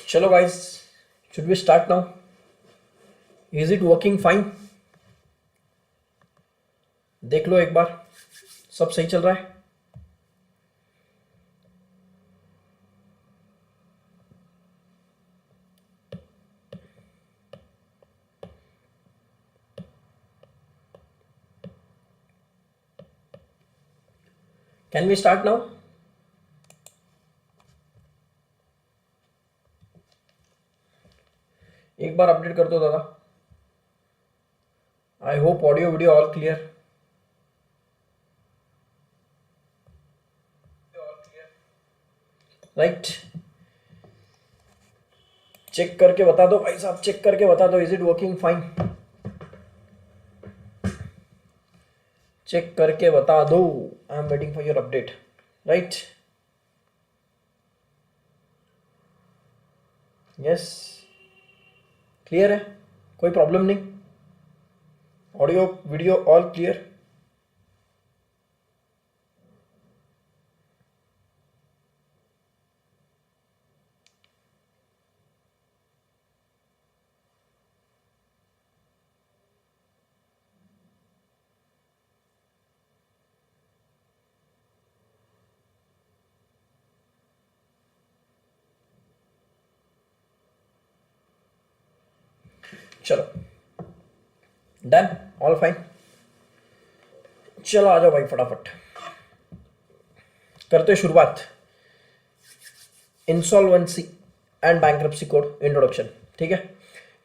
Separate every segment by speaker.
Speaker 1: चलो guys, should we start now? Is it working fine? देख लो एक बार, सब सही चल रहा है? Can we start now? एक बार अपडेट कर दो दादा। I hope audio video all clear. Right, check करके बता दो भाई साहब, चेक करके बता दो। Is it working fine? Check करके बता दो। I am waiting for your update. Right, yes, clear है, कोई प्रॉब्लम नहीं? Audio video all clear? चलो, डन, ऑल फाइन। चलो आ जाओ भाई, फटाफट करते शुरुआत। Insolvency and bankruptcy code introduction. ठीक है,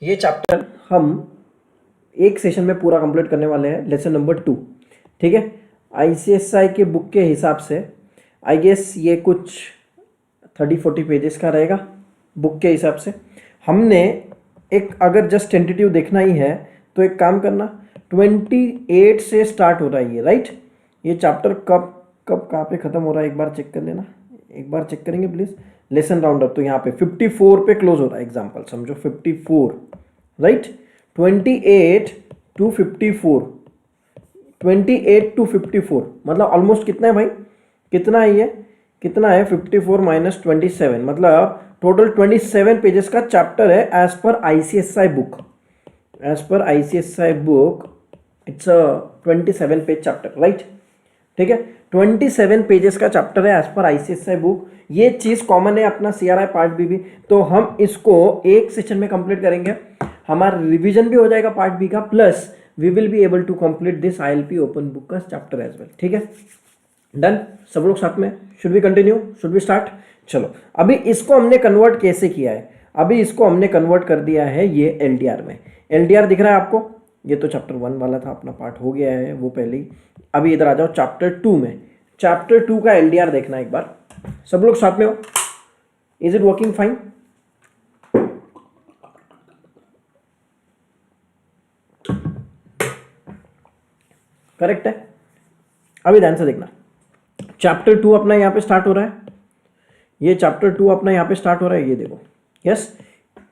Speaker 1: ये चैप्टर हम एक सेशन में पूरा कंप्लीट करने वाले हैं, लेसन नंबर 2। ठीक है, आईसीएसआई के बुक के हिसाब से आई गेस ये कुछ 30-40 पेजेस का रहेगा बुक के हिसाब से। हमने एक, अगर जस्ट टेंटेटिव देखना ही है तो एक काम करना, 28 से स्टार्ट हो रहा है ये, राइट? ये चैप्टर कब कब कहाँ पे ख़त्म हो रहा है एक बार चेक कर लेना। एक बार चेक करेंगे प्लीज़। लेसन राउंड अप तो यहाँ पे 54 पे क्लोज हो रहा है, एग्जाम्पल समझो 54, राइट? 28 to 54, 28 to 54 मतलब ऑलमोस्ट कितना है भाई? कितना है ये? कितना है? 54 माइनस 27 मतलब टोटल 27 पेजेस का चैप्टर है as per ICSI book. As per ICSI book it's a 27 page chapter, right? ठीक है, 27 पेजेस का चैप्टर है एज पर आईसीएसआई बुक। ये चीज़ कॉमन है अपना सीआरआई पार्ट बी भी, तो हम इसको एक सेशन में कंप्लीट करेंगे। हमारा रिवीजन भी हो जाएगा पार्ट बी का, plus we will be able to complete this ILP open book का चैप्टर एज वेल। ठीक है, डन, सब लोग साथ में? Should we continue? Should we start? चलो, अभी इसको हमने कन्वर्ट कैसे किया है? अभी इसको हमने कन्वर्ट कर दिया है ये एलडीआर में। एलडीआर दिख रहा है आपको? ये तो चैप्टर 1 वाला था, अपना पार्ट हो गया है वो पहले ही। अभी इधर आ जाओ चैप्टर 2 में। चैप्टर 2 का एलडीआर देखना एक बार, सब लोग साथ में हो? Is it working fine? Correct है? अभी ध्यान से देखना, चैप्टर 2 अपना यहाँ पे स्टार्ट हो रहा है। ये चैप्टर 2 अपना यहाँ पे स्टार्ट हो रहा है, ये देखो, yes,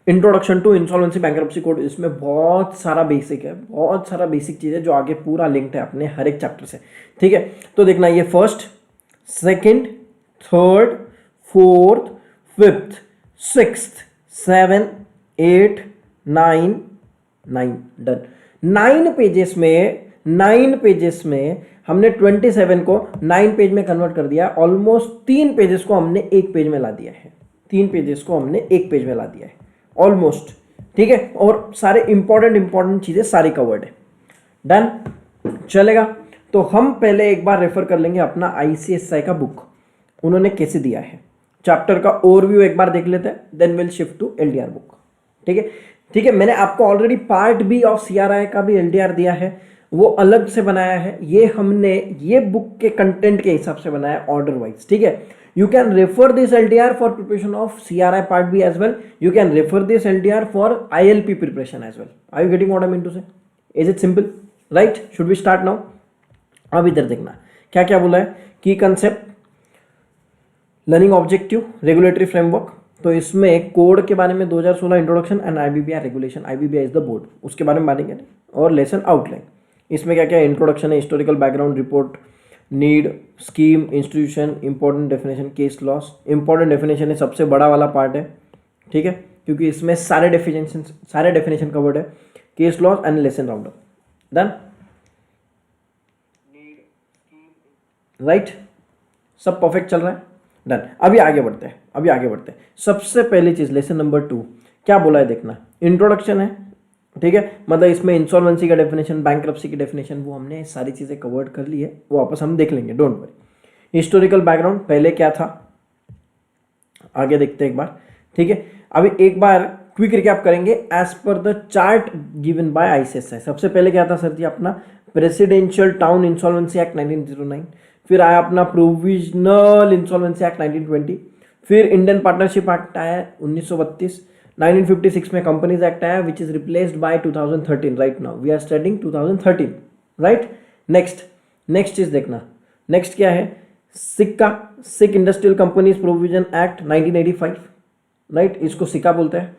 Speaker 1: introduction to insolvency bankruptcy code. इसमें बहुत सारा बेसिक है, बहुत सारा बेसिक चीज़ है जो आगे पूरा लिंक्ड है अपने हर एक चैप्टर से। ठीक है, तो देखना, ये first, second, third, fourth, fifth, sixth, 7, 8, 9, done. 9 pages में हमने 27 को 9 पेज में कन्वर्ट कर दिया। ऑलमोस्ट 3 पेजेस को हमने एक पेज में ला दिया है। 3 पेजेस को हमने एक पेज में ला दिया है ऑलमोस्ट। ठीक है, और सारे इंपॉर्टेंट चीजें सारी कवर्ड है। डन, चलेगा? तो हम पहले एक बार रेफर कर लेंगे अपना आईसीएसआई का बुक, उन्होंने कैसे दिया है। चैप्टर का ओवरव्यू एक बार देख लेते हैं, then will shift to LDR book. ठीक है, ठीक है, मैंने आपको already part B of CRI का भी एलडीआर दिया है, वो अलग से बनाया है। ये हमने ये बुक के कंटेंट के हिसाब से बनाया ऑर्डर वाइज। ठीक है, you can refer this LDR for preparation of CRI part B as well. You can refer this LDR for ILP preparation as well. Are you getting what I mean to say? Is it simple? Right? Should we start now? अब इधर देखना क्या क्या बोला है। की concept, learning objective, regulatory framework. तो इसमें कोड के बारे में 2016 introduction and IBBI regulation, IBBI is the board, उसके बारे में बातेंगे। और लेसन आउटलाइन, इसमें क्या क्या इंट्रोडक्शन है, historical background, report, need, scheme, institution, important definition, case laws. Important definition है, सबसे बड़ा वाला पार्ट है। ठीक है, क्योंकि इसमें सारे डेफिनेशन कवर्ड है, case laws and lesson round up. Done, right, सब परफेक्ट चल रहा है। डन, अभी आगे बढ़ते हैं। सबसे पहली चीज लेसन नंबर 2 क्या बोला है देखना, इंट्रोडक्शन है, ठीक है, मतलब इसमें इंसॉल्वेंसी का डेफिनेशन, बैंक्रप्सी की डेफिनेशन, वो हमने सारी चीजें कवर्ड कर ली है, वो वापस हम देख लेंगे, डोंट वरी। हिस्टोरिकल बैकग्राउंड पहले क्या था, आगे देखते हैं एक बार, ठीक है। अभी एक बार क्विक रिकैप करेंगे as per the chart given by ICSI. सबसे पहले क्या था सर जी अपना प्रेसिडेंशियल टाउन इंसॉल्वेंसी एक्ट 1909, फिर आया अपना प्रोविजनल इंसॉल्वेंसी एक्ट 1920, फिर इंडियन पार्टनरशिप एक्ट आया 1932, 1956 में कंपनीज एक्ट आया which is replaced by 2013। Right now we are studying 2013, right. Next चीज देखना, नेक्स्ट क्या है, sick industrial companies provision act 1985, right, इसको सिका बोलते हैं।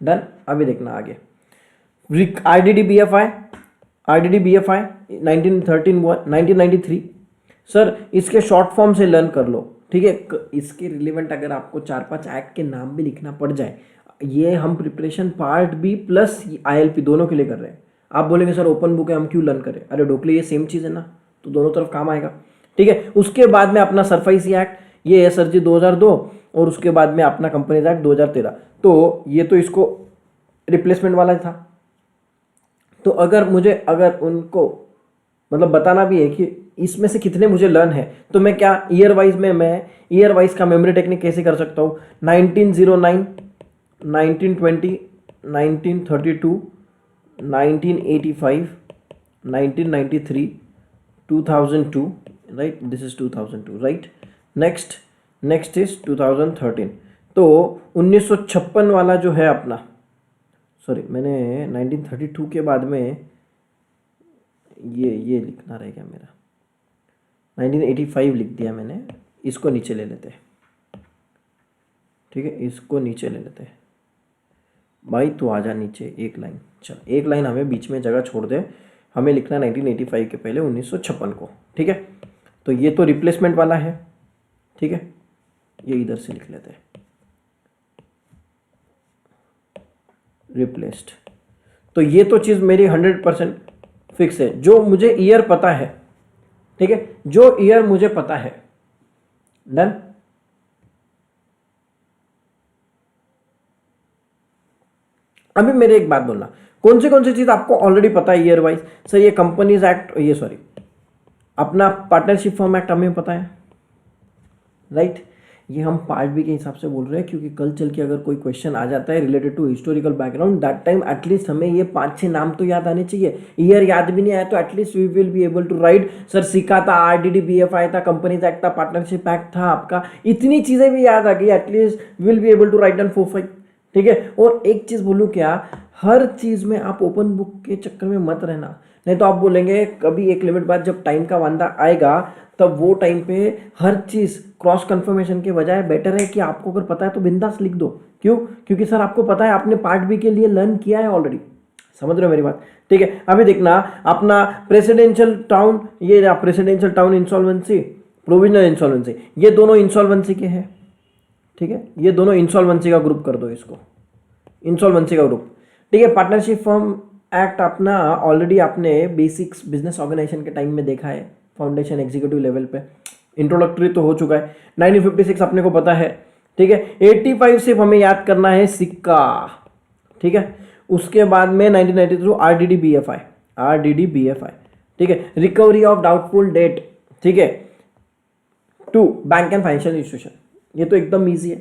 Speaker 1: डन, अभी देखना आगे, आईडीडीबीएफआई 1993 सर, इसके शॉर्ट फॉर्म से लर्न कर लो, ठीक है। इसके रिलेवेंट अगर आपको 4-5 एक्ट के नाम भी लिखना पड़ जाए, ये हम preparation part B plus ILP दोनों के लिए कर रहे हैं। आप बोलेंगे सर ओपन बुक है हम क्यों लर्न करें, अरे डोकली ये सेम चीज़ है ना, तो दोनों तरफ काम आएगा, ठीक है। उसके बाद में अपना सरफाइसी एक्ट, ये है सर जी 2002, और उसके बाद में अपना कंपनीज एक्ट 2013। तो ये तो इसको रिप्लेसमेंट वाला था। तो अगर उनको मतलब बताना भी है कि इसमें से कितने मुझे लर्न है, तो मैं क्या ईयर वाइज का मेमोरी टेक्निक कैसे कर सकता हूँ, 1909, 1920, 1932, 1985, 1993, 2002, right, this is 2002, right. Next is 2013। तो 1956 वाला जो है अपना, सॉरी मैंने 1932 के बाद में ये लिखना रह गया मेरा, 1985 लिख दिया मैंने, इसको नीचे ले लेते हैं, ठीक है, इसको नीचे ले लेते हैं भाई, तो आजा नीचे एक लाइन, चल एक लाइन हमें बीच में जगह छोड़ दे, हमें लिखना 1985 के पहले 1956 को, ठीक है। तो ये तो रिप्लेसमेंट वाला है, ठीक है, ये इधर से लिख लेते हैं, रिप्लेस्ड। तो ये तो चीज़ मेरी 100% फिक्स है, जो मुझे ईयर पता है, ठीक है, जो ईयर मुझे पता है। डन, अभी मेरे एक बात बोलना, कौन सी चीज आपको ऑलरेडी पता है ईयर वाइज, सर ये कंपनीज एक्ट, ये सॉरी अपना पार्टनरशिप फर्म एक्ट हमें पता है, राइट। ये हम पार्ट बी के हिसाब से बोल रहे हैं, क्योंकि कल चल के अगर कोई क्वेश्चन आ जाता है related to historical background, that time at least हमें ये 5-6 नाम तो याद आने चाहिए। ईयर याद भी नहीं आया तो at least we will be able to write, sir SICA था, आरडीडीबीएफआई था, कंपनीज एक्ट था, पार्टनरशिप एक्ट था आपका, इतनी चीजें भी याद आ गई, at least will be able to write down 4-5, ठीक है। और एक चीज बोलूं क्या, हर चीज में आप ओपन बुक के चक्कर में मत रहना, नहीं तो आप बोलेंगे कभी एक लिमिट बाद जब टाइम का वांदा आएगा, तब वो टाइम पे हर चीज क्रॉस कंफर्मेशन के बजाय बेटर है कि आपको अगर पता है तो बिंदास लिख दो। क्यों? क्योंकि सर आपको पता है, आपने पार्ट बी के लिए लर्न किया है ऑलरेडी, समझ रहे हो मेरी बात, ठीक है। अभी देखना अपना प्रेसिडेंशियल टाउन, ये presidential town insolvency, provisional insolvency, ये दोनों इंसॉल्वेंसी के हैं, ठीक है, ये दोनों इंसॉल्वेंसी का ग्रुप कर दो इसको, इंसॉल्वेंसी का ग्रुप, ठीक है। पार्टनरशिप फर्म एक्ट अपना ऑलरेडी आपने बेसिक्स बिजनेस ऑर्गेनाइजेशन के टाइम में देखा है, फाउंडेशन एग्जीक्यूटिव लेवल पे, इंट्रोडक्टरी तो हो चुका है। 1956 अपने को पता है, ठीक है। 85 सिर्फ हमें याद करना है सिक्का, ठीक है। उसके बाद में 1992 आरडीडीबीएफआई, ठीक है। रिकवरी ऑफ डाउटफुल डेट, ठीक है, to bank and financial institution, ये तो एकदम ईजी है,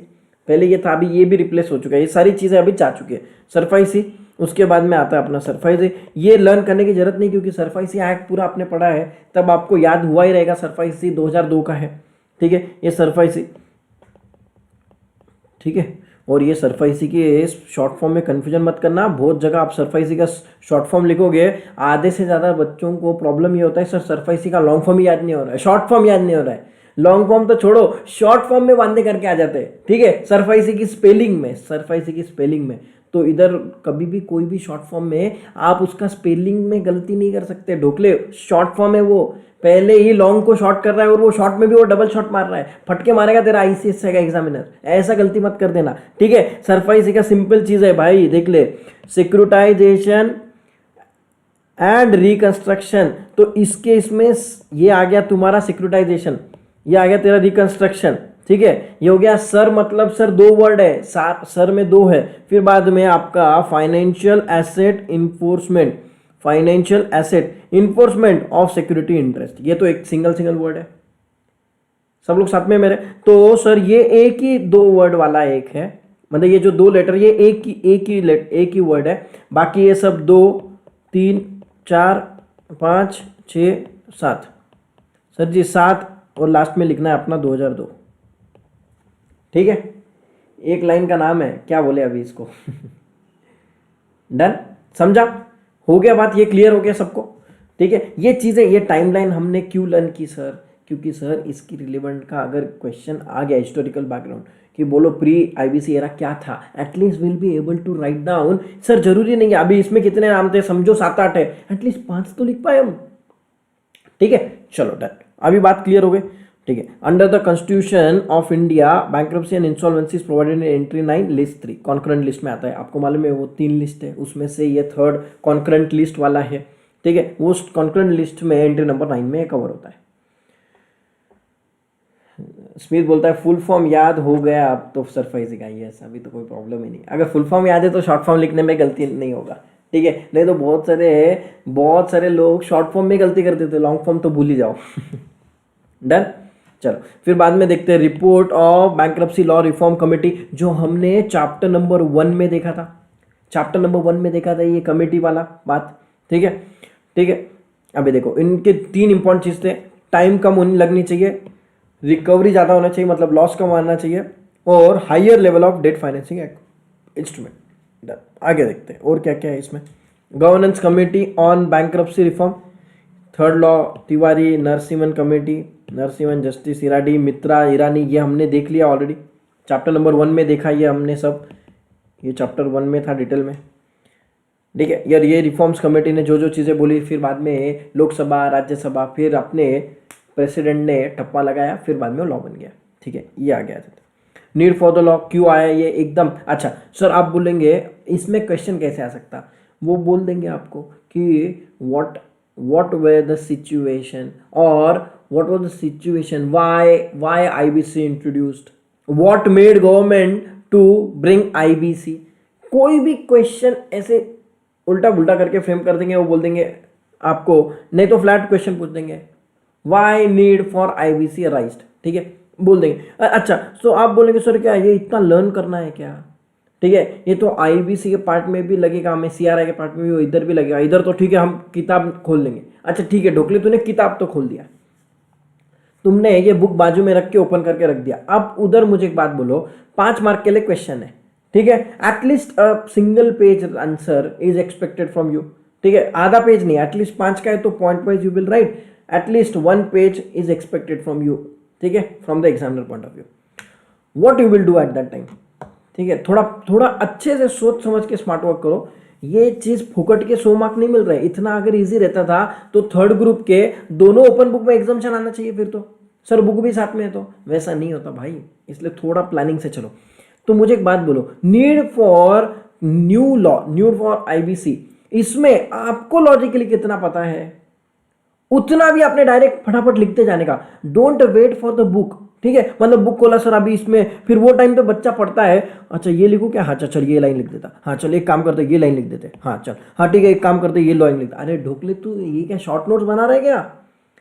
Speaker 1: पहले ये था, अभी ये भी रिप्लेस हो चुका है, ये सारी चीज़ें अभी जा चुकी है। सरफाइसी, उसके बाद में आता है अपना सरफाइसी, ये लर्न करने की जरूरत नहीं, क्योंकि सरफाइसी एक्ट पूरा आपने पढ़ा है, तब आपको याद हुआ ही रहेगा, सरफाइसी 2002 का है, ठीक है, ये सरफाइसी, ठीक है। और ये सरफाइसी के शॉर्ट फॉर्म में कन्फ्यूजन मत करना, बहुत जगह आप सरफाइसी का शॉर्ट फॉर्म लिखोगे, आधे से ज़्यादा बच्चों को प्रॉब्लम ये होता है, सर सरफाइसी का लॉन्ग फॉर्म ही याद नहीं हो रहा है, शॉर्ट फॉर्म याद नहीं हो रहा है, लॉन्ग फॉर्म तो छोड़ो, शॉर्ट फॉर्म में वांदे करके आ जाते हैं, ठीक है, सरफाइसी की स्पेलिंग में, तो इधर कभी भी कोई भी शॉर्ट फॉर्म में आप उसका स्पेलिंग में गलती नहीं कर सकते। ढोकले शॉर्ट फॉर्म है, वो पहले ही लॉन्ग को शॉर्ट कर रहा है और वो शॉर्ट में भी वो डबल शॉट मार रहा है, फटके मारेगा तेरा आईसीएसआई का एग्जामिनर। ऐसा गलती मत कर देना, ठीक है। सरफाई का सिंपल चीज है भाई, देख ले, सिक्योरिटाइजेशन एंड रिकंस्ट्रक्शन। तो इसके इसमें ये आ गया तुम्हारा सिक्योरिटाइजेशन, ये आ गया तेरा रिकंस्ट्रक्शन, ठीक है। ये हो गया सर, मतलब सर दो वर्ड है, सर में दो है। फिर बाद में आपका financial asset enforcement, financial asset enforcement of security interest, ये तो एक सिंगल वर्ड है। सब लोग साथ में मेरे, तो सर ये एक ही दो वर्ड वाला एक है, मतलब ये जो दो लेटर ये एक ही वर्ड है, बाकी ये सब 2 3 4 5 6 7। सर जी 7 और लास्ट में लिखना है अपना 2002, ठीक है। एक लाइन का नाम है, क्या बोले अभी इसको डन, समझा, हो गया बात, ये क्लियर हो गया सबको, ठीक है। ये चीज़ें, ये टाइमलाइन हमने क्यों लर्न की सर, क्योंकि सर इसकी रिलेवेंट का अगर क्वेश्चन आ गया हिस्टोरिकल बैकग्राउंड कि बोलो प्री आईबीसी एरा क्या था, at least will be able to write down. Sir जरूरी नहीं है अभी इसमें कितने नाम थे, समझो 7-8 है, एटलीस्ट 5 तो लिख पाए हम, ठीक है। चलो डन, अभी बात क्लियर हो गई, ठीक है। Under the constitution of India bankruptcy and insolvency provided in entry 9 list 3, concurrent list में आता है। आपको मालूम है वो 3 लिस्ट है, उसमें से ये 3rd कॉन्करेंट लिस्ट वाला है, ठीक है। वो कॉन्करेंट लिस्ट में एंट्री नंबर 9 में कवर होता है। स्मिथ बोलता है फुल फॉर्म याद हो गया अब तो सर फैजी का, ये ऐसा अभी तो कोई प्रॉब्लम ही नहीं, अगर फुल फॉर्म याद है तो शॉर्ट फॉर्म लिखने में गलती नहीं होगा, ठीक है। नहीं तो बहुत सारे लोग शॉर्ट फॉर्म में गलती करते थे, लॉन्ग फॉर्म तो भूल ही जाओ डन। चलो फिर बाद में देखते हैं report of bankruptcy law reform committee, जो हमने चैप्टर नंबर 1 में देखा था, चैप्टर नंबर 1 में देखा था ये कमेटी वाला बात, ठीक है, ठीक है। अभी देखो इनके 3 इंपॉर्टेंट चीज थे, टाइम कम होने लगनी चाहिए, रिकवरी ज़्यादा होना चाहिए, मतलब लॉस कम आना चाहिए, और higher level of debt financing instrument. आगे देखते हैं और क्या क्या है इसमें। Governance committee on bankruptcy reform, 3rd law Tiwari Narasimhan committee, Narasimhan justice Eradi Mitra Irani, ये हमने देख लिया ऑलरेडी, चैप्टर नंबर 1 में देखा ये हमने सब, ये चैप्टर 1 में था डिटेल में, ठीक है यार। ये रिफॉर्म्स कमेटी ने जो जो चीज़ें बोली, फिर बाद में लोकसभा राज्यसभा, फिर अपने प्रेसिडेंट ने ठप्पा लगाया, फिर बाद में लॉ बन गया, ठीक है। ये आ गया नीड फॉर द लॉ, क्यों आया ये एकदम। अच्छा सर आप बोलेंगे इसमें क्वेश्चन कैसे आ सकता, वो बोल देंगे आपको कि what were the situation or what was the situation, why IBC introduced, what made government to bring IBC। कोई भी क्वेश्चन ऐसे उल्टा पुल्टा करके फ्रेम कर देंगे, वो बोल देंगे आपको, नहीं तो फ्लैट क्वेश्चन पूछ देंगे, why need for IBC arised, ठीक है, बोल देंगे। अच्छा तो आप बोलेंगे सर क्या ये इतना लर्न करना है क्या, ठीक है, ये तो IBC के पार्ट में भी लगेगा, हमें CRI के पार्ट में भी, इधर भी लगेगा, इधर तो ठीक है हम किताब खोल लेंगे। अच्छा ठीक है ढोकले, तूने किताब तो खोल दिया, तुमने ये बुक बाजू में रख के ओपन करके रख दिया, अब उधर मुझे एक बात बोलो, 5 मार्क के लिए क्वेश्चन है, ठीक है, at least a single page answer is expected from you, ठीक है, आधा पेज नहीं, एटलीस्ट 5 का है तो point wise you will write, at least 1 page is expected from you, ठीक है, from the examiner point of view. What you will do at that time, ठीक है, थोड़ा अच्छे से सोच समझ के स्मार्ट वर्क करो। ये चीज फुकट के 100 मार्क नहीं मिल रहे, इतना अगर इजी रहता था तो 3rd ग्रुप के दोनों ओपन बुक में एग्जाम्शन आना चाहिए, फिर तो सर बुक भी साथ में है, तो वैसा नहीं होता भाई, इसलिए थोड़ा प्लानिंग से चलो। तो मुझे एक बात बोलो, need for new law, need for IBC, इसमें आपको लॉजिकली कितना पता है, उतना भी आपने डायरेक्ट फटाफट लिखते जाने का, don't wait for the book, ठीक है। मतलब बुक खोला सर अभी इसमें, फिर वो टाइम पे बच्चा पढ़ता है, अच्छा ये लिखूं क्या, हाँ चल ये लाइन लिख देता, हाँ चल एक काम करते ये लाइन लिख देते, हाँ चल हाँ ठीक है एक काम करते ये लाइन लिखता। अरे ढोकले तू ये क्या शॉर्ट नोट्स बना रहा है क्या,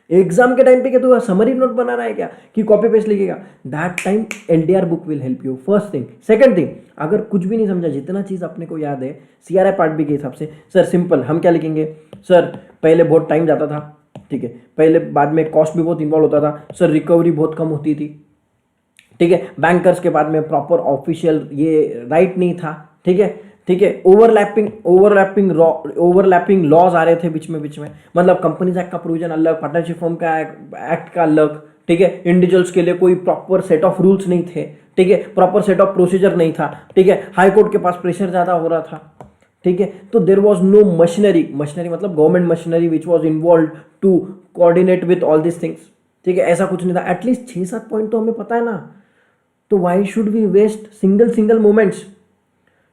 Speaker 1: एग्जाम के टाइम पे क्या तू समरी नोट बना रहा है क्या, कि कॉपी पेस्ट लिखेगा। That time LDR book will help you, first thing. Second thing, अगर कुछ भी नहीं समझा, जितना चीज़ अपने को याद है CRI पार्ट भी के हिसाब से, सर सिंपल हम क्या लिखेंगे, सर पहले बहुत टाइम जाता था, ठीक है, पहले बाद में कॉस्ट भी बहुत इन्वॉल्व होता था, सर रिकवरी बहुत कम होती थी, ठीक है, बैंकर्स के बाद में प्रॉपर ऑफिशियल ये राइट नहीं था, ठीक है, ठीक है, ओवरलैपिंग लॉज आ रहे थे बीच में, मतलब कंपनीज एक्ट का प्रोविजन अलग, पार्टनरशिप फॉर्म का एक्ट का अलग, ठीक है, इंडिविजुअल्स के लिए कोई प्रॉपर सेट ऑफ रूल्स नहीं थे, ठीक है, प्रॉपर सेट ऑफ प्रोसीजर नहीं था, ठीक है, हाई कोर्ट के पास प्रेशर ज़्यादा हो रहा था, ठीक है, तो there was no machinery, machinery मतलब government machinery which was involve to coordinate with all this things, ठीक है, ऐसा कुछ नहीं था। एटलीस्ट 6-7 पॉइंट तो हमें पता है ना, तो why should we waste single moments.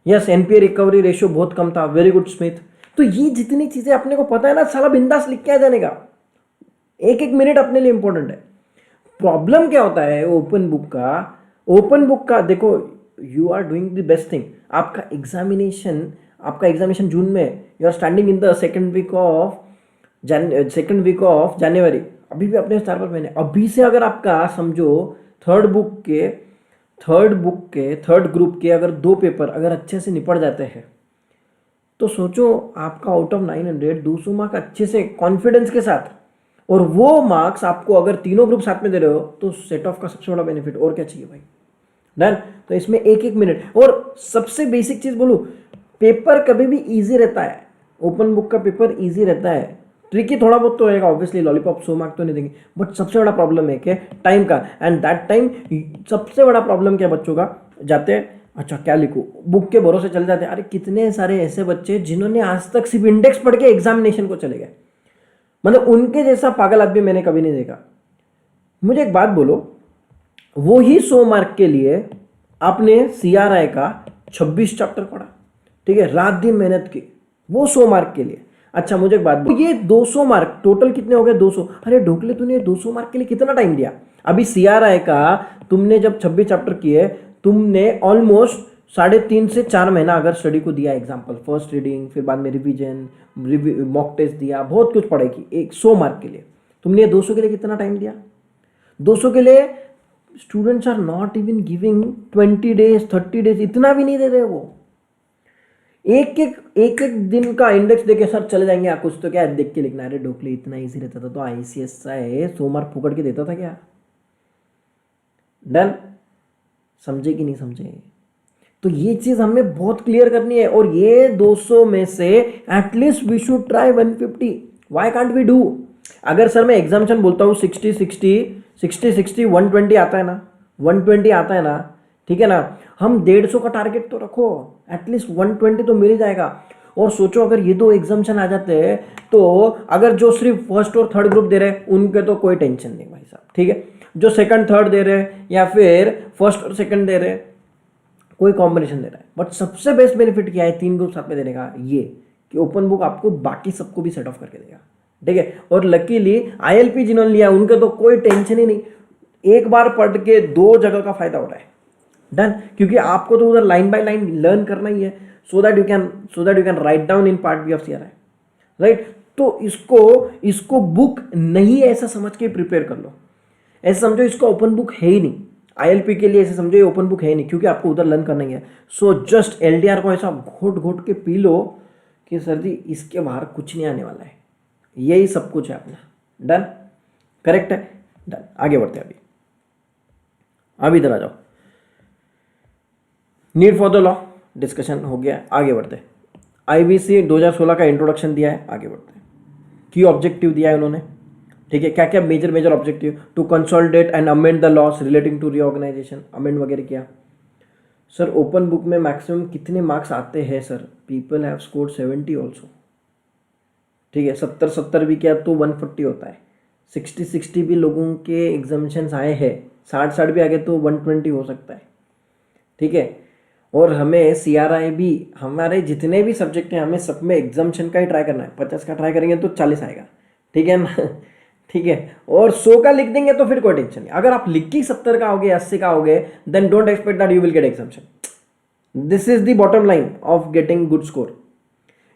Speaker 1: Yes, NPA recovery ratio बहुत कम था, वेरी गुड स्मिथ। तो ये जितनी चीजें अपने को पता है ना, साला बिंदास लिख के आ जाने का, एक एक मिनट अपने लिए इंपॉर्टेंट है। प्रॉब्लम क्या होता है ओपन बुक का देखो, you are doing the best thing. आपका एग्जामिनेशन जून में, you are standing in the second week of January, अभी भी अपने 4 महीने। अभी से अगर आपका समझो थर्ड ग्रुप के अगर 2 पेपर अगर अच्छे से निपट जाते हैं, तो सोचो आपका आउट ऑफ 900 200 मार्क अच्छे से कॉन्फिडेंस के साथ, और वो मार्क्स आपको अगर तीनों ग्रुप साथ में दे रहे हो, तो सेट ऑफ का सबसे बड़ा बेनिफिट और क्या चाहिए भाई। डन। तो इसमें एक एक मिनट, और सबसे बेसिक चीज बोलूं, पेपर कभी भी इजी रहता है, ओपन बुक का पेपर इजी रहता है। ट्रिकी थोड़ा बहुत तो होगा ऑब्वियसली, लॉलीपॉप 100 मार्क तो नहीं देंगे, बट सबसे बड़ा प्रॉब्लम है कि टाइम का, एंड दैट टाइम सबसे बड़ा प्रॉब्लम क्या बच्चों का, जाते हैं अच्छा क्या लिखूं, बुक के भरोसे चल जाते हैं। अरे कितने सारे ऐसे बच्चे जिन्होंने आज तक सिर्फ इंडेक्स पढ़ के एग्जामिनेशन को चले गए, मतलब उनके जैसा पागल आदमी मैंने कभी नहीं देखा। मुझे एक बात बोलो, वो ही 100 मार्क के लिए आपने CRI का 26 चैप्टर पढ़ा, ठीक है, रात दिन मेहनत की, वो 100 मार्क के लिए। अच्छा मुझे एक बात बोलो, ये 200 मार्क टोटल कितने हो गए, 200। अरे ढोकले, तूने 200 मार्क के लिए कितना टाइम दिया? अभी CRI का तुमने जब 26 चैप्टर किए, तुमने ऑलमोस्ट 3.5 से 4 महीना अगर स्टडी को दिया, एग्जाम्पल फर्स्ट रीडिंग, फिर बाद में रिविजन, मॉक टेस्ट दिया, बहुत कुछ पढ़ाई की, एक 100 मार्क के लिए। तुमने 200 के लिए कितना टाइम दिया? 200 के लिए students are not even giving 20 days 30 days, इतना भी नहीं दे रहे वो। एक दिन का इंडेक्स देके सर चले जाएंगे, आप कुछ तो क्या देख के लिखना। अरे ढोकले इतना इजी रहता था तो ICSI 100 मार्क फुकड़ के देता था क्या? डन। समझे कि नहीं समझे? तो ये चीज हमें बहुत क्लियर करनी है, और ये 200 में से at least we should try 150। Why can't we do? अगर सर मैं एग्जामिनेशन बोलता हूँ 60 120 आता है ना, 120 आता है ना, ठीक है ना, हम 150 का टारगेट तो रखो, एटलीस्ट 120 तो मिल ही जाएगा। और सोचो अगर ये 2 एग्जामिनेशन आ जाते हैं, तो अगर जो सिर्फ फर्स्ट और थर्ड ग्रुप दे रहे हैं उनके तो कोई टेंशन नहीं भाई साहब, ठीक है, जो सेकंड थर्ड दे रहे हैं या फिर फर्स्ट और सेकंड दे रहे हैं, कोई कॉम्बिनेशन दे रहा है, बट सबसे बेस्ट बेनिफिट क्या है 3 ग्रुप साथ में देने का, ये कि ओपन बुक आपको बाकी सबको भी सेट ऑफ करके देगा, ठीक है। और लकीली ILP जिन्होंने लिया उनके तो कोई टेंशन ही नहीं, एक बार पढ़ के 2 जगह का फायदा हो रहा है। डन। क्योंकि आपको तो उधर लाइन बाय लाइन लर्न करना ही है, so that you can write down in part B of CRI, right. तो इसको बुक नहीं ऐसा समझ के प्रिपेयर कर लो, ऐसे समझो इसको ओपन बुक है ही नहीं। ILP के लिए ऐसे समझो ये ओपन बुक है ही नहीं, क्योंकि आपको उधर लर्न करना ही है। सो जस्ट LDR को ऐसा घोट घोट के पी लो कि सर जी इसके बाहर कुछ नहीं आने वाला है, यही सब कुछ है अपना। डन, करेक्ट है, डन। आगे बढ़ते हैं, अभी इधर आ जाओ। Need for the law discussion हो गया, आगे बढ़ते हैं। IBC 2016 का इंट्रोडक्शन दिया है, आगे बढ़ते हैं। की ऑब्जेक्टिव दिया है उन्होंने, ठीक है, क्या क्या major objective, to consolidate and amend the laws relating to reorganization, amend वगैरह किया। सर ओपन बुक में मैक्सिमम कितने मार्क्स आते हैं sir? People have scored 70 also, ठीक है, 70 भी किया तो 140 होता है, 60 भी लोगों के एग्जामिनेशन आए हैं, 60 भी आ गए तो 120 हो सकता है, ठीक है। और हमें CRI भी, हमारे जितने भी सब्जेक्ट हैं हमें सब में एग्जामिनेशन का ही ट्राई करना है। 50 का ट्राई करेंगे तो 40 आएगा, ठीक है ना, ठीक है। और 100 का लिख देंगे तो फिर कोई टेंशन नहीं। अगर आप लिख के 70 का आओगे, 80 का आओगे, then don't expect that you will get examination. This is the bottom line of getting good score.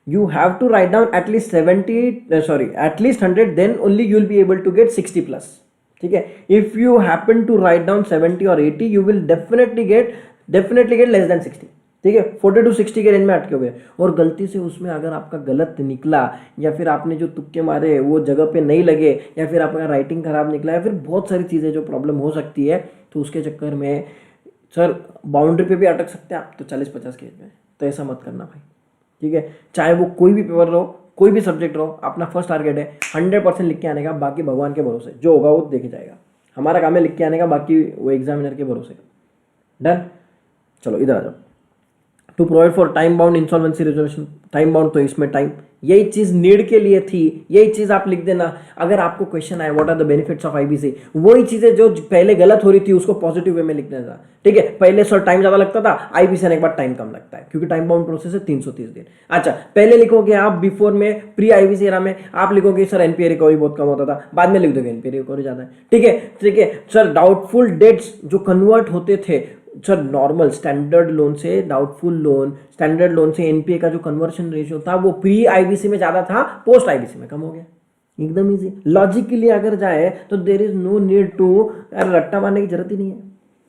Speaker 1: You have to write down at least 100, then only you will be able to get 60 plus, ठीक है। If you happen to write down 70 or 80, you will definitely get less than 60, ठीक है। 40 to 60 के range में अटके हुए। और गलती से उसमें अगर आपका गलत निकला, या फिर आपने जो तुक्के मारे वो जगह पे नहीं लगे, या फिर आपका राइटिंग खराब निकला, या फिर बहुत सारी चीज़ें जो प्रॉब्लम हो सकती है, तो उसके चक्कर में सर बाउंड्री पे भी अटक सकते हैं आप तो 40-50 के एज में। तो ऐसा मत करना भाई, ठीक है। चाहे वो कोई भी पेपर रहो, कोई भी सब्जेक्ट रहो, अपना फर्स्ट टारगेट है 100% लिख के आने का, बाकी भगवान के भरोसे जो होगा वो देखे जाएगा। हमारा काम है लिख के आने का, बाकी वो एग्जामिनर के भरोसे, डन। चलो इधर आ जाओ। To provide for time bound insolvency resolution, time bound तो इसमें टाइम, यही चीज नीड के लिए थी, यही चीज आप लिख देना। अगर आपको क्वेश्चन आए what are the benefits of IBC, वही चीजें जो पहले गलत हो रही थी उसको पॉजिटिव वे में लिख देना। ठीक है, पहले सर टाइम ज्यादा लगता था, आईबीसी ने एक बार टाइम कम लगता है क्योंकि टाइम बाउंड प्रोसेस है 330 दिन। अच्छा, पहले लिखोगे आप बिफोर में, प्री आईबीसी एरा में आप लिखोगे सर एनपीए रिकवरी बहुत कम होता था, बाद में लिख दोगे एनपीए रिकवरी ज्यादा है। ठीक है, ठीक है सर, डाउटफुल डेट्स जो कन्वर्ट होते थे सर, नॉर्मल स्टैंडर्ड लोन से डाउटफुल लोन, स्टैंडर्ड लोन से एनपीए का जो कन्वर्शन रेशियो था वो प्री आईबीसी में ज्यादा था, पोस्ट आईबीसी में कम हो गया। एकदम इजी लॉजिक के लिए अगर जाए तो there is no need to, रट्टा मारने की जरूरत ही नहीं है।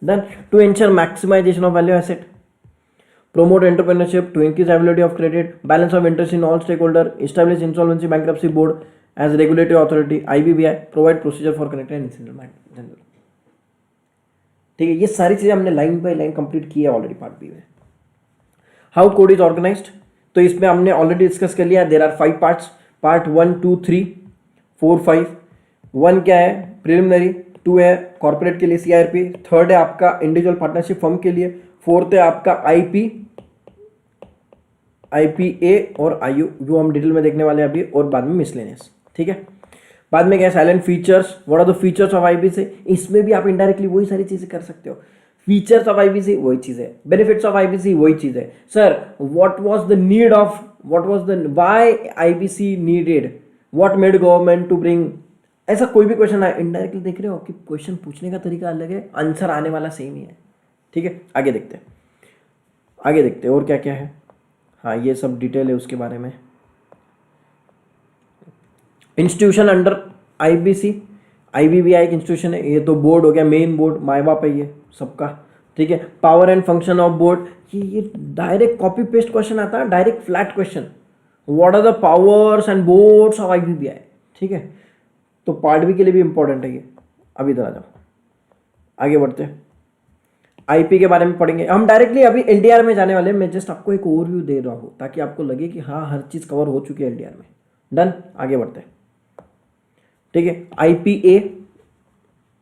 Speaker 1: Then to ensure maximization of value asset, promote entrepreneurship, to increase availability of credit, balance of interest in all stakeholder, establish insolvency bankruptcy board as regulatory authority, IBBI, provide procedure for connected and general। ठीक है, ये सारी चीजें हमने line by line complete की है already part B में। How code is organised, तो इसमें हमने ऑलरेडी डिस्कस कर लिया। There are 5 parts, part 1 2 3 4 5। 1 क्या है, प्रिलिमिनरी। 2 है कॉर्पोरेट के लिए सीआरपी। 3rd है आपका इंडिविजुअल पार्टनरशिप फर्म के लिए। 4th है आपका आईपी, आईपीए और आयु, जो हम डिटेल में देखने वाले हैं अभी, और बाद में मिसलेनियस। ठीक है, बाद में क्या, salient features, what are the features of IBC, इसमें भी आप इनडायरेक्टली वही सारी चीजें कर सकते हो। फीचर्स ऑफ आईबीसी वही चीज है, बेनिफिट्स ऑफ आईबीसी वही चीज है। Sir what was the need of, what was the why IBC needed, what made government to bring, ऐसा कोई भी क्वेश्चन है इनडायरेक्टली देख रहे हो कि क्वेश्चन पूछने का तरीका अलग है, आंसर आने वाला सेम ही है। ठीक है, आगे देखते हैं, आगे देखते हैं और क्या क्या है। हाँ, ये सब डिटेल है उसके बारे में। इंस्टीट्यूशन अंडर आईबीसी, आईबीबीआई एक इंस्टीट्यूशन है, ये तो बोर्ड हो गया, मेन बोर्ड माई बाप है ये सबका। ठीक है, power and function of board, ये डायरेक्ट कॉपी पेस्ट क्वेश्चन आता है, direct flat question, what are the powers and boards of IBBI. ठीक है, तो पार्ट बी के लिए भी इंपॉर्टेंट है ये। अब इधर आ जाओ, आगे बढ़ते हैं। आईपी के बारे में पढ़ेंगे हम, डायरेक्टली अभी एलडीआर में जाने वाले हैं। मैं जस्ट आपको एक ओवरव्यू दे रहा हूँ ताकि आपको लगे कि हाँ हर चीज कवर हो चुकी है एलडीआर में। डन, आगे बढ़ते हैं। ठीक है, आईपीए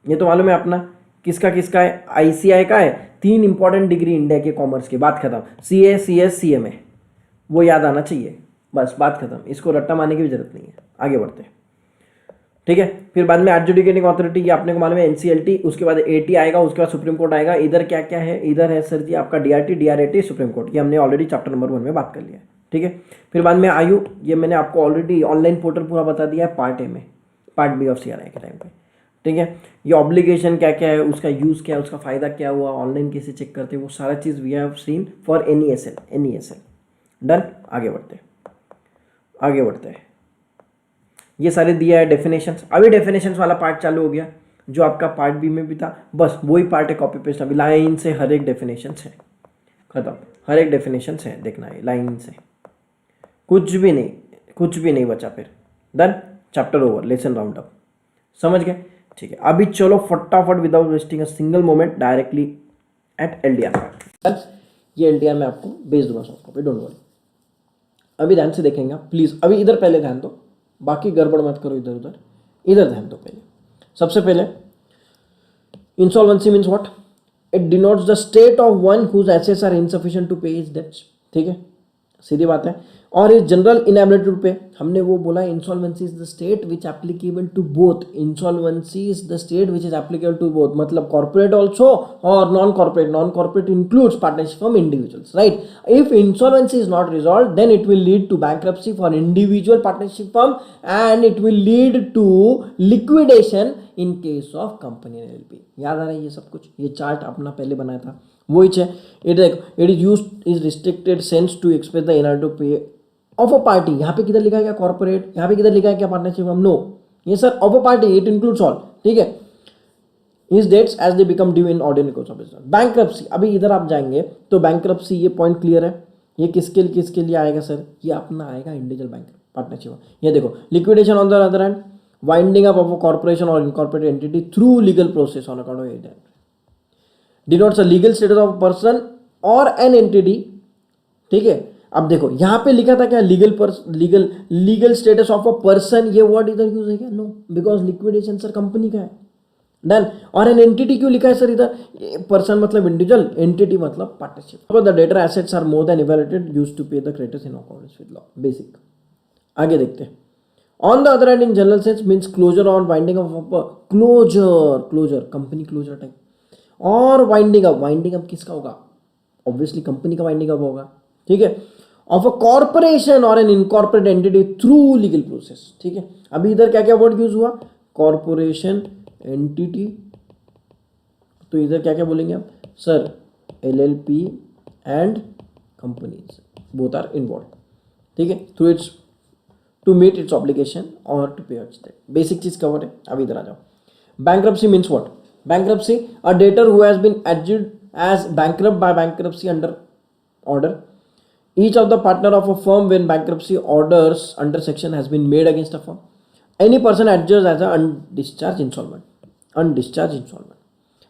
Speaker 1: ये तो मालूम है अपना, किसका किसका है, आईसीआई का है। 3 इंपॉर्टेंट डिग्री इंडिया के कॉमर्स के, बात खत्म। सीए, सीएस, सीएमए वो याद आना चाहिए, बस बात खत्म, इसको रट्टा मारने की भी जरूरत नहीं है। आगे बढ़ते हैं। ठीक है, फिर बाद में एडजुडिकेटिंग अथॉरिटी, ये आपने को मालूम है एनसीएलटी, उसके बाद एटी आएगा, उसके बाद सुप्रीम कोर्ट आएगा। इधर क्या क्या है, इधर है सर जी आपका डीआरटी, डीआरएटी, सुप्रीम कोर्ट, ये हमने ऑलरेडी चैप्टर नंबर 1 में बात कर लिया है। ठीक है, फिर बाद में आयु, ये मैंने आपको ऑलरेडी ऑनलाइन पोर्टल पूरा बता दिया है पार्ट ए में, पार्ट बी ऑफ सीआरआई के टाइम पे। ठीक है, ये ऑब्लिगेशन क्या क्या है, उसका यूज क्या है, उसका फायदा क्या हुआ, ऑनलाइन कैसे चेक करते हैं, वो सारा चीज we have seen for NESL. Done, आगे बढ़ते हैं, आगे बढ़ते हैं। ये सारे दिया है डेफिनेशंस। अभी डेफिनेशंस वाला पार्ट चालू हो गया जो आपका पार्ट बी में भी था, बस वही पार्ट है, कॉपी पेस्ट। अभी लाइन से हर एक डेफिनेशंस है, खत्म, हर एक डेफिनेशंस है, देखना है लाइन से, कुछ भी नहीं, कुछ भी नहीं बचा। फिर done, chapter over, lesson round up, समझ गए। ठीक है, अभी चलो फटाफट without wasting a single moment directly at LDR. ये एलडीआर में आपको भेज दूंगा सॉफ्ट कॉपी, डोंट वरी। अभी ध्यान से देखेंगे प्लीज, अभी इधर पहले ध्यान दो, बाकी गड़बड़ मत करो इधर उधर, इधर ध्यान दो पहले। सबसे पहले insolvency means what, it denotes the state of one whose assets are insufficient to pay his debts. ठीक है, सीधी बात है। और इज जनरल इनएबिलिटी टू पे, हमने वो बोला insolvency is the state which applicable to both, insolvency is the state which is applicable to both, मतलब कॉर्पोरेट ऑल्सो और non corporate. Non corporate includes partnership from individuals, right. If insolvency is not resolve then it will lead to bankruptcy for individual partnership firm and it will lead to liquidation in case of company LLP. याद आ रहा है ये सब कुछ, ये chart अपना पहले बनाया था वही है। It is used is restricted sense to express the inner to pay of a party. यहाँ पे किधर लिखा है क्या कॉर्पोरेट, यहाँ पे किधर लिखा है क्या पार्टनरशिप, हम नो, ये sir of a party, it includes all. ठीक है, his debts as they become due in ordinary course of business. Bankruptcy, अभी इधर आप जाएंगे तो बैंक्रप्सी, ये पॉइंट क्लियर है, ये किसके लिए आएगा सर, ये अपना आएगा इंडिविजुअल बैंक पार्टनरशिप। ये देखो, liquidation on the other hand, winding up of a corporation or incorporated entity through legal process on account of it, denotes a legal status of person or an entity. ठीक है, अब देखो यहाँ पे लिखा था क्या, legal status of a person, ये वर्ड इधर यूज है क्या, no, because liquidation sir company का है, देन और एन एंटिटी क्यों लिखा है सर इधर? पर्सन मतलब इंडिविजुअल, एंटिटी मतलब partnership. The debtor assets are more than evaluated used to pay the creditors in accordance with law. Basic. आगे देखते हैं। On the other hand in general sense means closure or winding up, closure company closure type, or winding up किसका होगा? Obviously company का winding up होगा, ठीक है, of a corporation or an incorporate entity through legal process, ठीक है। अभी इधर क्या क्या वर्ड यूज हुआ? कॉर्पोरेशन, एंटिटी, तो इधर क्या क्या बोलेंगे आप sir? LLP and companies both are involve, ठीक है, through its to meet its obligation or to pay its debt. Basic चीज कवर है। अब इधर आ जाओ। Bankruptcy means what? Bankruptcy a debtor who has been adjudged as bankrupt by bankruptcy under order each of the partner of a firm when bankruptcy orders under section has been made against a firm, any person adjudged as a undischarged insolvent।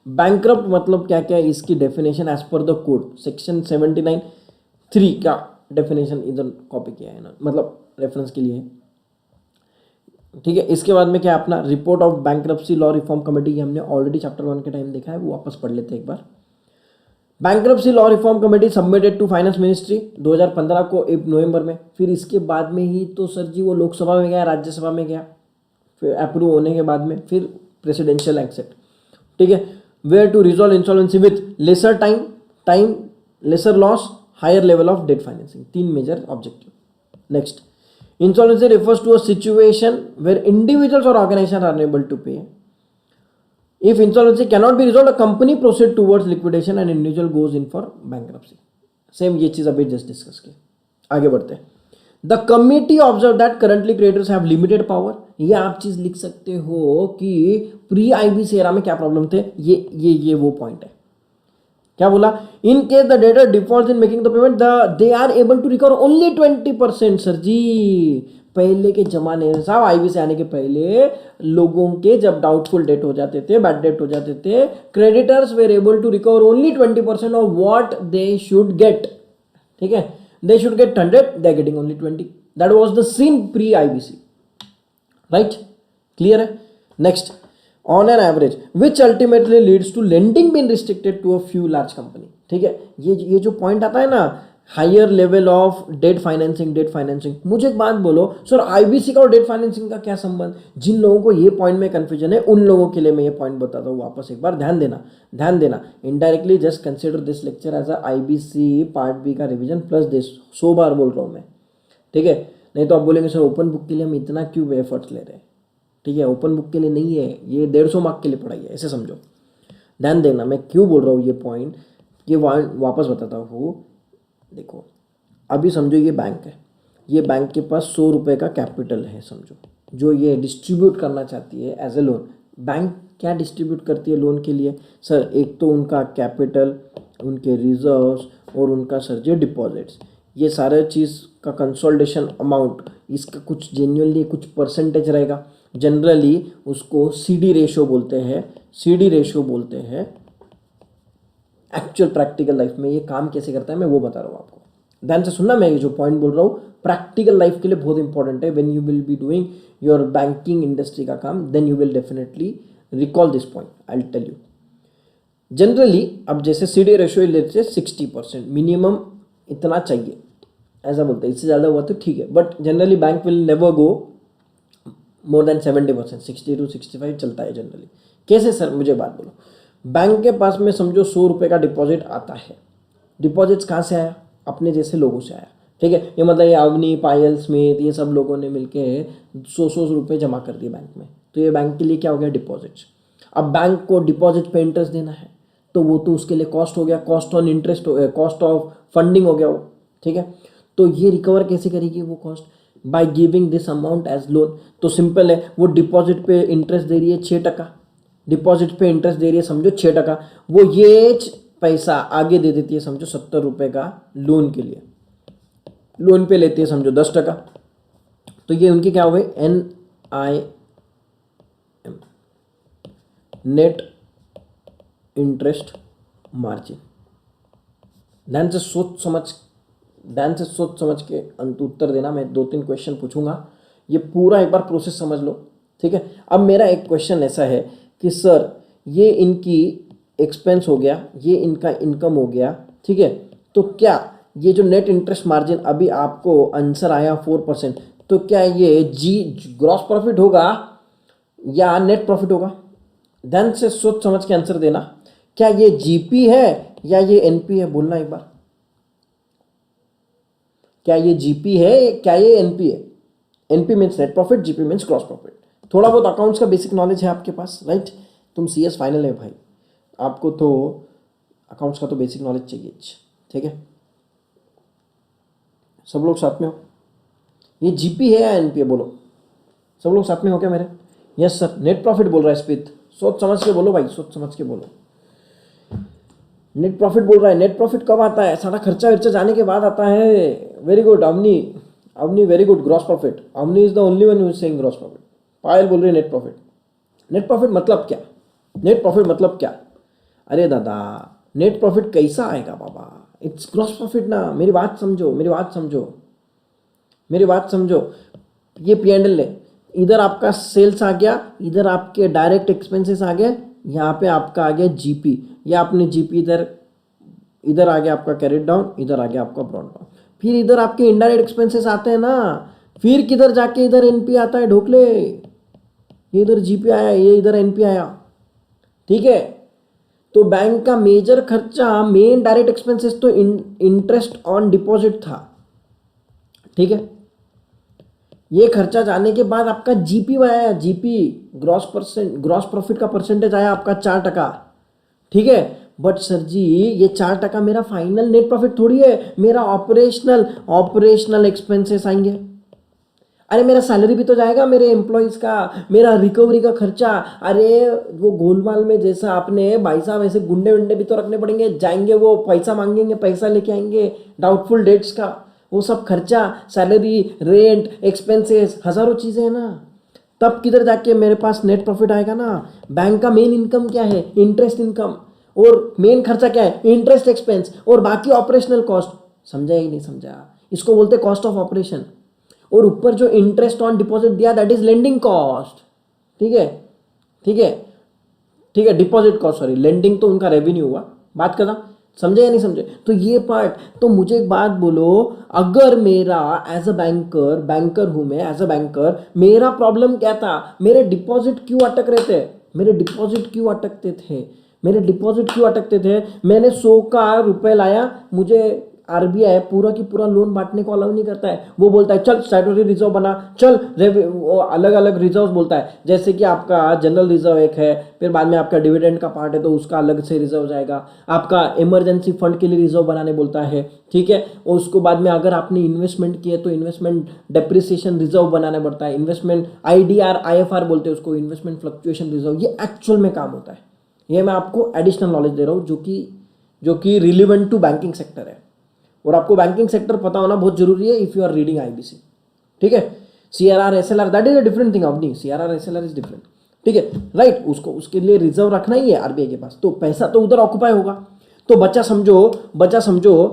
Speaker 1: bankrupt मतलब क्या क्या है इसकी definition as per the code section 79(3) का definition इधर copy किया है ना, मतलब रेफरेंस के लिए, ठीक है। इसके बाद में क्या अपना report of bankruptcy law reform committee, हमने ऑलरेडी चैप्टर 1 के टाइम देखा है, वो वापस पढ़ लेते हैं एक बार। Bankruptcy law reform committee submitted to finance ministry 2015 को 1 नवंबर में। फिर इसके बाद में ही तो सर जी वो लोकसभा में गया, राज्यसभा में गया, फिर अप्रूव होने के बाद में फिर प्रेसिडेंशियल एक्सेप्ट, ठीक है। Where to resolve insolvency with lesser time lesser loss, higher level of debt financing, 3 major objective. Next, insolvency refers to a situation where individuals और organization are unable to pay. If insolvency cannot be resolved, a company proceed towards liquidation and individual goes in for bankruptcy. Same ये चीज अभी just discuss की। आगे बढ़ते हैं। The committee observed that currently creditors have limited power। ये आप चीज लिख सकते हो कि प्री IBC एरा में क्या प्रॉब्लम थे, ये वो पॉइंट है। क्या बोला? In case the debtor default in making the payment they are able to recover only 20%। Sir ji पहले के जमाने में साहब IBC आने के पहले लोगों के जब डाउटफुल डेट हो जाते थे, बैड डेट हो जाते थे, creditors were able to recover only 20% of what they should get, ठीक है। They should get 100, they are getting only 20। That was the scene pre IBC, right? Clear है? Next, on an average which ultimately leads to lending been restricted to a few large company, ठीक है। ये जो point आता है ना, higher level of debt financing. मुझे एक बात बोलो सर, IBC का और डेट फाइनेंसिंग का क्या संबंध? जिन लोगों को ये पॉइंट में कंफ्यूजन है उन लोगों के लिए मैं ये पॉइंट बताता हूँ, वापस एक बार ध्यान देना। Indirectly just consider this lecture as a IBC part B का रिविजन प्लस दिस। 100 बार बोल रहा हूँ मैं, ठीक है। नहीं तो आप बोलेंगे सर ओपन बुक के लिए हम इतना क्यों एफर्ट्स ले रहे हैं, ठीक है। ओपन बुक के लिए नहीं है ये, 150 मार्क के लिए पढ़ाई है, ऐसे समझो। ध्यान देना मैं क्यों बोल रहा हूँ ये पॉइंट, ये वापस बताता हूँ। देखो अभी समझो ये बैंक है, ये बैंक के पास 100 रुपये का कैपिटल है समझो, जो ये डिस्ट्रीब्यूट करना चाहती है एज ए लोन। बैंक क्या डिस्ट्रीब्यूट करती है लोन के लिए सर? एक तो उनका कैपिटल, उनके रिजर्व्स और उनका सर जो डिपॉजिट्स, ये सारे चीज़ का कंसोलिडेशन अमाउंट, इसका कुछ जेन्युइनली कुछ परसेंटेज रहेगा। जनरली उसको CD रेशो बोलते हैं। एक्चुअल प्रैक्टिकल लाइफ में ये काम कैसे करता है मैं वो बता रहा हूँ आपको, ध्यान से सुनना। मैं ये जो पॉइंट बोल रहा हूँ प्रैक्टिकल लाइफ के लिए बहुत इंपॉर्टेंट है। When you will be doing your banking industry का काम, then you will definitely recall this point. I will tell you. Generally अब जैसे CD रेशियो लेते 60%, मिनिमम इतना चाहिए ऐसा बोलते हैं, इससे ज़्यादा हुआ तो ठीक है, but generally bank will never go more than 70%, 60 to 65 चलता है जनरली। कैसे सर, मुझे बात बोलो। बैंक के पास में समझो 100 रुपये का डिपॉजिट आता है। डिपॉजिट्स कहाँ से आया? अपने जैसे लोगों से आया, ठीक है। ये मतलब ये अवनी, पायल, स्मिथ, ये सब लोगों ने मिलके 100 रुपये जमा कर दिए बैंक में, तो ये बैंक के लिए क्या हो गया? डिपॉजिट्स। अब बैंक को डिपॉजिट पे इंटरेस्ट देना है तो वो तो उसके लिए कॉस्ट हो गया, कॉस्ट ऑन इंटरेस्ट हो गया, कॉस्ट ऑफ फंडिंग हो गया वो, ठीक है। तो ये रिकवर कैसे करेगी वो cost? By giving this amount as loan. तो सिंपल है, वो डिपॉजिट पे इंटरेस्ट दे रही है 6%, डिपॉजिट पे इंटरेस्ट दे रही है समझो 6%, वो ये पैसा आगे दे देती है समझो 70 रुपये का लोन के लिए, लोन पे लेती है समझो 10%। तो ये उनकी क्या हो गई? NIM, net interest margin. ध्यान से सोच समझ के अंत उत्तर देना। मैं 2-3 क्वेश्चन पूछूंगा, ये पूरा एक बार प्रोसेस समझ लो, ठीक है। अब मेरा एक क्वेश्चन ऐसा है कि सर ये इनकी एक्सपेंस हो गया, ये इनका इनकम हो गया, ठीक है। तो क्या ये जो नेट इंटरेस्ट मार्जिन अभी आपको आंसर आया 4%, तो क्या ये जी ग्रॉस प्रॉफिट होगा या नेट प्रॉफिट होगा? ध्यान से सोच समझ के आंसर देना। क्या ये जीपी है या ये एनपी है? बोलना एक बार, क्या ये जीपी है, क्या ये एनपी है? NP means net profit, GP means gross profit. थोड़ा बहुत अकाउंट्स का बेसिक नॉलेज है आपके पास, राइट? तुम सीएस फाइनल है भाई, आपको तो अकाउंट्स का तो बेसिक नॉलेज चाहिए, ठीक है। सब लोग साथ में हो? ये जीपी है या एनपी है? बोलो, सब लोग साथ में हो क्या मेरे? यस सर, नेट प्रॉफिट बोल रहा है स्पित, सोच समझ के बोलो भाई, सोच समझ के बोलो। नेट प्रॉफिट बोल रहा है। नेट प्रॉफिट कब आता है? सारा खर्चा वर्चा जाने के बाद आता है। Very good Avni, Avni very good. Gross profit, Avni is the only one who is saying gross profit. Payal बोल रही है नेट प्रॉफिट। नेट प्रॉफिट मतलब क्या? नेट प्रॉफिट मतलब क्या? अरे दादा, नेट प्रॉफिट कैसा आएगा बाबा? इट्स ग्रॉस प्रॉफिट ना। मेरी बात समझो, मेरी बात समझो, मेरी बात समझो। ये P&L है, इधर आपका सेल्स आ गया, इधर आपके डायरेक्ट एक्सपेंसेस आ गए, यहाँ पे आपका आ गया जीपी, या आपने जीपी इधर, इधर आ गया आपका कैरेट डाउन, इधर आ गया आपका ब्रॉड डाउन। फिर इधर आपके इनडायरेक्ट एक्सपेंसेस आते हैं ना, फिर किधर जाके इधर एनपी आता है ढोकले। ये इधर जीपी आया, ये इधर एनपी आया, ठीक है। तो बैंक का मेजर खर्चा, मेन डायरेक्ट एक्सपेंसेस तो इंटरेस्ट ऑन डिपॉजिट था, ठीक है। ये खर्चा जाने के बाद आपका जीपी आया, जीपी ग्रॉस प्रॉफिट का परसेंटेज आया आपका 4%, ठीक है। बट सर जी, ये 4% मेरा फाइनल नेट प्रॉफिट थोड़ी है, मेरा ऑपरेशनल एक्सपेंसेस आएंगे। अरे मेरा सैलरी भी तो जाएगा, मेरे एम्प्लॉयज़ का, मेरा रिकवरी का खर्चा। अरे वो गोलमाल में जैसा आपने भाई साहब ऐसे गुंडे वुंडे भी तो रखने पड़ेंगे, जाएंगे वो पैसा मांगेंगे, पैसा लेके आएंगे डाउटफुल डेट्स का, वो सब खर्चा, सैलरी, रेंट, एक्सपेंसेस, हज़ारों चीज़ें हैं ना। तब किधर जाके मेरे पास नेट प्रॉफिट आएगा ना। बैंक का मेन इनकम क्या है? Interest income. और मेन खर्चा क्या है? Interest expense. और बाकी ऑपरेशनल कॉस्ट। समझा ही नहीं समझा? इसको बोलते कॉस्ट ऑफ ऑपरेशन। और ऊपर जो इंटरेस्ट ऑन डिपॉजिट दिया, दैट इज लेंडिंग कॉस्ट, ठीक है, ठीक है, ठीक है। डिपॉजिट कॉस्ट, सॉरी, लेंडिंग तो उनका रेवेन्यू हुआ, बात करना। समझे या नहीं समझे? तो ये पार्ट। तो मुझे एक बात बोलो, अगर मेरा एज अ बैंकर हूं मैं, एज अ बैंकर, मेरा प्रॉब्लम क्या था? मेरे डिपॉजिट क्यों अटक रहे थे? मेरे डिपॉजिट क्यों अटकते थे? मेरे डिपॉजिट क्यों अटकते थे? मैंने 100 का रुपए लाया, मुझे आरबीआई पूरा की पूरा लोन बांटने को अलाउ नहीं करता है। वो बोलता है चल स्टैट्यूटरी रिजर्व बना, चल अलग अलग रिजर्व बोलता है। जैसे कि आपका जनरल रिजर्व एक है, फिर बाद में आपका डिविडेंड का पार्ट है तो उसका अलग से रिजर्व जाएगा। आपका इमरजेंसी फंड के लिए रिजर्व बनाने बोलता है, ठीक है। और उसको बाद में अगर आपने इन्वेस्टमेंट किया तो इन्वेस्टमेंट डेप्रिसिएशन रिजर्व बनाना पड़ता है। इन्वेस्टमेंट आईडीआर आईएफआर बोलते हैं उसको, इन्वेस्टमेंट फ्लक्चुएशन रिजर्व। ये एक्चुअल में काम होता है। ये मैं आपको एडिशनल नॉलेज दे रहा हूँ जो कि रिलेवेंट टू बैंकिंग सेक्टर है। और आपको बैंकिंग सेक्टर पता होना बहुत जरूरी है if you are reading IBC, ठीक है। CRR SLR, that is a different thing अपनी। सीआरआर एसएलआर इज डिफरेंट, ठीक है, राइट। उसको उसके लिए रिजर्व रखना ही है आरबीआई के पास, तो पैसा तो उधर ऑक्यूपाई होगा। तो बच्चा समझो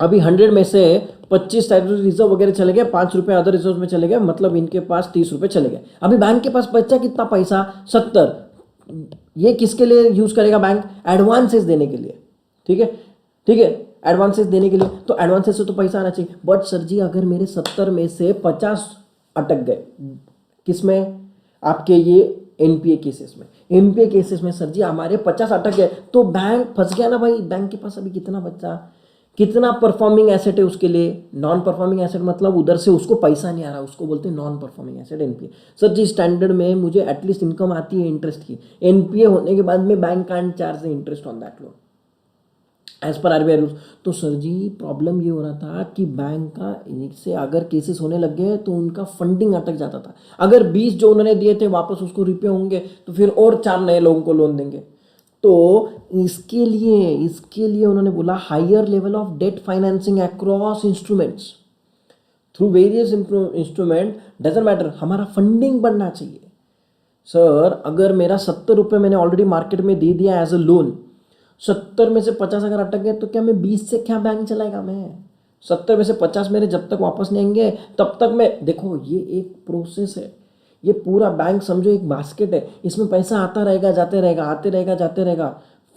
Speaker 1: अभी 100 में से 25 स्टैट्यूटरी रिजर्व वगैरह चले गए, 5 रुपए अदर रिजर्व में चले गए, मतलब इनके पास 30 रुपए चले गए। अभी बैंक के पास बच्चा कितना पैसा? 70। ये किसके लिए यूज करेगा बैंक? एडवांसेस देने के लिए, ठीक है, ठीक है, एडवांसेस देने के लिए। तो एडवांसेस से तो पैसा आना चाहिए। बट सर जी, अगर मेरे 70 में से 50 अटक गए, किसमें? आपके ये एनपीए केसेस में। एनपीए केसेस में सर जी हमारे 50 अटक गए, तो बैंक फंस गया ना भाई। बैंक के पास अभी कितना बच्चा, कितना परफॉर्मिंग एसेट है उसके लिए? नॉन परफॉर्मिंग एसेट मतलब उधर से उसको पैसा नहीं आ रहा, उसको बोलते हैं non performing asset, NPA. Sir ji standard में मुझे एटलीस्ट इनकम आती है इंटरेस्ट की, एनपीए होने के बाद में bank can't charge interest on that loan as per RBI rules. तो सर जी प्रॉब्लम ये हो रहा था कि बैंक का से अगर केसेस होने लग गए तो उनका फंडिंग अटक जाता था। अगर 20 जो उन्होंने दिए थे वापस उसको रिपे होंगे तो फिर और 4 नए लोगों को लोन देंगे। तो इसके लिए उन्होंने बोला higher level of debt financing across instruments through various instrument, doesn't matter, हमारा फंडिंग बढ़ना चाहिए। सर अगर मेरा 70 रुपये मैंने ऑलरेडी मार्केट में दे दिया एज अ लोन, 70 में से 50 अगर अटक गए तो क्या मैं 20 से क्या बैंक चलाएगा? मैं 70 में से 50 मेरे जब तक वापस नहीं आएंगे तब तक मैं, देखो ये एक प्रोसेस है, ये पूरा बैंक समझो एक बास्केट है, इसमें पैसा आता रहेगा जाते रहेगा, आते रहेगा जाते रहेगा।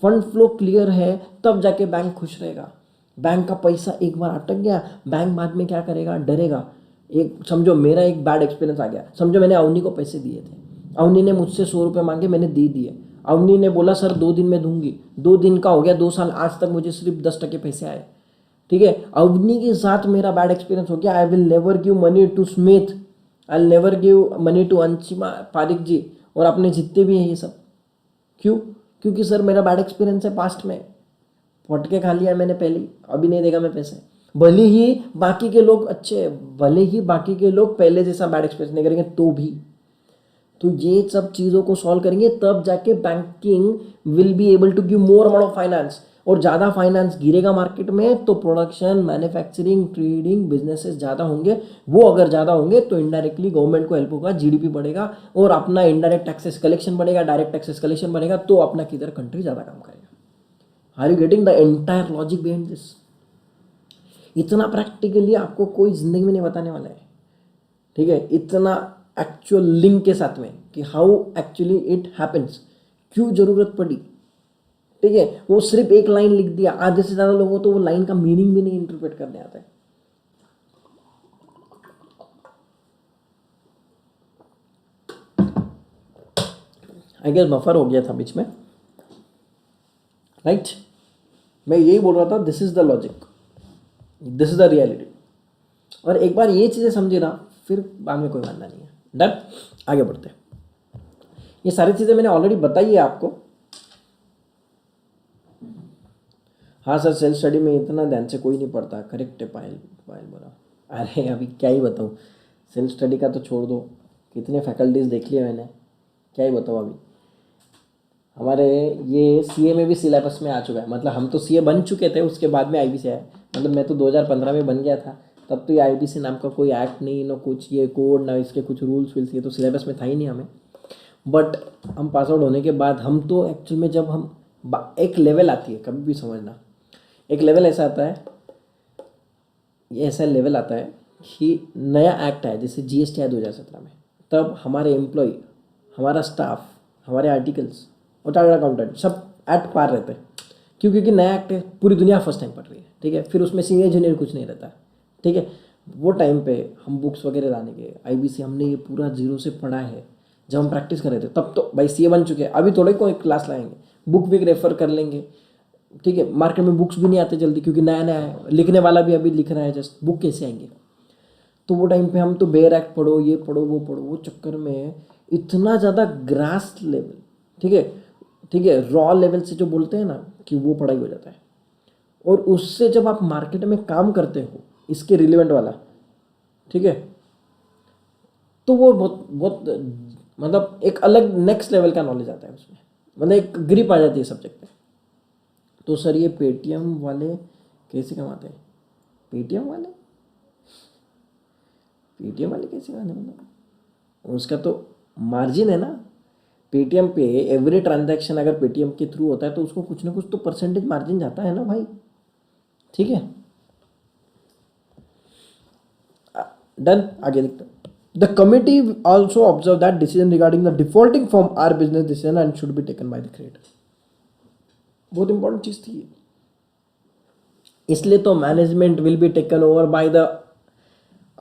Speaker 1: फंड फ्लो क्लियर है तब जाके बैंक खुश रहेगा। बैंक का पैसा एक बार अटक गया, बैंक बाद में क्या करेगा, डरेगा। एक समझो मेरा एक बैड एक्सपीरियंस आ गया। समझो मैंने अवनी को पैसे दिए थे, अवनी ने मुझसे 100 रुपये मांगे, मैंने दे दिए। अवनी ने बोला सर 2 दिन में दूंगी, 2 दिन का हो गया, 2 साल, आज तक मुझे सिर्फ 10% पैसे आए। ठीक है, अवनी के साथ मेरा बैड एक्सपीरियंस हो गया। I will never give money to Smith, I will never give money to Anshima Pareek ji और अपने जितने भी हैं ये सब। क्यों? क्योंकि सर मेरा बैड एक्सपीरियंस है, पास्ट में फटके खा लिया मैंने पहले ही, अभी नहीं देगा मैं पैसे। भले ही बाकी के लोग अच्छे, भले ही बाकी के लोग पहले जैसा बैड एक्सपीरियंस नहीं करेंगे तो भी। तो ये सब चीज़ों को सॉल्व करेंगे तब जाके banking will be able to give more amount of finance. और ज़्यादा फाइनेंस गिरेगा मार्केट में तो प्रोडक्शन, मैन्युफैक्चरिंग, ट्रेडिंग, बिजनेसेस ज़्यादा होंगे। वो अगर ज़्यादा होंगे तो इनडायरेक्टली गवर्नमेंट को हेल्प होगा, जीडीपी बढ़ेगा और अपना इनडायरेक्ट टैक्सेस कलेक्शन बढ़ेगा, डायरेक्ट टैक्सेस कलेक्शन बढ़ेगा तो अपना किधर कंट्री ज़्यादा काम करेगा। Are you getting the entire logic behind this? इतना प्रैक्टिकली आपको कोई जिंदगी में नहीं बताने वाला है। ठीक है, इतना एक्चुअल लिंक के साथ में कि हाउ एक्चुअली इट हैपन्स, क्यों जरूरत पड़ी। ठीक है, वो सिर्फ एक लाइन लिख दिया, आधे से ज़्यादा लोगों तो वो लाइन का मीनिंग भी नहीं इंटरप्रेट करने आता है। आई गेस बफर हो गया था बीच में, राइट? मैं यही बोल रहा था, this is the logic, this is the reality. और एक बार ये चीज़ें समझे ना, फिर बाद में कोई मानना नहीं है। डन, आगे बढ़ते हैं। ये सारी चीज़ें मैंने ऑलरेडी बताई है आपको। हाँ सर, सेल्फ स्टडी में इतना ध्यान से कोई नहीं पढ़ता, करेक्ट है पायल, पायल बोला। अरे अभी क्या ही बताऊँ, सेल्फ स्टडी का तो छोड़ दो, कितने फैकल्टीज़ देख लिए मैंने, क्या ही बताऊँ। अभी हमारे ये सीए में भी सिलेबस में आ चुका है, मतलब हम तो सीए बन चुके थे, उसके बाद में आईबीसी आया। मतलब मैं तो 2015 में बन गया था, तब तो ये आईबीसी नाम का कोई एक्ट नहीं, ना कुछ ये कोड, ना इसके कुछ रूल्स विल्स, ये तो सिलेबस में था ही नहीं हमें। बट हम पास आउट होने के बाद हम तो एक्चुअल में जब हम एक लेवल आती है, कभी भी समझना, एक लेवल ऐसा आता है, ये ऐसा लेवल आता है कि नया एक्ट है, जैसे जीएसटी आया 2017 में, तब हमारे एम्प्लॉय, हमारा स्टाफ, हमारे आर्टिकल्स और चार्टर्ड अकाउंटेंट सब एट पार रहते हैं। क्यों? क्योंकि नया एक्ट है, पूरी दुनिया फर्स्ट टाइम पढ़ रही है। ठीक है, फिर उसमें सीनियर जूनियर कुछ नहीं रहता। ठीक है, वो टाइम पे हम बुक्स वगैरह लाने के, आईबीसी हमने ये पूरा जीरो से पढ़ा है। जब हम प्रैक्टिस कर रहे थे तब तो भाई सीए बन चुके हैं, अभी थोड़े कोई क्लास लाएंगे, बुक भी रेफर कर लेंगे। ठीक है, मार्केट में बुक्स भी नहीं आते जल्दी, क्योंकि नया नया है, लिखने वाला भी अभी लिख रहा है जस्ट, बुक कैसे आएंगे। तो वो टाइम पे हम तो बेयर एक्ट पढ़ो, ये पढ़ो, वो पढ़ो, वो चक्कर में इतना ज़्यादा ग्रास लेवल, ठीक है, ठीक है, रॉ लेवल से जो बोलते हैं ना कि वो पढ़ाई हो जाता है। और उससे जब आप मार्केट में काम करते हो इसके रिलेवेंट वाला, ठीक है, तो वो बहुत बहुत मतलब एक अलग नेक्स्ट लेवल का नॉलेज आता है उसमें, मतलब एक ग्रिप आ जाती है सब्जेक्ट पे। तो सर ये पेटीएम वाले कैसे कमाते हैं? पेटीएम वाले कैसे कमाते, मतलब उसका तो मार्जिन है ना। पेटीएम पे एवरी ट्रांजैक्शन अगर पेटीएम के थ्रू होता है तो उसको कुछ ना कुछ तो परसेंटेज मार्जिन जाता है ना भाई। ठीक है, डन, आगे देखते हैं। The committee also observed that decision regarding the defaulting firm are business decision and should be taken by the creator. बहुत इंपॉर्टेंट चीज थी ये, इसलिए तो management will be taken over by the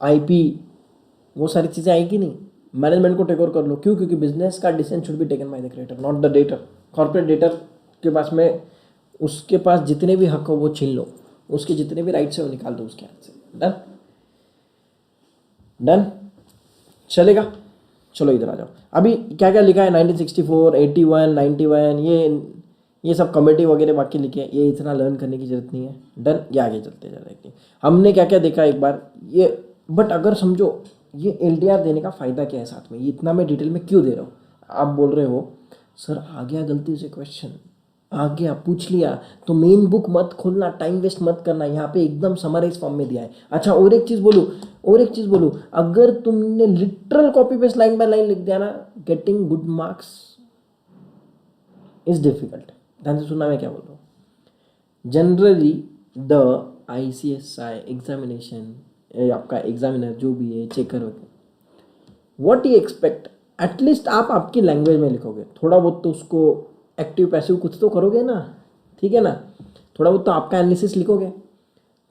Speaker 1: IP, वो सारी चीजें आएगी नहीं, मैनेजमेंट को टेक ओवर कर लो। क्यों? क्योंकि बिजनेस का decision should be taken by the creator, not the debtor. Corporate debtor के पास में, उसके पास जितने भी हक हो वो छीन लो, उसके जितने भी राइट्स है वो निकाल दो उसके हाथ से। डन, डन, चलेगा। चलो इधर आ जाओ। अभी क्या क्या लिखा है, 1964, 81, 91, ये सब कमेटी वगैरह बाकी लिखे हैं, ये इतना लर्न करने की जरूरत नहीं है। डन, ये आगे चलते जा रहे हैं। हमने क्या क्या देखा एक बार ये, बट अगर समझो ये एलडीआर देने का फ़ायदा क्या है साथ में, ये इतना मैं डिटेल में क्यों दे रहा हूँ। आप बोल रहे हो सर आ गया गलती से क्वेश्चन, आ गया पूछ लिया तो मेन बुक मत खोलना, टाइम वेस्ट मत करना, यहाँ पे एकदम समराइज फॉर्म में दिया है। अच्छा और एक चीज़ बोलूँ, अगर तुमने literal copy paste line by line लिख दिया ना, getting good marks is difficult. ध्यान से सुनना मैं क्या बोल रहा हूँ। जनरली द ICSI एग्जामिनेशन, आपका एग्जामिनर जो भी है, चेकर वगैरह, व्हाट यू एक्सपेक्ट एटलीस्ट आप आपकी लैंग्वेज में लिखोगे, थोड़ा बहुत तो उसको एक्टिव पैसिव कुछ तो करोगे ना, ठीक है ना, थोड़ा बहुत तो आपका एनालिसिस लिखोगे।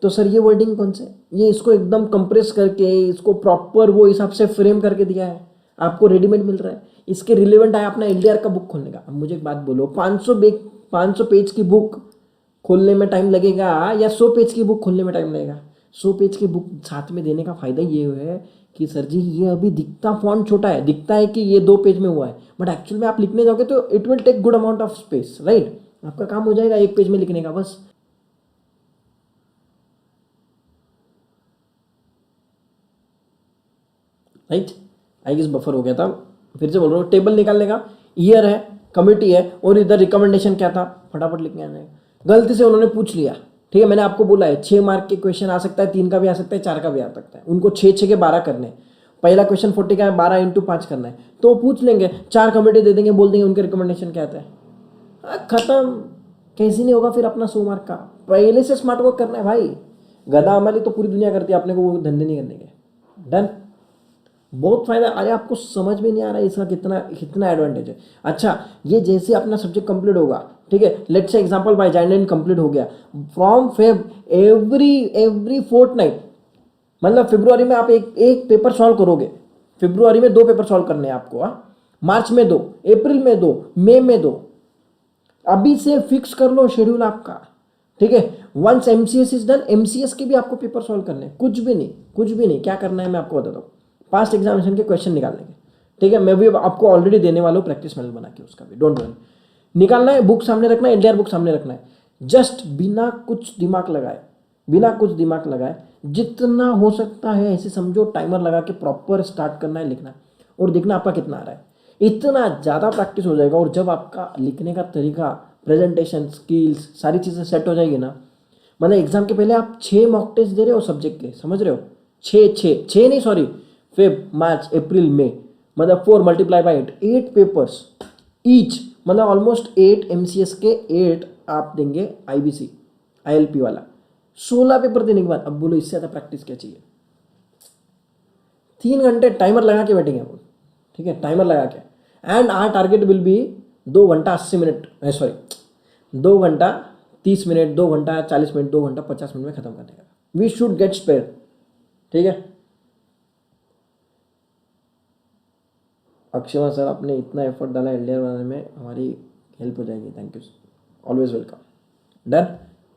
Speaker 1: तो सर ये वर्डिंग कौन से, ये इसको एकदम कंप्रेस करके इसको प्रॉपर वो हिसाब से फ्रेम करके दिया है, आपको रेडीमेड मिल रहा है, इसके रिलेवेंट है अपना एलडीआर का बुक खोलने का। अब मुझे एक बात बोलो, 500 पेज की बुक खोलने में टाइम लगेगा या 100 पेज की बुक खोलने में टाइम लगेगा? 100 पेज की बुक साथ में देने का फायदा ये है कि सर जी ये अभी दिखता फॉन्ट छोटा है, दिखता है कि ये 2 पेज में हुआ है, बट एक्चुअल में आप लिखने जाओगे तो it will take good amount of space, right? आपका काम हो जाएगा 1 पेज में लिखने का बस। राइट, आई गेस बफर हो गया था, फिर से बोल रहा हूँ। टेबल निकालने का ईयर है, कमिटी है, और इधर रिकमेंडेशन क्या था, फटाफट लिखने आना है। गलती से उन्होंने पूछ लिया, ठीक है, मैंने आपको बोला है 6 मार्क के क्वेश्चन आ सकता है, 3 का भी आ सकता है, 4 का भी आ सकता है, उनको 6 के 12 करने हैं। पहला क्वेश्चन 40 का है, 12 इंटू 5 करना है, तो पूछ लेंगे, 4 कमिटी दे देंगे, बोल देंगे उनके रिकमेंडेशन क्या आता है, खत्म। कैसे नहीं होगा फिर अपना 100 मार्क का? पहले से स्मार्ट वर्क करना है भाई, गधा अमली तो पूरी दुनिया करती है, अपने को वो धंधे नहीं करने के। डन, बहुत फायदा। अरे आपको समझ में नहीं आ रहा है इसका कितना कितना एडवांटेज है। अच्छा, ये जैसे अपना सब्जेक्ट कंप्लीट होगा, ठीक है, let's say example bye January complete हो गया, फ्रॉम फेब एवरी फोर्टनाइट, मतलब फरवरी में आप एक पेपर सॉल्व करोगे, फरवरी में 2 पेपर सॉल्व करने हैं आपको, मार्च में 2, अप्रैल में 2, मई में 2। अभी से फिक्स कर लो शेड्यूल आपका, ठीक है। Once MCS is done, MCS के भी आपको पेपर सॉल्व करने हैं, कुछ भी नहीं, कुछ भी नहीं। क्या करना है मैं आपको बताता हूँ, पास्ट एग्जामिनेशन के क्वेश्चन निकाल लेंगे, ठीक है। मैं भी आपको ऑलरेडी देने वाला हूँ प्रैक्टिस मेडल बना के, उसका भी डोंट वरी। निकालना है, बुक सामने रखना है, एलडीआर बुक सामने रखना है, जस्ट बिना कुछ दिमाग लगाए जितना हो सकता है ऐसे समझो, टाइमर लगा के प्रॉपर स्टार्ट करना है लिखना, और देखना आपका कितना आ रहा है। इतना ज़्यादा प्रैक्टिस हो जाएगा, और जब आपका लिखने का तरीका, प्रेजेंटेशन स्किल्स, सारी चीज़ें सेट हो जाएगी ना, मतलब एग्जाम के पहले आप 6 मॉक टेस्ट दे रहे हो सब्जेक्ट के, समझ रहे हो? 6 नहीं, सॉरी, फेब, मार्च, अप्रैल, मई, मतलब 4 मल्टीप्लाई बाई 8 पेपर्स ईच, मतलब ऑलमोस्ट 8 एमसीएस के 8 आप देंगे आईबीसी आईएलपी वाला। 16 पेपर देने के बाद अब बोलो इससे ज़्यादा प्रैक्टिस क्या चाहिए? 3 घंटे टाइमर लगा के बैठेंगे हम, ठीक है, टाइमर लगा के। And our target will be 2 घंटा 80 मिनट, सॉरी 2 घंटा 30 मिनट, 2 घंटा 40 मिनट, 2 घंटा 50 मिनट में खत्म करने का। वी शुड गेट स्पेयर, ठीक है। अक्षय सर, आपने इतना एफर्ट डाला एलडीआर बनाने में, हमारी हेल्प हो जाएगी, thank you, always welcome. Done,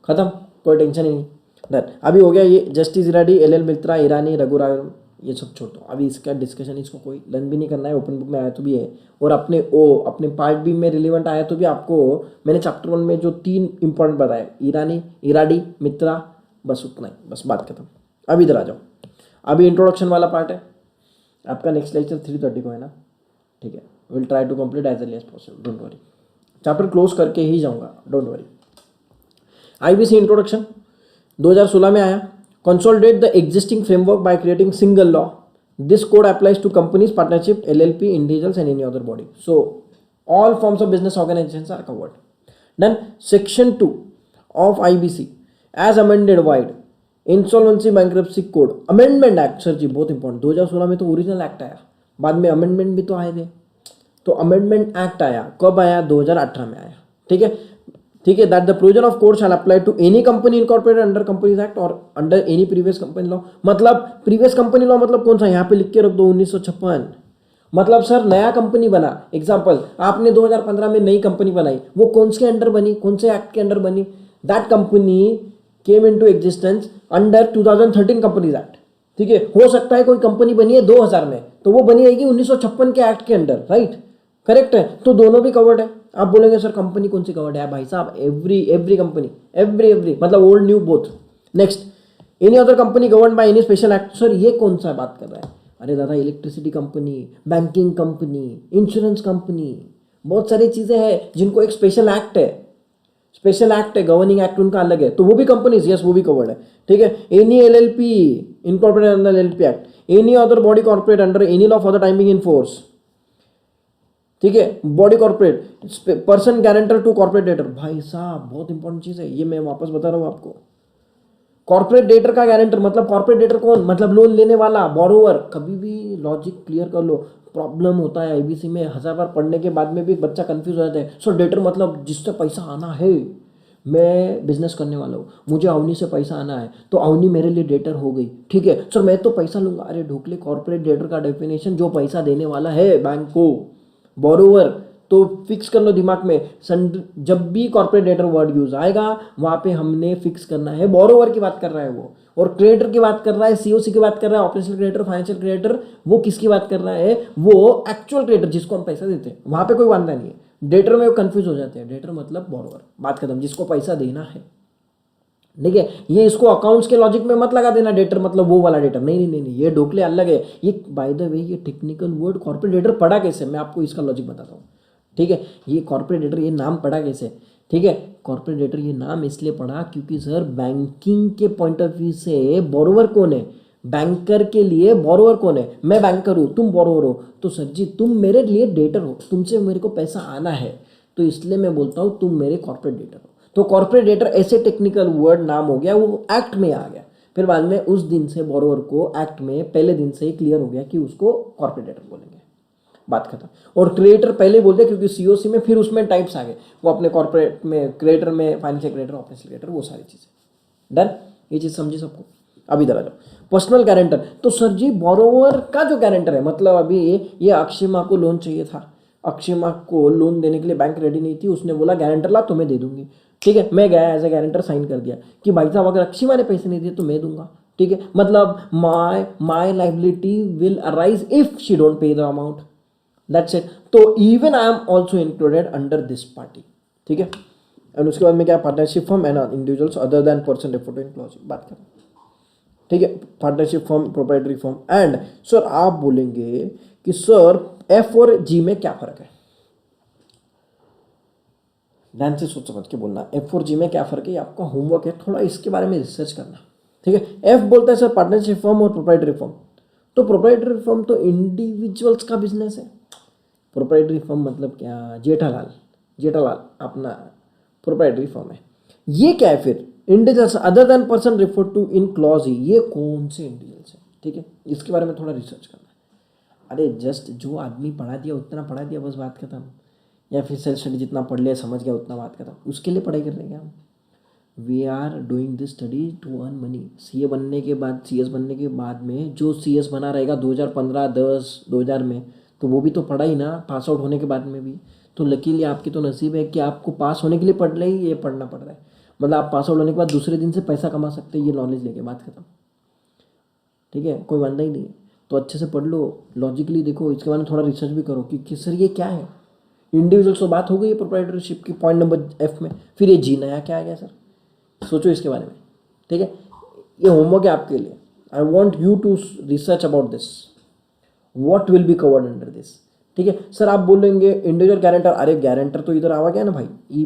Speaker 1: खत्म, कोई टेंशन ही नहीं। डन, अभी हो गया ये जस्टिस इराडी, एल मित्रा, ईरानी, रघुराम, ये सब छोड़ दो अभी, इसका डिस्कशन इसको कोई लर्न भी नहीं करना है, ओपन बुक में आया तो भी है, और अपने पार्ट बी में रिलेवेंट आया तो भी आपको मैंने चैप्टर 1 में जो 3 इंपॉर्टेंट बताए, ईरानी, इराडी, मित्रा, बस उतना ही, बस बात खत्म। अब इधर आ जाओ, अभी इंट्रोडक्शन वाला पार्ट है आपका, नेक्स्ट लेक्चर 3:30 को है ना, ठीक है। Will try to complete as early as possible, don't worry, chapter close करके ही जाऊंगा, डोंट वरी। आईबीसी इंट्रोडक्शन 2016 में आया। Consolidate the existing framework by creating single law, this code applies to companies, partnership, LLP, individuals and any other body, so all forms of business organisations are covered. Then section 2 of IBC as amended vide insolvency bankruptcy code amendment act, sir ji बहुत important, 2016 में तो original act आया, बाद में amendment भी तो आए थे, तो अमेंडमेंट एक्ट आया, कब आया? 2018 में आया, ठीक है, ठीक है। That the provision of code shall apply to any company incorporated under companies act or under any previous company law. मतलब प्रीवियस कंपनी लॉ मतलब कौन सा, यहाँ पे लिख के रख दो 1956, मतलब सर नया कंपनी बना, एग्जाम्पल आपने 2015 में नई कंपनी बनाई, वो कौन से अंडर बनी, कौन से एक्ट के अंडर बनी? That company came into existence under 2013 companies act, ठीक है। हो सकता है कोई कंपनी बनी है 2000 में, तो वो बनी रहेगी 1956 के एक्ट के अंडर, राइट, करेक्ट है, तो दोनों भी कवर्ड है। आप बोलेंगे सर कंपनी कौन सी कवर्ड है? भाई साहब एवरी कंपनी, एवरी मतलब old new both. Next, any other company govern by any special act, sir ये कौन सा बात कर रहा है? अरे दादा, electricity company, banking company, insurance company, बहुत सारी चीजें हैं जिनको एक स्पेशल एक्ट है, स्पेशल एक्ट है, गवर्निंग एक्ट उनका अलग है, तो वो भी कंपनीज, यस वो भी कवर्ड है, ठीक है। Any LLP incorporated under LLP act, any other body corporate under any law for the time being in force, ठीक है। Body corporate, person guarantor to corporate debtor, भाई साहब बहुत इंपॉर्टेंट चीज है ये, मैं वापस बता रहा हूँ आपको, कॉर्पोरेट डेटर का गारंटर मतलब कॉर्पोरेट डेटर कौन, मतलब लोन लेने वाला, बोरोवर। कभी भी लॉजिक क्लियर कर लो, प्रॉब्लम होता है आईबीसी में, 1000 बार पढ़ने के बाद में भी बच्चा कंफ्यूज हो जाता है। सो डेटर मतलब जिससे पैसा आना है, मैं बिजनेस करने वाला हूँ, मुझे अवनी से पैसा आना है, तो अवनी मेरे लिए डेटर हो गई, ठीक है सर, मैं तो पैसा लूंगा। अरे ढोकले, कॉर्पोरेट डेटर का डेफिनेशन जो पैसा देने वाला है बैंक को, बोरोवर। तो फिक्स कर लो दिमाग में, जब भी कॉर्पोरेट डेटर वर्ड यूज आएगा वहां पे हमने फिक्स करना है बोरोवर की बात कर रहा है वो, और क्रिएटर की बात कर रहा है, सीओसी की बात कर रहा है, ऑपरेशनल क्रिएटर, फाइनेंशियल क्रिएटर, वो किसकी बात कर रहा है, वो एक्चुअल क्रिएटर जिसको हम पैसा देते हैं, वहां पे कोई वादा नहीं है। डेटर में वो कंफ्यूज हो जाते हैं, डेटर मतलब बोरोवर, बात खत्म, जिसको पैसा देना है, ठीक है। ये इसको अकाउंट्स के लॉजिक में मत लगा देना, डेटर मतलब वो वाला डेटर, नहीं नहीं नहीं नहीं, ये ढोकले अलग है। ये बाय द वे ये टेक्निकल वर्ड कॉर्पोरेट डेटर पढ़ा कैसे, मैं आपको इसका लॉजिक बताता हूँ, ठीक है। ये कॉर्पोरेट डेटर ये नाम पढ़ा कैसे, ठीक है। कॉर्पोरेट डेटर ये नाम इसलिए पढ़ा क्योंकि सर बैंकिंग के पॉइंट ऑफ व्यू से बोरोवर कौन है, बैंकर के लिए बोरोवर कौन है, मैं बैंकर हूँ, तुम बोरोवर हो, तो सर जी तुम मेरे लिए डेटर हो, तुमसे मेरे को पैसा आना है, तो इसलिए मैं बोलता हूँ तुम मेरे कॉर्पोरेट डेटर हो। तो कॉर्पोरेट डेटर ऐसे टेक्निकल वर्ड नाम हो गया, वो एक्ट में आ गया, फिर बाद में उस दिन से बोरोवर को एक्ट में पहले दिन से ही क्लियर हो गया कि उसको कॉर्पोरेट डेटर बोलेंगे, बात खत्म। और क्रिएटर पहले बोलते क्योंकि सीओसी में फिर उसमें टाइप्स आ गए, वो अपने कॉर्पोरेट में क्रिएटर में फाइनेंशियल क्रिएटर, ऑपरेशनल क्रिएटर, वो सारी चीजें डन। ये चीज समझी सबको। अब इधर आ जाओ, पर्सनल गारंटर। तो सर जी बोरोवर का जो गारंटर है, मतलब अभी ये अक्षय माँ को लोन चाहिए था, अक्षय माँ को लोन देने के लिए बैंक रेडी नहीं थी, उसने बोला गारंटर ला तो मैं दे दूंगी, ठीक है। मैं गया एज ए गारंटर, साइन कर दिया कि भाई साहब अगर अक्षय माँ ने पैसे नहीं दिए तो मैं दूंगा, ठीक है। मतलब my liability will arise if she don't pay the amount, that's it. तो even I am also included under this party, ठीक है। एंड उसके बाद में क्या, partnership firm and individuals other than person referred to in clause, बात करें, ठीक है। Partnership firm, proprietary firm. And sir आप बोलेंगे कि सर एफ और जी में क्या फर्क है, ध्यान से सोच समझ के बोलना, एफ और जी में क्या फर्क है, आपका होमवर्क है, थोड़ा इसके बारे में रिसर्च करना, ठीक है। एफ बोलता है सर पार्टनरशिप फर्म और प्रोप्राइटरी फर्म, तो प्रोप्राइटरी फर्म तो इंडिविजुअल्स का बिजनेस है। प्रोप्राइटरी फर्म मतलब क्या, जेठालाल, जेठालाल अपना प्रोप्राइटरी फर्म है। ये क्या है फिर, individuals other than person refer to in clause ही, ये कौन से इंडिविजुअल्स है, ठीक है, इसके बारे में थोड़ा रिसर्च करना है। अरे जस्ट जो आदमी पढ़ा दिया उतना पढ़ा दिया, बस बात खत्म, या फिर सेल्फ स्टडी जितना पढ़ लिया समझ गया उतना, बात खत्म, उसके लिए पढ़ाई कर रहे हैं हम। We are doing this study to earn money. CA बनने के बाद, सीएस बनने के बाद में जो सीएस बना रहेगा 2015, 10, 2000 में, तो वो भी तो पढ़ा ही ना, पास आउट होने के बाद में भी। तो लकीली आपकी तो नसीब है कि आपको पास होने के लिए पढ़ रहे ही ये पढ़ना पड़ रहा है, मतलब आप पास आउट होने के बाद दूसरे दिन से पैसा कमा सकते हैं ये नॉलेज लेके, बात खत्म, ठीक है, कोई वादा ही नहीं है। तो अच्छे से पढ़ लो, लॉजिकली देखो, इसके बारे में थोड़ा रिसर्च भी करो कि सर ये क्या है। इंडिविजुअल तो बात हो गई है प्रोप्राइटरशिप की पॉइंट नंबर एफ में, फिर ये जी नया क्या आ गया सर, सोचो इसके बारे में, ठीक है। ये होमवर्क है आपके लिए, I want you to research about this, what will be covered under this, ठीक है। सर आप बोलेंगे इंडिविजुअल गारंटर, अरे गारंटर तो इधर आवा गया ना भाई, ई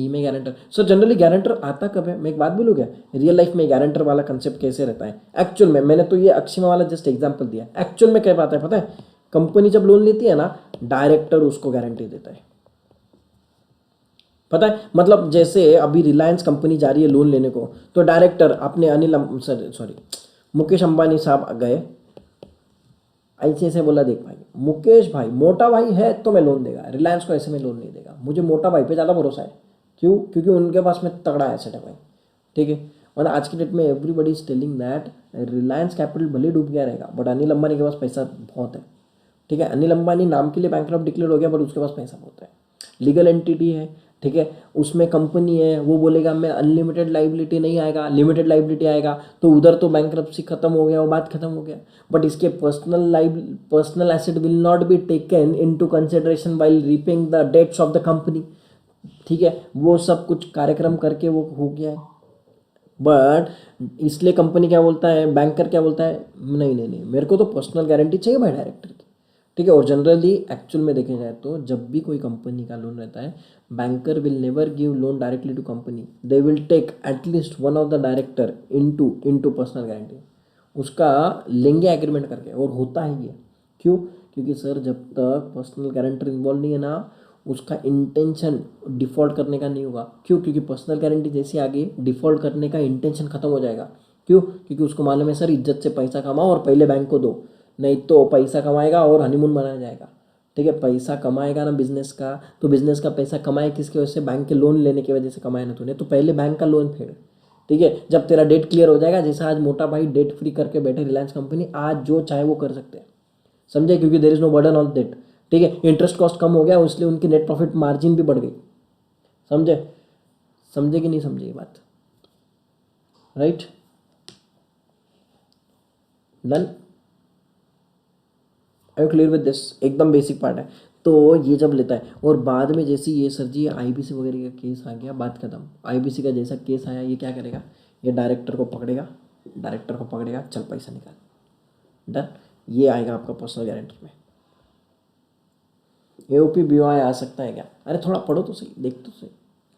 Speaker 1: में गारंटर। सर जनरली गारंटर आता कब है, मैं एक बात बोलूँ क्या, रियल लाइफ में गारंटर वाला कंसेप्ट कैसे रहता है एक्चुअल में, मैंने तो ये अक्षिमा वाला जस्ट एग्जांपल दिया, एक्चुअल में क्या बात है पता है, कंपनी जब लोन लेती है ना, डायरेक्टर उसको गारंटी देता है, पता है, मतलब जैसे अभी रिलायंस कंपनी जा रही है लोन लेने को, तो डायरेक्टर अपने मुकेश अंबानी साहब गए, ऐसे ऐसे बोला, देख भाई मुकेश भाई मोटा भाई है तो मैं लोन देगा, रिलायंस को ऐसे में लोन नहीं देगा, मुझे मोटा भाई पे ज़्यादा भरोसा है, क्यों, क्योंकि उनके पास में तगड़ा एसेट है भाई, ठीक है। मतलब आज की डेट में everybody is telling that Reliance capital भले डूब गया रहेगा बट अनिल अंबानी के पास पैसा बहुत है, ठीक है। अनिल अंबानी नाम के लिए बैंकरप्ट डिक्लेयर हो गया बट उसके पास पैसा बहुत है, लीगल एंटिटी है, ठीक है, उसमें कंपनी है, वो बोलेगा मैं अनलिमिटेड लाइबिलिटी नहीं आएगा, लिमिटेड लाइबिलिटी आएगा, तो उधर तो बैंकरप्सी खत्म हो गया, वो बात खत्म हो गया, बट इसके personal asset will not be taken into consideration while repaying the debts of the company, ठीक है, वो सब कुछ कार्यक्रम करके वो हो गया है। बट इसलिए कंपनी क्या बोलता है, बैंकर क्या बोलता है, नहीं नहीं नहीं, मेरे को तो पर्सनल गारंटी चाहिए भाई डायरेक्टर की, ठीक है। और जनरली एक्चुअल में देखे जाए तो जब भी कोई कंपनी का लोन रहता है, banker will never give loan directly to company, they will take at least one of the director into personal guarantee, उसका लेंगे एग्रीमेंट करके, और होता है ये, क्यों, क्योंकि सर जब तक पर्सनल गारंटर इन्वॉल्व नहीं है ना, उसका इंटेंशन डिफ़ॉल्ट करने का नहीं होगा। क्यों? क्योंकि पर्सनल गारंटी जैसे आ गई, डिफ़ॉल्ट करने का इंटेंशन खत्म हो जाएगा। क्यों? क्योंकि उसको मालूम है सर इज्जत से पैसा कमाओ और पहले बैंक को दो, नहीं तो पैसा कमाएगा और हनीमून मनाया जाएगा। ठीक है, पैसा कमाएगा ना बिजनेस का, तो बिजनेस का पैसा कमाए किसकी वजह से? बैंक के लोन लेने की वजह से कमाए ना तूने, तो पहले बैंक का लोन फेड। ठीक है, जब तेरा डेट क्लियर हो जाएगा, जैसा आज मोटा भाई डेट फ्री करके बैठे रिलायंस कंपनी, आज जो चाहे वो कर सकते हैं, समझे? क्योंकि there is no burden on debt. ठीक है, इंटरेस्ट कॉस्ट कम हो गया, इसलिए उनकी नेट प्रॉफिट मार्जिन भी बढ़ गई। समझे? समझे कि नहीं समझे ये बात? Right, done, I you clear with this? एकदम बेसिक पार्ट है। तो ये जब लेता है और बाद में जैसे ये सर जी आईबीसी वगैरह का केस आ गया, बात खत्म। आईबीसी का जैसा केस आया, ये क्या करेगा? ये डायरेक्टर को पकड़ेगा, चल पैसा निकाल, डन। ये आएगा आपका पर्सनल गारंटी में। एओपी बीओआई आ सकता है क्या? अरे थोड़ा पढ़ो तो सही, देख तो सही।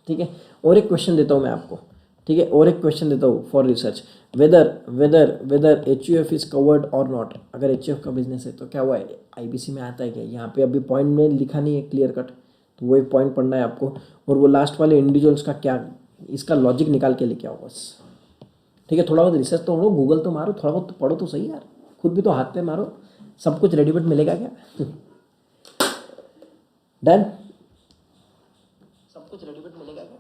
Speaker 1: ठीक है, और एक क्वेश्चन देता हूँ मैं आपको। ठीक है, और एक क्वेश्चन देता हूँ for research, whether whether whether H U F is covered और नॉट। अगर एच यू एफ का बिजनेस है तो क्या हुआ है, आईबीसी में आता है क्या? यहाँ पे अभी पॉइंट में लिखा नहीं है क्लियर कट, तो वो एक पॉइंट पढ़ना है आपको। और वो लास्ट वाले इंडिविजुअल्स का क्या, इसका लॉजिक निकाल के लेके आओ बस। ठीक है, थोड़ा बहुत रिसर्च तो करो, गूगल तो मारो, थोड़ा बहुत तो पढ़ो तो सही यार, खुद भी तो हाथ पे मारो, सब कुछ रेडीमेड मिलेगा क्या? डन, सब कुछ रेडीमेड मिलेगा क्या?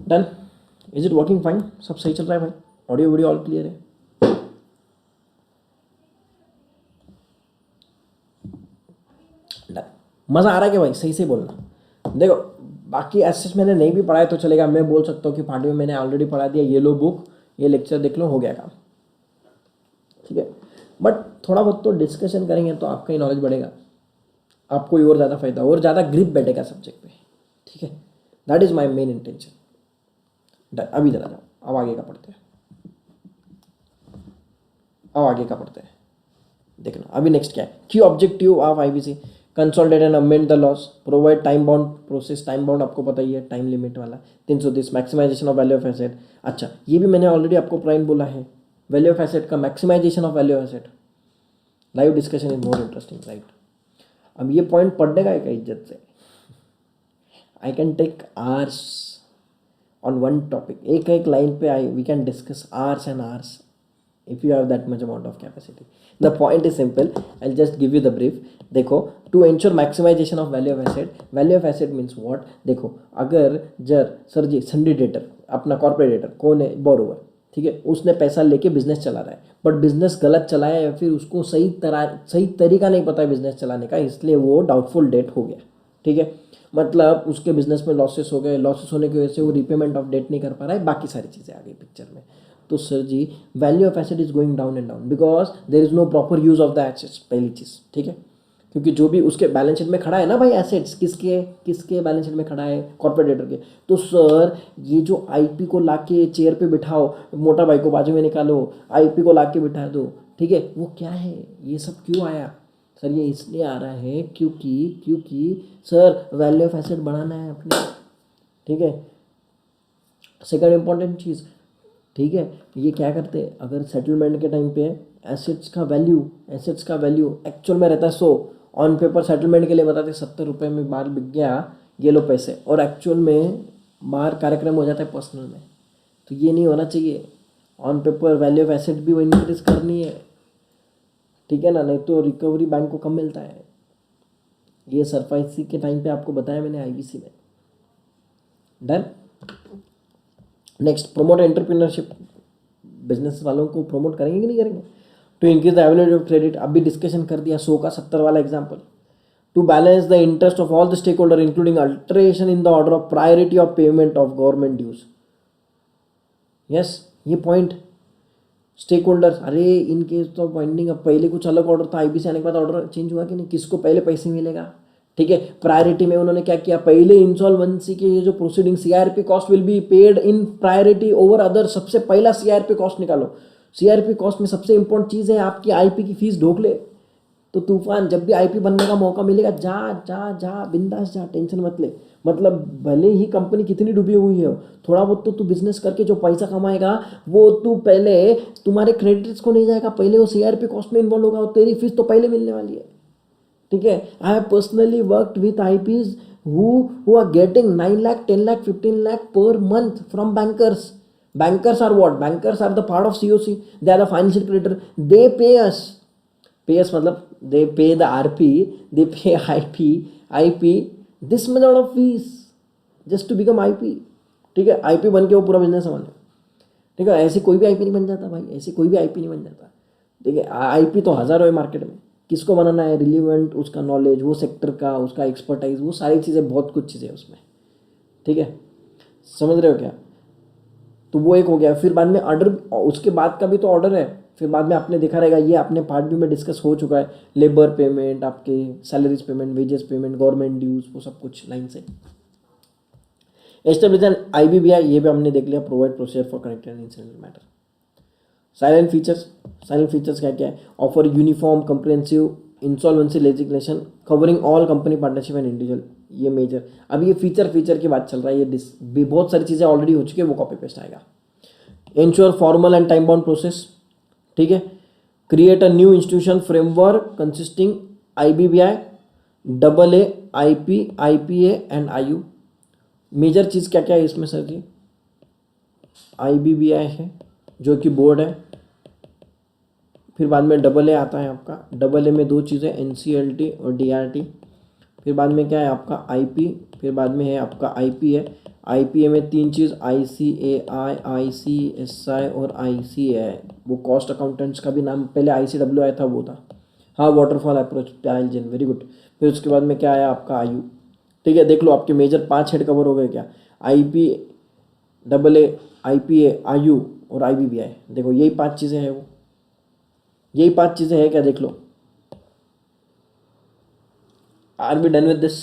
Speaker 1: Done, is it working fine? सब सही चल रहा है भाई? ऑडियो वीडियो ऑल क्लियर है? डन, मज़ा आ रहा है क्या भाई? सही से बोलना। देखो बाकी एसेस मैंने नहीं भी पढ़ाया तो चलेगा, मैं बोल सकता हूँ कि पार्टी में मैंने ऑलरेडी पढ़ा दिया, ये लो बुक, ये लेक्चर देख लो, हो गया काम। ठीक है, बट थोड़ा बहुत तो डिस्कशन करेंगे तो आपका ही नॉलेज बढ़ेगा, आपको ही और ज़्यादा फायदा और ज़्यादा ग्रिप बैठेगा सब्जेक्ट पे। ठीक है, that is my main intention. अभी जरा जाओ, अब आगे का पढ़ते हैं, देखना अभी नेक्स्ट क्या है। Key objective of IBC, consolidate and amend the laws, provide time bound process, time bound आपको पता ही है, टाइम लिमिट वाला। 330 maximization of value of asset. अच्छा, ये भी मैंने ऑलरेडी आपको प्राइम बोला है, वैल्यू ऑफ एसेट का maximization of value of asset. Live discussion is more interesting, right? अब ये पॉइंट पढ़ने का है इज्जत से, I can take hours on one topic, एक लाइन पे we can discuss hours and hours if you have that much amount of capacity. The point is simple, I'll just give you the brief. देखो, to ensure maximization of value of asset means what? देखो, अगर sir जी सन्डी debtor, अपना corporate debtor कौन है? Borrower. ठीक है, उसने पैसा लेके बिजनेस चला रहा है, बट बिजनेस गलत चलाया या फिर उसको सही तरीका नहीं पता है बिजनेस चलाने का, इसलिए वो डाउटफुल डेट हो गया। ठीक है, मतलब उसके बिजनेस में लॉसेस हो गए, लॉसेस होने की वजह से वो रिपेमेंट ऑफ डेट नहीं कर पा रहा है, बाकी सारी चीज़ें आ गई पिक्चर में। तो sir ji value of asset is going down and down because there is no proper use of the assets, पहली चीज़। ठीक है, क्योंकि जो भी उसके बैलेंस शीट में खड़ा है ना भाई एसेट्स, किसके बैलेंस शीट में खड़ा है? कॉर्पोरेट डेटर के। तो सर ये जो आईपी को लाके चेयर पे बिठाओ, मोटा भाई को बाजू में निकालो, आईपी को लाके बिठा दो, ठीक है, वो क्या है? ये सब क्यों आया सर? ये इसलिए आ रहा है क्योंकि सर वैल्यू ऑफ एसेट बढ़ाना है अपने। ठीक है, सेकंड इंपॉर्टेंट चीज़, ठीक है, ये क्या करते हैं? अगर सेटलमेंट के टाइम पे एसेट्स का वैल्यू एक्चुअल में रहता है 100, ऑन पेपर सेटलमेंट के लिए बताते 70 रुपये में माल बिक गया, ये लो पैसे, और एक्चुअल में बाहर कार्यक्रम हो जाता है पर्सनल में। तो ये नहीं होना चाहिए, on paper value of asset भी वो इंक्रीज करनी है। ठीक है ना, नहीं तो रिकवरी बैंक को कम मिलता है। ये सरफाइसी के टाइम पे आपको बताया मैंने आईबीसी में। Done, next, promote entrepreneurship, business वालों को प्रमोट करेंगे कि नहीं करेंगे? To increase the availability of credit, अभी डिस्कशन कर दिया 100 का 70 वाला example. To balance the interest of all the stakeholder including alteration in the order of priority of payment of government dues. Yes, ये पॉइंट स्टेक होल्डर्स, अरे इनके तो Poynting, अब पहले कुछ अलग ऑर्डर था, आईबीसी आने के बाद ऑर्डर चेंज हुआ कि नहीं? किसको पहले पैसे मिलेगा? ठीक है, प्रायोरिटी में उन्होंने क्या किया? पहले इंसॉल्वेंसी के ये जो proceeding CRP cost will be paid in priority over other, सबसे पहला सीआरपी कॉस्ट निकालो। सीआरपी कॉस्ट में सबसे इंपॉर्टेंट चीज़ है आपकी आईपी की फीस ढोक ले। तो तूफान, जब भी आईपी बनने का मौका मिलेगा जा जा जा, बिंदास जा, टेंशन मत ले। मतलब भले ही कंपनी कितनी डूबी हुई है, थोड़ा बहुत तो तू बिजनेस करके जो पैसा कमाएगा वो तू पहले तुम्हारे क्रेडिट्स को नहीं जाएगा, पहले वो सीआरपी कॉस्ट में इन्वॉल्व होगा और तेरी फीस तो पहले मिलने वाली है। ठीक है. I have personally worked with IPs who are getting 9 lakh, 10 lakh, 15 lakh per month from bankers. Bankers are what? Bankers are the part of COC. They are the financial creditor. They pay us. Pay us मतलब they pay the RP, they pay IP this much of fees just to become IP. ठीक है. IP बन के वो पूरा business संभाल. ठीक है. ऐसे कोई भी IP नहीं बन जाता भाई, ऐसे कोई भी IP नहीं बन जाता. ठीक है. IP तो हज़ारों है मार्केट में. किसको बनाना है? रिलीवेंट उसका नॉलेज, वो सेक्टर का उसका एक्सपर्टाइज, वो सारी चीज़ें, बहुत कुछ चीज़ें उसमें. ठीक है. समझ रहे हो क्या? तो वो एक हो गया. फिर बाद में ऑर्डर, उसके बाद का भी तो ऑर्डर है. फिर बाद में आपने देखा रहेगा, ये अपने पार्ट भी में डिस्कस हो चुका है. लेबर पेमेंट, आपके salaries payment, wages payment, government dues, वो सब कुछ लाइन से. एस्टेब्लिश एन IBBI, ये भी हमने देख लिया. Provide procedure for connected incident matter. Salient features क्या क्या है? Offer uniform comprehensive insolvency legislation covering all company partnership and individual. ये मेजर. अब ये फीचर की बात चल रहा है. ये बहुत सारी चीज़ें ऑलरेडी हो चुकी है, वो कॉपी पेस्ट आएगा. Ensure formal and time bound process. ठीक है. Create a new institution framework consisting IBBI, AA, IP, IPA and IU. Major चीज़ क्या क्या है इसमें सर जी? IBBI है जो कि बोर्ड है. फिर बाद में AA आता है आपका. AA में दो चीज़ें, NCLT और DRT. फिर बाद में क्या है आपका IP. फिर बाद में है आपका IPA. IPA में तीन चीज़, ICAI, ICSI और ICAI. वो कॉस्ट अकाउंटेंट्स का भी नाम पहले ICW आया था, वो था. हाँ, waterfall approach, PILGEN, very good. फिर उसके बाद में क्या आया आपका IU. ठीक है. देख लो आपके मेजर 5 हेड कवर हो गए क्या? IP, AA, IPA, IU और IBBI. देखो यही 5 चीज़ें हैं. वो यही 5 चीज़ें हैं क्या? देख लो. Are we done with this?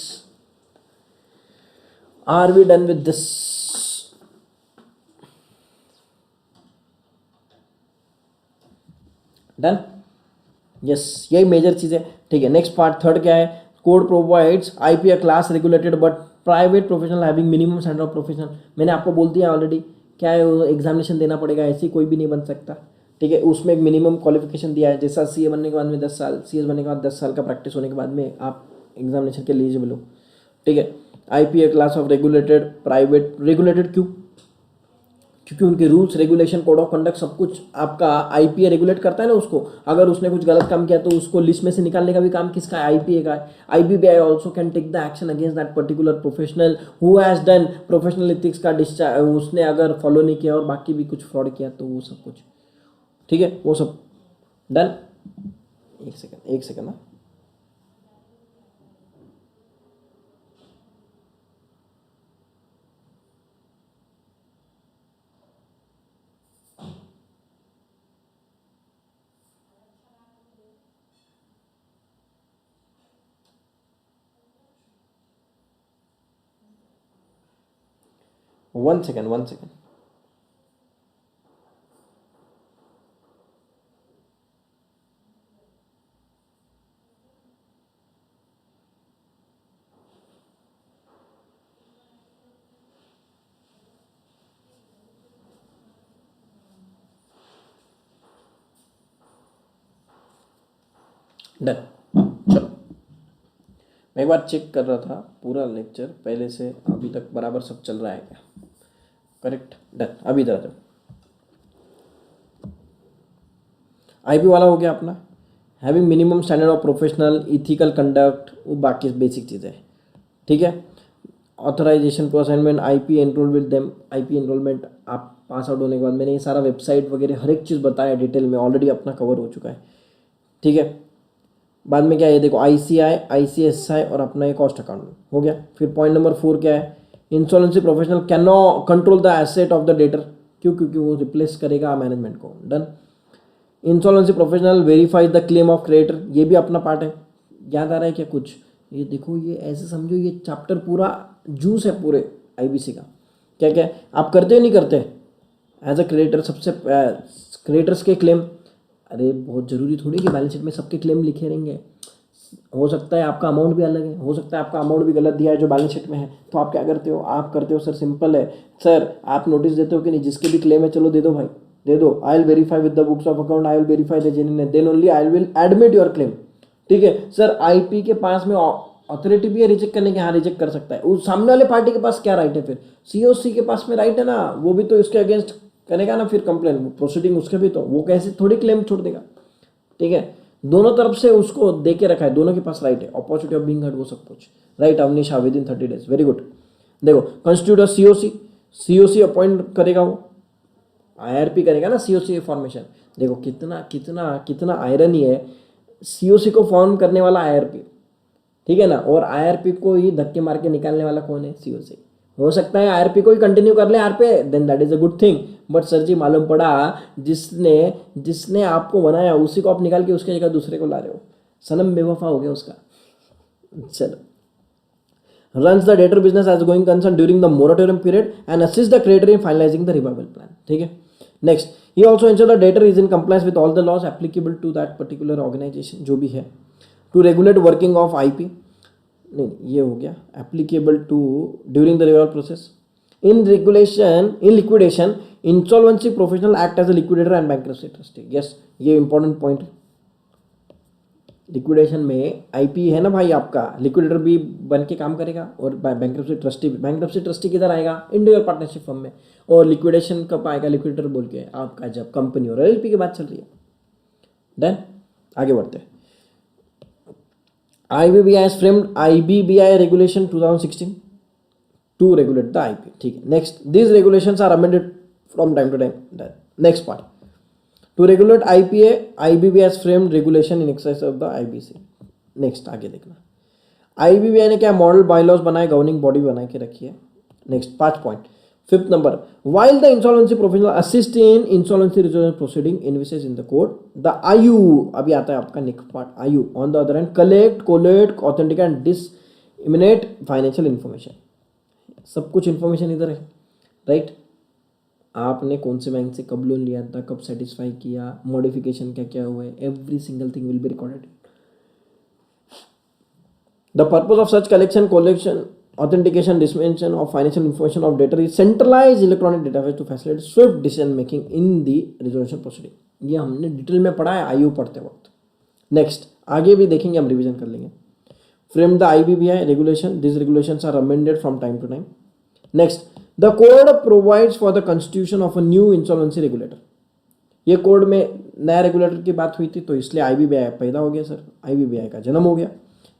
Speaker 1: Are we done with this? Done. Yes, यही मेजर चीज़ें. ठीक है. नेक्स्ट पार्ट, थर्ड क्या है? Code provides IP a class regulated but private professional having minimum standard of professional. मैंने आपको बोल दिया ऑलरेडी. क्या है? वो एग्जामिनेशन देना पड़ेगा, ऐसे कोई भी नहीं बन सकता. ठीक है. उसमें एक मिनिमम क्वालिफिकेशन दिया है, जैसा CA बनने के बाद में 10 साल, CS बनने के बाद 10 साल का प्रैक्टिस होने के बाद में आप एग्जामिनेशन के लिए एलिजिबल हो. ठीक है. IP a class of regulated private. Regulated क्यों? क्योंकि उनके rules, regulation, code of conduct सब कुछ आपका IPA रेगुलेट करता है ना उसको. अगर उसने कुछ गलत काम किया तो उसको लिस्ट में से निकालने का भी काम किसका है? IPA का है. IBBI also can take the action against that particular professional who has done professional ethics का डिस्चार्ज, उसने अगर फॉलो नहीं किया और बाकी भी कुछ फ्रॉड किया तो वो सब कुछ. ठीक है. वो सब डन. एक सेकेंड ना. One second. डन. चलो, मैं एक बार चेक कर रहा था पूरा लेक्चर पहले से अभी तक बराबर सब चल रहा है क्या? करेक्ट. डन. अभी इधर आ जाओ. IP वाला हो गया अपना. Having minimum standard of professional ethical conduct, वो बाकी बेसिक चीज़ें. ठीक है. Authorization to assignment, IP enrol with them. IP enrolment आप पास आउट होने के बाद मैंने ये सारा वेबसाइट वगैरह हर एक चीज़ बताया डिटेल में, ऑलरेडी अपना कवर हो चुका है. ठीक है. बाद में क्या है? देखो ICI, ICSI और अपना ये कॉस्ट अकाउंट हो गया. फिर पॉइंट नंबर 4 क्या है? Insolvency professional can not control the asset of the debtor. क्यों? क्योंकि वो रिप्लेस करेगा मैनेजमेंट को. Done. Insolvency professional verify the claim of creditor. ये भी अपना पार्ट है. याद आ रहा है क्या कुछ? ये देखो, ये ऐसे समझो, ये चैप्टर पूरा जूस है पूरे IBC का. क्या क्या आप करते हो नहीं करते एज अ क्रेडिटर? सबसे क्रेडिटर्स के क्लेम. अरे बहुत ज़रूरी थोड़ी कि बैलेंस शीट में सबके क्लेम लिखे रहेंगे. हो सकता है आपका अमाउंट भी अलग है, हो सकता है आपका अमाउंट भी गलत दिया है जो बैलेंस शीट में है. तो आप क्या करते हो? आप करते हो सर, सिंपल है सर, आप नोटिस देते हो कि नहीं, जिसके भी क्लेम है चलो दे दो भाई, दे दो. I will verify with the books of account, I will verify the genuine, then only I will admit your claim. ठीक है सर, आईपी के पास में अथॉरिटी भी है रिजेक्ट करने की, हाँ रिजेक्ट कर सकता है। उस सामने वाले पार्टी के पास क्या राइट है फिर? सीओसी के पास में राइट है ना, वो भी तो इसके अगेंस्ट करेगा ना फिर कंप्लेन, प्रोसीडिंग उसके भी, तो वो कैसे थोड़ी क्लेम छोड़ देगा। ठीक है, दोनों तरफ से उसको दे के रखा है, दोनों के पास राइट है, अपॉर्चुनिटी ऑफ बीइंग हर्ड वो सब कुछ। राइट अवनीश, हाँ with in 30 days, very good. देखो कंस्टिट्यूट सीओसी, सीओसी अपॉइंट करेगा वो, आईआरपी करेगा ना सीओसी फॉर्मेशन। देखो कितना कितना कितना आयरनी है, सीओसी को फॉर्म करने वाला आईआरपी, ठीक है ना, और आईआरपी को ही धक्के मार के निकालने वाला कौन है? सीओसी। हो सकता है आईआरपी को ही कंटिन्यू कर ले आर पे, then that is a good thing, but sir ji मालूम पड़ा जिसने जिसने आपको बनाया उसी को आप निकाल के उसके जगह दूसरे को ला रहे हो, सनम बेवफा हो गया उसका। चलो, runs the debtor business as going concern during the moratorium period and assist the creditor in finalizing the revival plan. ठीक है, next he also ensure the debtor is in compliance with all the laws applicable to that particular organization, जो भी है, to regulate working of IP, नहीं ये हो गया, applicable to during the revival process, in liquidation insolvency professional act as a liquidator and bankruptcy trustee. yes, ये important point है। Liquidation में आईपी है ना भाई आपका, लिक्विडेटर भी बन के काम करेगा और बैंक्रप्सी ट्रस्टी भी। बैंक्रप्सी ट्रस्टी किधर आएगा? इंडिविजुअल पार्टनरशिप फर्म में। और लिक्विडेशन कब आएगा लिक्विडेटर बोल के? आपका जब कंपनी और एलएलपी की बात चल रही है। डन, आगे बढ़ते हैं। IBBI framed IBBI regulation 2016 to regulate the IP. ठीक है, next these regulations are amended from time to time. Next part, to regulate IPA, IBBI has framed regulation in excess of the IBC. Next आगे देखना, IBBI ने क्या model bylaws बनाए, governing body बना के रखी है। Next 5 point, 5th number, while the insolvency professional assist in insolvency resolution proceeding envisages in the code, the IU, अभी आता है आपका next part, IU on the other hand collect, collate, authenticate and disseminate financial information। सब कुछ information इधर है, right. आपने कौन से बैंक से कब लोन लिया था, कब सेटिस्फाई किया, मॉडिफिकेशन क्या क्या हुए, every single thing will be recorded. The purpose of such collection, collection, authentication, dissemination of financial information of debtor is centralise electronic database to facilitate swift decision making in the resolution proceeding. ये हमने detail में पढ़ा है आयु पढ़ते वक्त। Next आगे भी देखेंगे, हम रिविजन कर लेंगे। Frame the IBBI regulation, this regulations are amended from time to time. Next, the code provides for the constitution of a new insolvency regulator. ये कोड में नया रेगुलेटर की बात हुई थी तो इसलिए आईबीबीआई पैदा हो गया सर, आईबीबीआई का जन्म हो गया।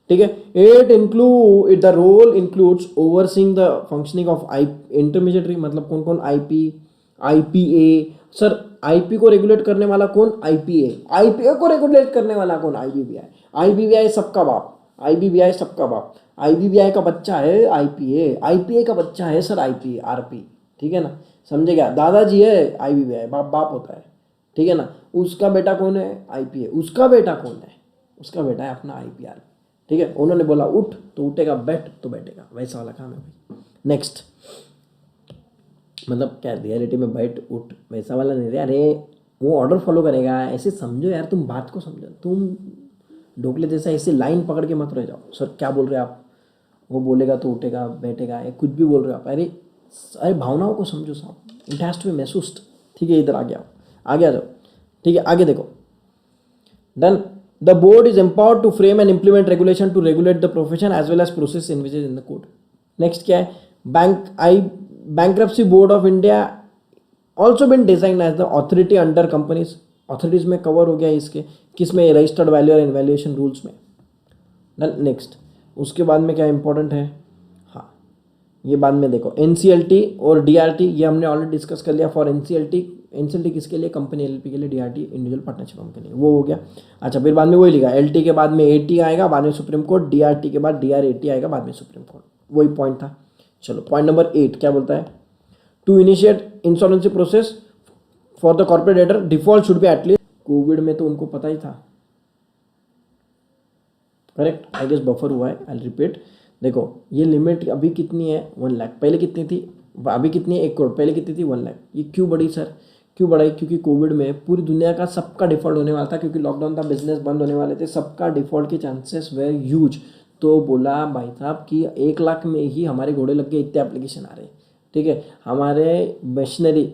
Speaker 1: ठीक है, it the role includes overseeing the functioning of I intermediary, मतलब कौन कौन, आईपी, आईपीए। सर आईपी को रेगुलेट करने वाला कौन? आईपीए। आईपीए को रेगुलेट करने वाला कौन? आईबीबीआई। आईबीबीआई सबका बाप, आईबीबीआई सबका बाप। आईबीबीआई का बच्चा है आईपीए, आईपीए का बच्चा है सर आईपी, आरपी। ठीक है ना, समझेगा, दादाजी है आईबीबीआई, बाप बाप होता है। ठीक है ना, उसका बेटा कौन है? आईपीए। उसका बेटा कौन है? उसका बेटा है अपना आईपीआर। ठीक है, उन्होंने बोला उठ तो उठेगा, बैठ तो बैठेगा, वैसा वाला काम है भाई। नेक्स्ट, मतलब क्या रियलिटी में बैठ उठ वैसा वाला नहीं रे, अरे वो ऑर्डर फॉलो करेगा, ऐसे समझो यार, तुम बात को समझो, तुम ढोकले जैसा ऐसे लाइन पकड़ के मत रह जाओ। सर क्या बोल रहे हैं आप? वो बोलेगा तो उठेगा बैठेगा, या कुछ भी बोल रहे हो आप, अरे अरे भावनाओं को समझो साहब, इट हैज़ टू बी महसूस। ठीक है, इधर आ गया, आगे आ जाओ। ठीक है, आगे देखो। Done, the board is empowered to frame and implement regulation to regulate the profession as well as process envisaged in the code. Next क्या है? Bankruptcy board of India also been design as the authority under companies. Authorities में cover हो गया इसके, किसमें? Registered valuer and valuation rules में। Done, next उसके बाद में क्या इंपॉर्टेंट है? हाँ, ये बाद में देखो, एनसीएलटी और डीआरटी, ये हमने ऑलरेडी डिस्कस कर लिया। फॉर एनसीएलटी, एनसीएलटी किसके लिए? कंपनी एलएलपी के लिए, डीआरटी इंडिविजुअल पार्टनरशिप फर्म के लिए, वो हो गया। अच्छा, फिर बाद में वही लिखा, एलटी के बाद में एटी आएगा, बाद में सुप्रीम कोर्ट, डीआरटी के बाद डीआरएटी आएगा, बाद में सुप्रीम कोर्ट, वही पॉइंट था। चलो, पॉइंट नंबर 8 क्या बोलता है? To initiate insurance process for the corporate debtor, default should be at least. Covid में तो उनको पता ही था, करेक्ट, आई गेस बफर हुआ है, आई रिपीट। देखो ये लिमिट अभी कितनी है? 1 लाख, पहले कितनी थी? अभी कितनी है? 1 करोड़, पहले कितनी थी? 1 लाख। ये क्यों बढ़ी सर? क्यों बढ़ाई? क्योंकि कोविड में पूरी दुनिया का सबका डिफॉल्ट होने वाला था, क्योंकि लॉकडाउन था, बिजनेस बंद होने वाले थे, सबका डिफॉल्ट के चांसेस वेर ह्यूज। तो बोला भाई साहब कि 1 लाख में ही हमारे घोड़े लग गए, इतने एप्लीकेशन आ रहे हैं। ठीक है, हमारे मशीनरी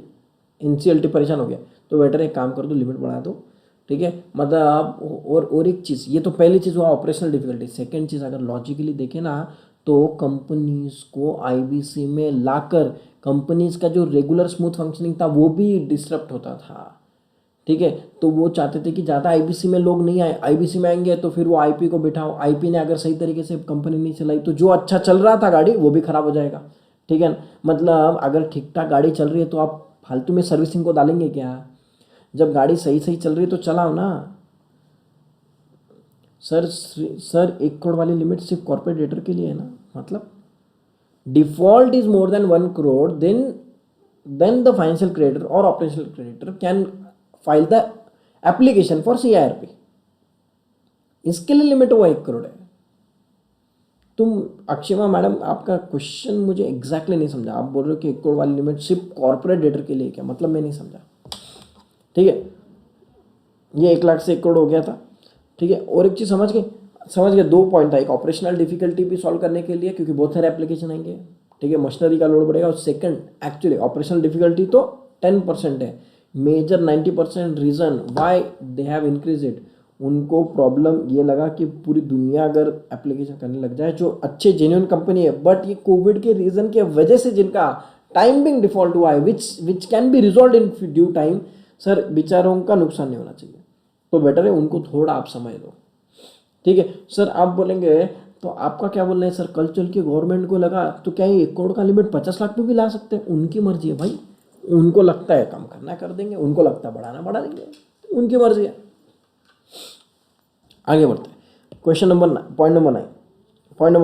Speaker 1: एनसीएलटी परेशान हो गया, तो बेटर एक काम कर दो, लिमिट बढ़ा दो, ठीक है, मतलब आप और एक चीज़, ये तो पहली चीज़ हुआ ऑपरेशनल डिफिकल्टी। सेकंड चीज़ अगर लॉजिकली देखें ना, तो कंपनीज को आईबीसी में लाकर कंपनीज का जो रेगुलर स्मूथ फंक्शनिंग था वो भी डिस्टर्ब होता था। ठीक है, तो वो चाहते थे कि ज़्यादा आईबीसी में लोग नहीं आए, आईबीसी में आएंगे तो फिर वो आईपी को बिठाओ, आईपी ने अगर सही तरीके से कंपनी नहीं चलाई तो जो अच्छा चल रहा था गाड़ी वो भी खराब हो जाएगा। ठीक है, मतलब अगर ठीक ठाक गाड़ी चल रही है तो आप फालतू में सर्विसिंग को डालेंगे क्या? जब गाड़ी सही सही चल रही है तो चलाओ ना। सर 1 करोड़ वाली लिमिट सिर्फ कॉर्पोरेट डेटर के लिए है ना, मतलब default is more than 1 crore, then the financial creditor और operational creditor can file the application for CIRP. इसके लिए लिमिट हुआ 1 करोड़ है। तुम अक्षमा मैडम, आपका क्वेश्चन मुझे एग्जैक्टली नहीं समझा। आप बोल रहे हो कि 1 करोड़ वाली लिमिट सिर्फ कॉर्पोरेट डेटर के लिए, क्या मतलब? मैं नहीं समझा। ठीक है, ये 1 लाख से 1 करोड़ हो गया था। ठीक है, और एक चीज़ समझ गए 2 पॉइंट था। एक ऑपरेशनल डिफिकल्टी भी सॉल्व करने के लिए, क्योंकि बहुत सारे एप्लीकेशन आएंगे। ठीक है, मशीनरी का लोड बढ़ेगा। और सेकंड, एक्चुअली ऑपरेशनल डिफिकल्टी तो 10% है, major 90% reason why they have increase it. उनको प्रॉब्लम ये लगा कि पूरी दुनिया अगर एप्लीकेशन करने लग जाए, जो अच्छे जेन्युइन कंपनी है, बट ये कोविड के रीज़न के वजह से जिनका टाइमिंग डिफॉल्ट हुआ है, which can be resolve in due time, sir बेचारों का नुकसान नहीं होना चाहिए। तो बेटर है उनको थोड़ा आप समय दो। ठीक है सर, आप बोलेंगे तो आपका क्या बोलना है सर, कल चल के गवर्नमेंट को लगा तो क्या ये 1 करोड़ का लिमिट 50 लाख में भी ला सकते हैं? उनकी मर्जी है भाई, उनको लगता है कम करना कर देंगे, उनको लगता है बढ़ाना बढ़ा देंगे, उनकी मर्जी है। आगे बढ़ते हैं, क्वेश्चन नंबर पॉइंट नंबर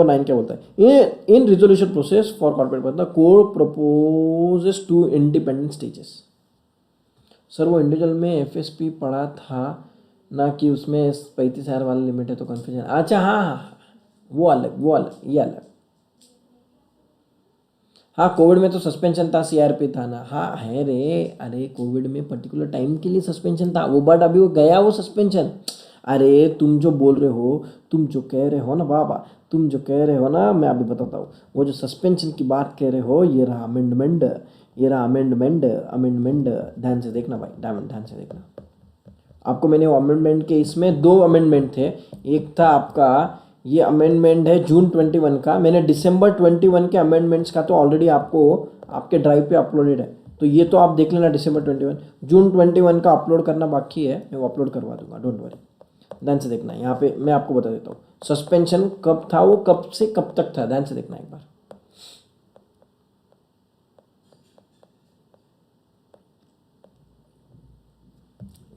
Speaker 1: 9 क्या बोलता है? In resolution process for corporate the court proposes 2 independent stages. Sir वो इंडिविजुअल में एफएसपी पढ़ा था ना, कि उसमें 35,000 वाला लिमिट है तो कन्फ्यूजन। अच्छा हाँ, वो अलग ये अलग। हाँ, कोविड में तो सस्पेंशन था, सीआरपी था ना। हाँ है रे, अरे कोविड में पर्टिकुलर टाइम के लिए सस्पेंशन था वो, बट अभी वो गया वो सस्पेंशन। अरे तुम जो बोल रहे हो, तुम जो कह रहे हो ना बाबा, तुम जो कह रहे हो ना, मैं अभी बताता हूँ। वो जो सस्पेंशन की बात कह रहे हो, ये रहा अमेंडमेंट, अमेंडमेंट। ध्यान से देखना भाई, ध्यान से देखना। आपको मैंने वो अमेंडमेंट के, इसमें 2 अमेंडमेंट थे। एक था आपका ये अमेंडमेंट है जून 21 का, मैंने दिसंबर 21 के अमेंडमेंट्स का तो ऑलरेडी आपको आपके ड्राइव पे अपलोडेड है, तो ये तो आप देख लेना दिसंबर 21। जून 21 का अपलोड करना बाकी है, मैं वो अपलोड करवा दूंगा, डोंट वरी। ध्यान से देखना, यहाँ पे मैं आपको बता देता हूँ सस्पेंशन कब था, वो कब से कब तक था। ध्यान से देखना एक बार।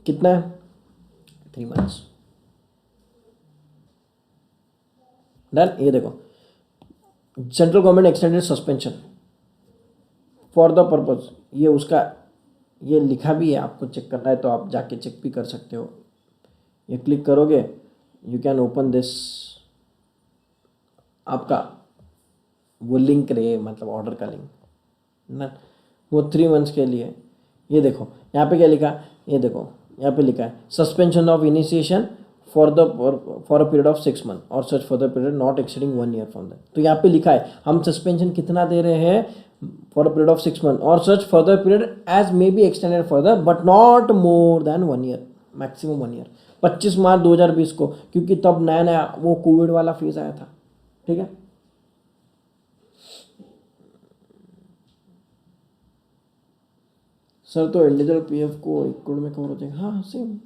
Speaker 1: कितना है? 3 months। डन। ये देखो, central government extended suspension for the purpose, ये उसका ये लिखा भी है, आपको चेक करना है तो आप जाके चेक भी कर सकते हो। ये क्लिक करोगे, यू कैन ओपन दिस, आपका वो लिंक रहे, मतलब ऑर्डर का लिंक ना, वो 3 months के लिए। ये देखो यहाँ पे क्या लिखा, ये देखो यहाँ पे लिखा है suspension of initiation for a period of 6 months और such for the period not exceeding 1 year from that. तो यहाँ पे लिखा है हम सस्पेंशन कितना दे रहे हैं, for a period of 6 months और such for the period as may be extended further but not more than 1 year, maximum 1 year। 25 मार्च 2020 को, क्योंकि तब नया नया वो कोविड वाला फेज आया था। ठीक है, सर तो इंडिविजुअल पीएफ को 1 करोड़ में कवर हो जाएगा। हाँ सेम,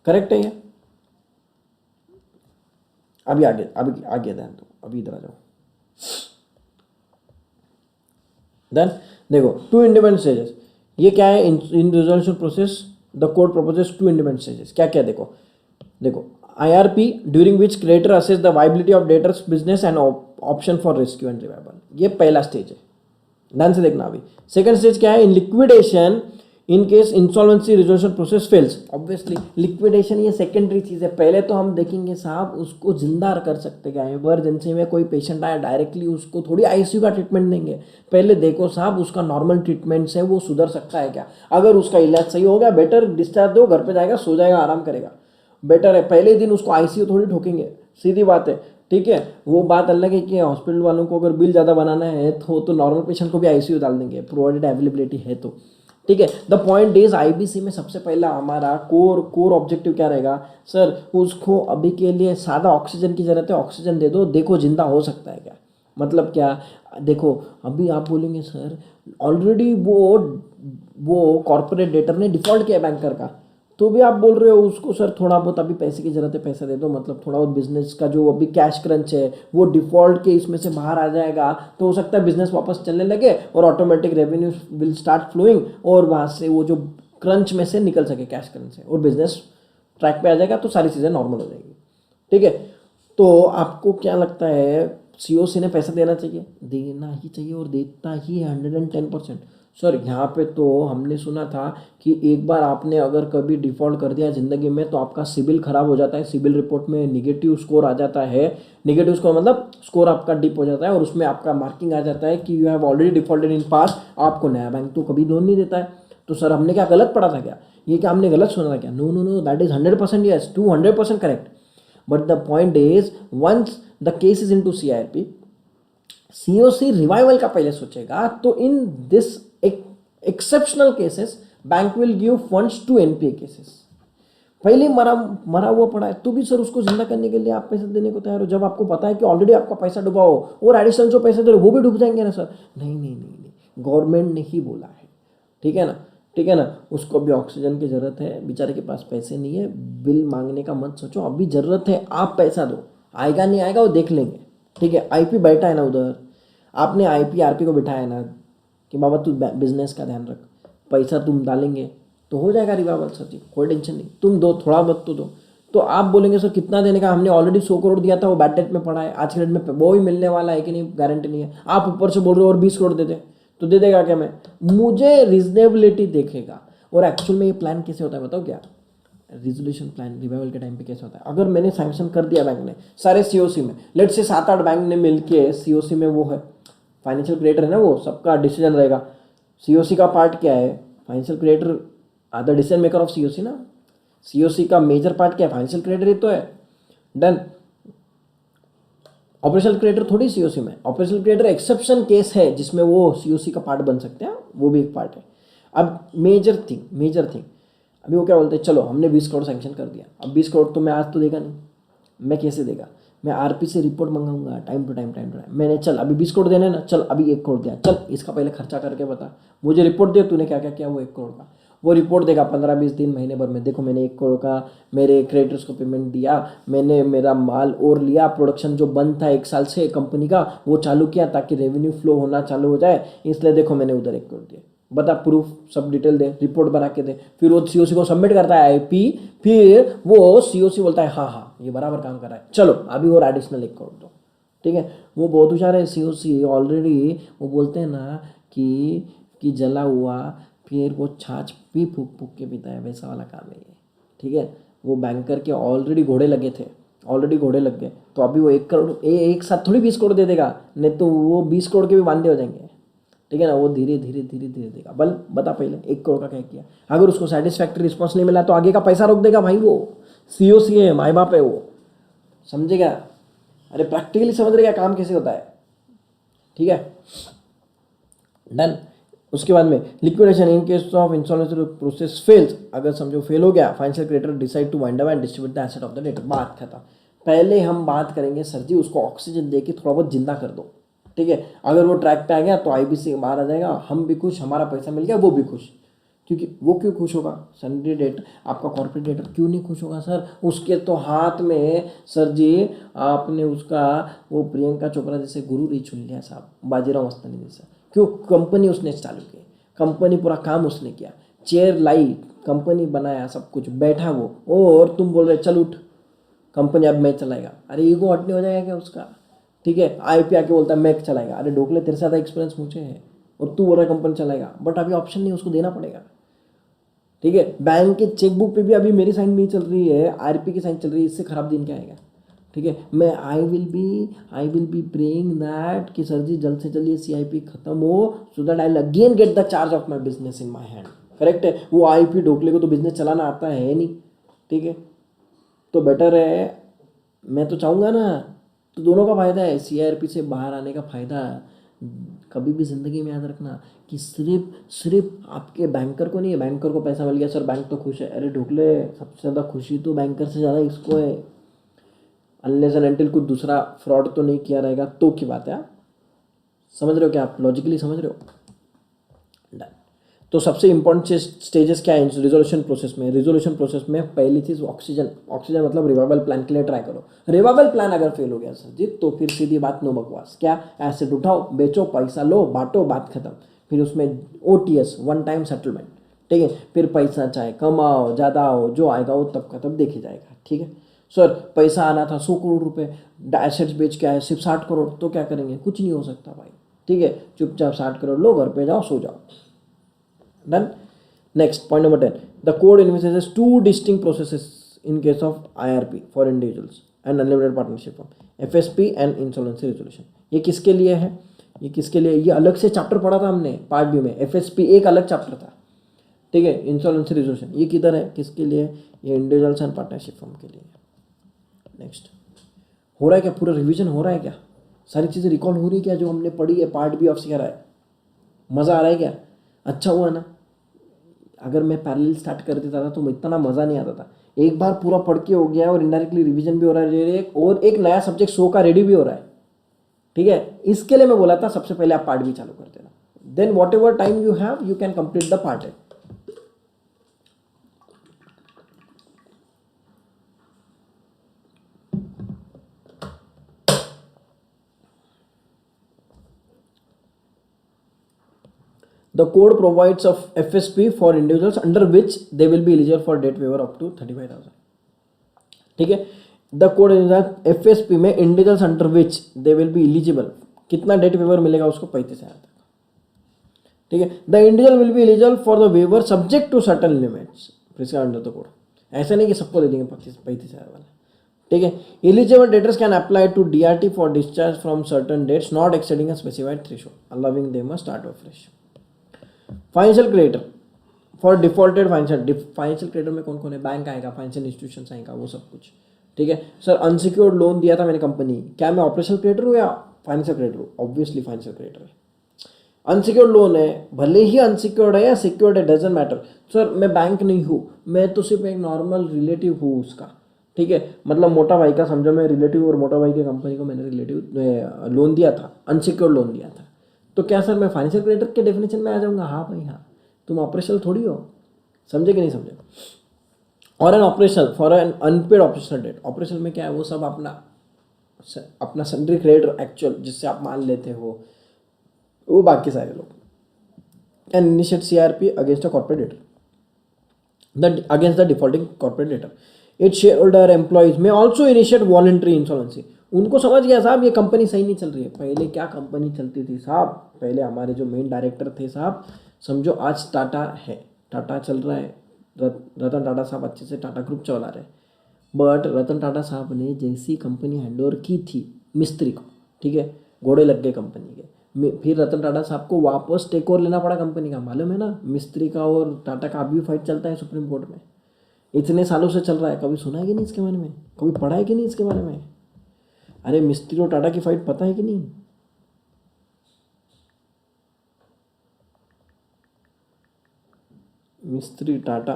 Speaker 1: करेक्ट है ये। अभी आगे ध्यान दो, अभी इधर आ जाओ। देन देखो 2 इंडिपेंडेंट स्टेजेस, ये क्या है? In resolution process the court proposes 2 independent stages. क्या क्या देखो IRP during which creditor assess the viability of debtors business and option for rescue and revival. ये पहला स्टेज है, ध्यान से देखना। अभी सेकंड स्टेज क्या है? इन liquidation in case insolvency resolution process fails. Obviously liquidation ये सेकेंडरी चीज़ है, पहले तो हम देखेंगे साहब उसको जिंदा कर सकते क्या। इमरजेंसी में कोई पेशेंट आया, डायरेक्टली उसको थोड़ी आईसीयू का ट्रीटमेंट देंगे। पहले देखो साहब उसका नॉर्मल ट्रीटमेंट से वो सुधर सकता है क्या। अगर उसका इलाज सही हो गया, बेटर डिस्चार्ज दो, घर पर जाएगा, सो जाएगा, आराम करेगा, बेटर है। पहले दिन उसको आईसीयू थोड़ी ठोकेंगे, सीधी बात है। ठीक है, वो बात अलग है कि हॉस्पिटल वालों को अगर बिल ज़्यादा बनाना है तो नॉर्मल पेशेंट को भी आईसीयू डाल देंगे, प्रोवाइडेड अवेलेबिलिटी है तो। ठीक है। द पॉइंट इज आईबीसी में सबसे पहला हमारा कोर ऑब्जेक्टिव क्या रहेगा सर, उसको अभी के लिए सादा ऑक्सीजन की जरूरत है, ऑक्सीजन दे दो, देखो जिंदा हो सकता है क्या। मतलब क्या, देखो अभी आप बोलेंगे सर ऑलरेडी वो कॉर्पोरेट डेटर ने डिफॉल्ट किया बैंकर का, तो भी आप बोल रहे हो उसको सर थोड़ा बहुत अभी पैसे की जरूरत है, पैसा दे दो, मतलब थोड़ा बहुत बिजनेस का जो अभी कैश क्रंच है वो डिफॉल्ट के इसमें से बाहर आ जाएगा, तो हो सकता है बिजनेस वापस चलने लगे और automatic revenue will start flowing और वहाँ से वो जो क्रंच में से निकल सके, कैश क्रंच से, और बिजनेस ट्रैक पे आ जाएगा, तो सारी चीज़ें नॉर्मल हो जाएगी। ठीक है, तो आपको क्या लगता है सीओसी ने पैसा देना चाहिए? देना ही चाहिए और देता ही है 110%। सर यहाँ पे तो हमने सुना था कि एक बार आपने अगर कभी डिफ़ॉल्ट कर दिया ज़िंदगी में तो आपका सिबिल ख़राब हो जाता है, सिबिल रिपोर्ट में निगेटिव स्कोर आ जाता है। निगेटिव स्कोर मतलब स्कोर आपका डिप हो जाता है और उसमें आपका मार्किंग आ जाता है कि you have already defaulted in past, आपको नया बैंक तो कभी लोन नहीं देता है। तो सर हमने क्या गलत पढ़ा था क्या? ये क्या हमने गलत सुना था क्या? No no no, that is 100% yes, 200% correct. But the point is once the case is into CIRP, COC revival का पहले सोचेगा, तो in this exceptional cases bank will give funds to NPA cases. पहले मरा हुआ पड़ा है तो भी सर उसको जिंदा करने के लिए आप पैसे देने को तैयार हो, जब आपको पता है कि ऑलरेडी आपका पैसा डूबा हो और एडिशनल जो पैसे दे रहे वो भी डूब जाएंगे ना सर। नहीं नहीं नहीं नहीं, गवर्नमेंट ने ही बोला है, ठीक है ना, ठीक है ना। उसको अभी ऑक्सीजन की ज़रूरत है, बेचारे के पास पैसे नहीं है, बिल मांगने का मत सोचो, अभी ज़रूरत है आप पैसा दो, आएगा नहीं आएगा वो देख लेंगे। ठीक है, आईपी बैठा है ना उधर, आपने आईपी आरपी को बिठाया है ना कि बाबा तू बिजनेस का ध्यान रख, पैसा तुम डालेंगे तो हो जाएगा रिवाइवल सर जी, कोई टेंशन नहीं, तुम दो थोड़ा बहुत तो दो। तो आप बोलेंगे सर कितना देने का, हमने ऑलरेडी 100 करोड़ दिया था, वो बैड डेट में पड़ा है, आज के डेट में वो ही मिलने वाला है कि नहीं गारंटी नहीं है, आप ऊपर से बोल रहे हो और 20 करोड़ दे दे, तो दे देगा क्या? मैं, मुझे रीजनेबिलिटी देखेगा। और एक्चुअल में ये प्लान कैसे होता है बताओ क्या? रिजोल्यूशन प्लान रिवाइवल के टाइम पे कैसे होता है, अगर मैंने सैंक्शन कर दिया बैंक ने सारे सीओसी में, लेट से 7-8 बैंक ने मिलके सीओसी में, वो है फाइनेंशियल क्रिएटर है ना, वो सबका डिसीजन रहेगा। सीओसी का पार्ट क्या है? Financial creator are the decision maker of COC no. COC का मेजर पार्ट क्या है? फाइनेंशियल क्रिएटर ही तो है। डन। ऑपरेशनल क्रिएटर थोड़ी सीओसी में, ऑपरेशनल क्रिएटर एक्सेप्शन केस है जिसमें वो सीओसी का पार्ट बन सकते हैं, वो भी एक पार्ट है। अब मेजर थिंग अभी वो क्या बोलते हैं, चलो हमने 20 करोड़ सैंक्शन कर दिया, अब 20 करोड़ तो मैं आज तो देगा नहीं, मैं कैसे देगा? मैं आरपी से रिपोर्ट मंगाऊंगा टाइम टू टाइम मैंने, चल अभी 20 करोड़ देना है ना, चल अभी 1 करोड़ दिया, चल इसका पहले खर्चा करके बता, मुझे रिपोर्ट दे तूने क्या क्या किया वो 1 करोड़ का। वो रिपोर्ट देगा 15-20 दिन महीने भर में, देखो मैंने 1 करोड़ का मेरे क्रेडिटर्स को पेमेंट दिया, मैंने मेरा माल और लिया, प्रोडक्शन जो बंद था 1 साल से कंपनी का वो चालू किया ताकि रेवेन्यू फ्लो होना चालू हो जाए, इसलिए देखो मैंने उधर 1 करोड़ दिया, बता प्रूफ सब डिटेल दे, रिपोर्ट बना के दे। फिर वो सीओसी को सबमिट करता है आईपी, फिर वो सीओसी बोलता है हाँ हाँ ये बराबर काम कर रहा है, चलो अभी और एडिशनल 1 करोड़ दो। ठीक है, वो बहुत होशियार है सीओसी, ऑलरेडी वो बोलते हैं ना कि जला हुआ फिर वो छाछ भी फूक फूक के पीता है, वैसा वाला काम है ये। ठीक है, वो बैंकर के ऑलरेडी घोड़े लगे थे, ऑलरेडी घोड़े लग गए, तो अभी वो 1 करोड़ एक साथ थोड़ी 20 करोड़ दे देगा, नहीं तो वो 20 करोड़ के भी वांदे हो जाएंगे। ठीक है ना, वो धीरे धीरे धीरे धीरे देगा। बल बता पहले 1 करोड़ का क्या किया, अगर उसको सेटिस्फैक्ट्री रिस्पॉन्स नहीं मिला तो आगे का पैसा रोक देगा भाई, वो सीओसी है, माई बाप है वो, समझेगा? अरे प्रैक्टिकली समझ रहे क्या काम कैसे होता है? ठीक है, डन। उसके बाद में liquidation in case of insolvency process fails, अगर समझो फेल हो गया, financial creditor decide to wind up and distribute the asset of the debtor, बात खत्म। पहले हम बात करेंगे सर जी उसको ऑक्सीजन दे के थोड़ा बहुत जिंदा कर दो। ठीक है, अगर वो ट्रैक पे आ गया तो आईबीसी बाहर आ जाएगा, हम भी खुश, हमारा पैसा मिल गया, वो भी खुश। क्योंकि वो क्यों खुश होगा? सैलरी डेट आपका कॉर्पोरेट डेटर क्यों नहीं खुश होगा सर? उसके तो हाथ में सर जी आपने उसका वो प्रियंका चोपड़ा जैसे गुरु ही चुन लिया साहब, बाजीराव मस्तानी जैसा। क्यों? कंपनी उसने चालू की, कंपनी पूरा काम उसने किया, चेयर लाई, कंपनी बनाया, सब कुछ बैठा वो, और तुम बोल रहे चल उठ कंपनी अब मैं चलाएगा। अरे ईगो हटने हो जाएगा क्या उसका? ठीक है, आईपी आके बोलता है मैं चलाएगा, अरे ढोकले तेरे से ज़्यादा एक्सपीरियंस मुझे है और तू बोल रहा है कंपनी चलाएगा, बट अभी ऑप्शन नहीं, उसको देना पड़ेगा। ठीक है, बैंक के चेकबुक पे भी अभी मेरी साइन नहीं चल रही है, आरपी की साइन चल रही है, इससे खराब दिन क्या आएगा? ठीक है, मैं आई विल बी प्रेइंग दैट कि सर जी जल्द से जल्द ये सीआईपी खत्म हो, so that I will again get the charge of my business in my hand. Correct है, वो आईपी ढोकले को तो बिजनेस चलाना आता है नहीं। ठीक है, तो बेटर है, मैं तो चाहूँगा ना, तो दोनों का फ़ायदा है, सीआईआरपी से बाहर आने का फ़ायदा कभी भी ज़िंदगी में याद रखना कि सिर्फ आपके बैंकर को नहीं है, बैंकर को पैसा मिल गया सर बैंक तो खुश है, अरे ढोकले सबसे ज़्यादा खुशी तो बैंकर से ज़्यादा इसको है, अनलेस एंड अनटिल कुछ दूसरा फ्रॉड तो नहीं किया रहेगा तो की बात है। आप समझ रहे हो क्या, आप लॉजिकली समझ रहे हो? डन। तो सबसे इंपॉर्टेंट स्टेजेस क्या है रिजोल्यूशन प्रोसेस में? रिजोल्यूशन प्रोसेस में पहली चीज़ ऑक्सीजन, ऑक्सीजन मतलब रिवाइवल प्लान के लिए ट्राई करो। रिवाइवल प्लान अगर फेल हो गया सर जी तो फिर सीधी बात, नो बकवास। क्या, एसिड उठाओ, बेचो, पैसा लो, बांटो, बात खत्म। फिर उसमें OTS, वन टाइम सेटलमेंट, ठीक है। फिर पैसा चाहे कमाओ ज़्यादा हो, जो आएगा वो तब का तब देखी जाएगा, ठीक है। सर पैसा आना था 100 करोड़ रुपए, एसेट्स बेच के आए सिर्फ 60 करोड़, तो क्या करेंगे? कुछ नहीं हो सकता भाई, ठीक है। चुपचाप 60 करोड़ लो, घर पे जाओ, सो जाओ। Done. Next, point number 10. The code envisages two distinct processes in case of IRP for individuals and unlimited partnership firm, FSP and insolvency resolution. ये किसके लिए है? ये किसके लिए? ये अलग से चैप्टर पढ़ा था हमने पार्ट बी में। FSP एक अलग चैप्टर था, ठीक है। इंसॉल्वेंसी रिजोल्यूशन ये किधर है, किसके लिए? ये इंडिविजुअल्स एंड पार्टनरशिप फर्म के लिए। नेक्स्ट, हो रहा है क्या? पूरा रिवीजन हो रहा है क्या? सारी चीज़ें रिकॉल हो रही है क्या जो हमने पढ़ी है पार्ट बी ऑफ CRI? मज़ा आ रहा है क्या? अच्छा हुआ ना, अगर मैं पैरेलल स्टार्ट कर देता था तो इतना मज़ा नहीं आता था। एक बार पूरा पढ़ के हो गया और इनडायरेक्टली रिवीजन भी हो रहा है और एक नया सब्जेक्ट 100 का रेडी भी हो रहा है, ठीक है। इसके लिए मैं बोला था सबसे पहले आप पार्ट भी चालू कर देना, then whatever time you have you can complete the part A. The code provides of FSP for individuals under which they will be eligible for debt waiver up to 35,000, ठीक है। The code FSP में individuals under which they will be eligible, कितना debt waiver मिलेगा उसको? 35,000 तक, ठीक है। The individual will be eligible for the waiver subject to certain limits under the code. ऐसा नहीं कि सबको दे देंगे 35,000 वाला, ठीक है। Eligible debtors can apply to DRT for discharge from certain debts not exceeding a specified threshold allowing them a start of fresh. Financial creditor for defaulted financial creditor में कौन कौन है? बैंक आएगा, फाइनेंशियल इंस्टीट्यूशन आएगा, वो सब कुछ, ठीक है। सर अनसिक्योर्ड लोन दिया था मैंने कंपनी, क्या मैं ऑपरेशनल क्रेडिटर हूँ या फाइनेंशियल क्रेडिटर हूँ? ऑब्वियसली फाइनेंशियल क्रेडिटर है। अनसिक्योर्ड लोन है, भले ही अनसिक्योर्ड है या सिक्योर्ड है, डजेंट मैटर। सर मैं बैंक नहीं हूँ, मैं तो सिर्फ एक नॉर्मल रिलेटिव हूँ उसका, ठीक है। मतलब मोटा भाई का समझो, मैं रिलेटिव और मोटा भाई की कंपनी को मैंने रिलेटिव लोन दिया था, अनसिक्योर्ड लोन दिया था, तो क्या सर मैं फाइनेंशियल क्रेडिटर के डेफिनेशन में आ जाऊँगा? हाँ भाई हाँ, तुम ऑपरेशनल थोड़ी हो, समझे कि नहीं समझे? और an operational for an unpaid operational debt, operational में क्या है? वो सब अपना सन्ड्री क्रेडिटर एक्चुअल जिससे आप मान लेते हो, वो बाकी सारे लोग। And initiate CRP against a corporate debtor, against the defaulting corporate debtor. It share holder employees में ऑल्सो इनिशिएट वॉलंटरी इंसॉल्वेंसी। उनको समझ गया साहब ये कंपनी सही नहीं चल रही है। पहले क्या कंपनी चलती थी साहब? पहले हमारे जो मेन डायरेक्टर थे साहब, समझो आज टाटा है, टाटा चल रहा है, रतन टाटा साहब अच्छे से टाटा ग्रुप चला रहे हैं। बट रतन टाटा साहब ने जैसी कंपनी हैंडओवर की थी मिस्त्री को, ठीक है, घोड़े लग गए कंपनी के। फिर रतन टाटा साहब को वापस टेक ओवर लेना पड़ा कंपनी का, मालूम है ना? मिस्त्री का और टाटा का अभी फाइट चलता है सुप्रीम कोर्ट में, इतने सालों से चल रहा है। कभी सुना है कि नहीं इसके बारे में? कभी पढ़ा है कि नहीं इसके बारे में? अरे मिस्त्री और टाटा की फाइट पता है कि नहीं? मिस्त्री टाटा,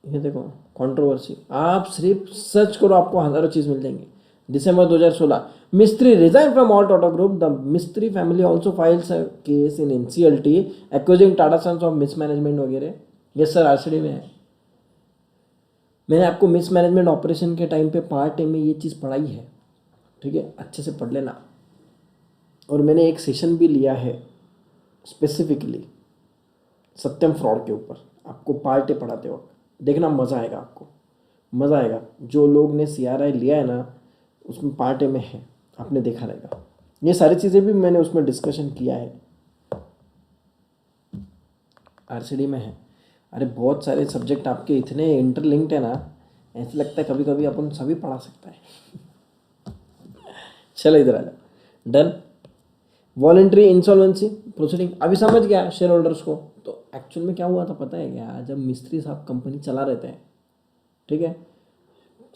Speaker 1: ये देखो कंट्रोवर्सी, आप सिर्फ सर्च करो आपको हज़ारों चीज़ मिल जाएंगी। December 2016, Mistry resign from all Tata group. The Mistry family also files a case in NCLT accusing Tata sons of mismanagement वगैरह। यस सर, RCD में है। मैंने आपको मिसमैनेजमेंट ऑपरेशन के टाइम पे पार्ट ए में ये चीज़ पढ़ाई है, ठीक है, अच्छे से पढ़ लेना। और मैंने एक सेशन भी लिया है स्पेसिफिकली सत्यम फ्रॉड के ऊपर, आपको पार्ट ए पढ़ाते वक्त देखना, मज़ा आएगा आपको, मज़ा आएगा। जो लोग ने CRI लिया है ना, उसमें पार्ट ए में है, आपने देखा रहेगा। ये सारी चीज़ें भी मैंने उसमें डिस्कशन किया है, RCD में है। अरे बहुत सारे सब्जेक्ट आपके इतने इंटरलिंक्ड है ना, ऐसे लगता है कभी कभी अपन सभी पढ़ा सकता है। चलो इधर आ जाओ। डन। वॉलंटरी इंसॉल्वेंसी प्रोसीडिंग अभी समझ गया शेयर होल्डर्स को। तो एक्चुअल में क्या हुआ था पता है क्या? जब मिस्त्री साहब कंपनी चला रहते हैं, ठीक है,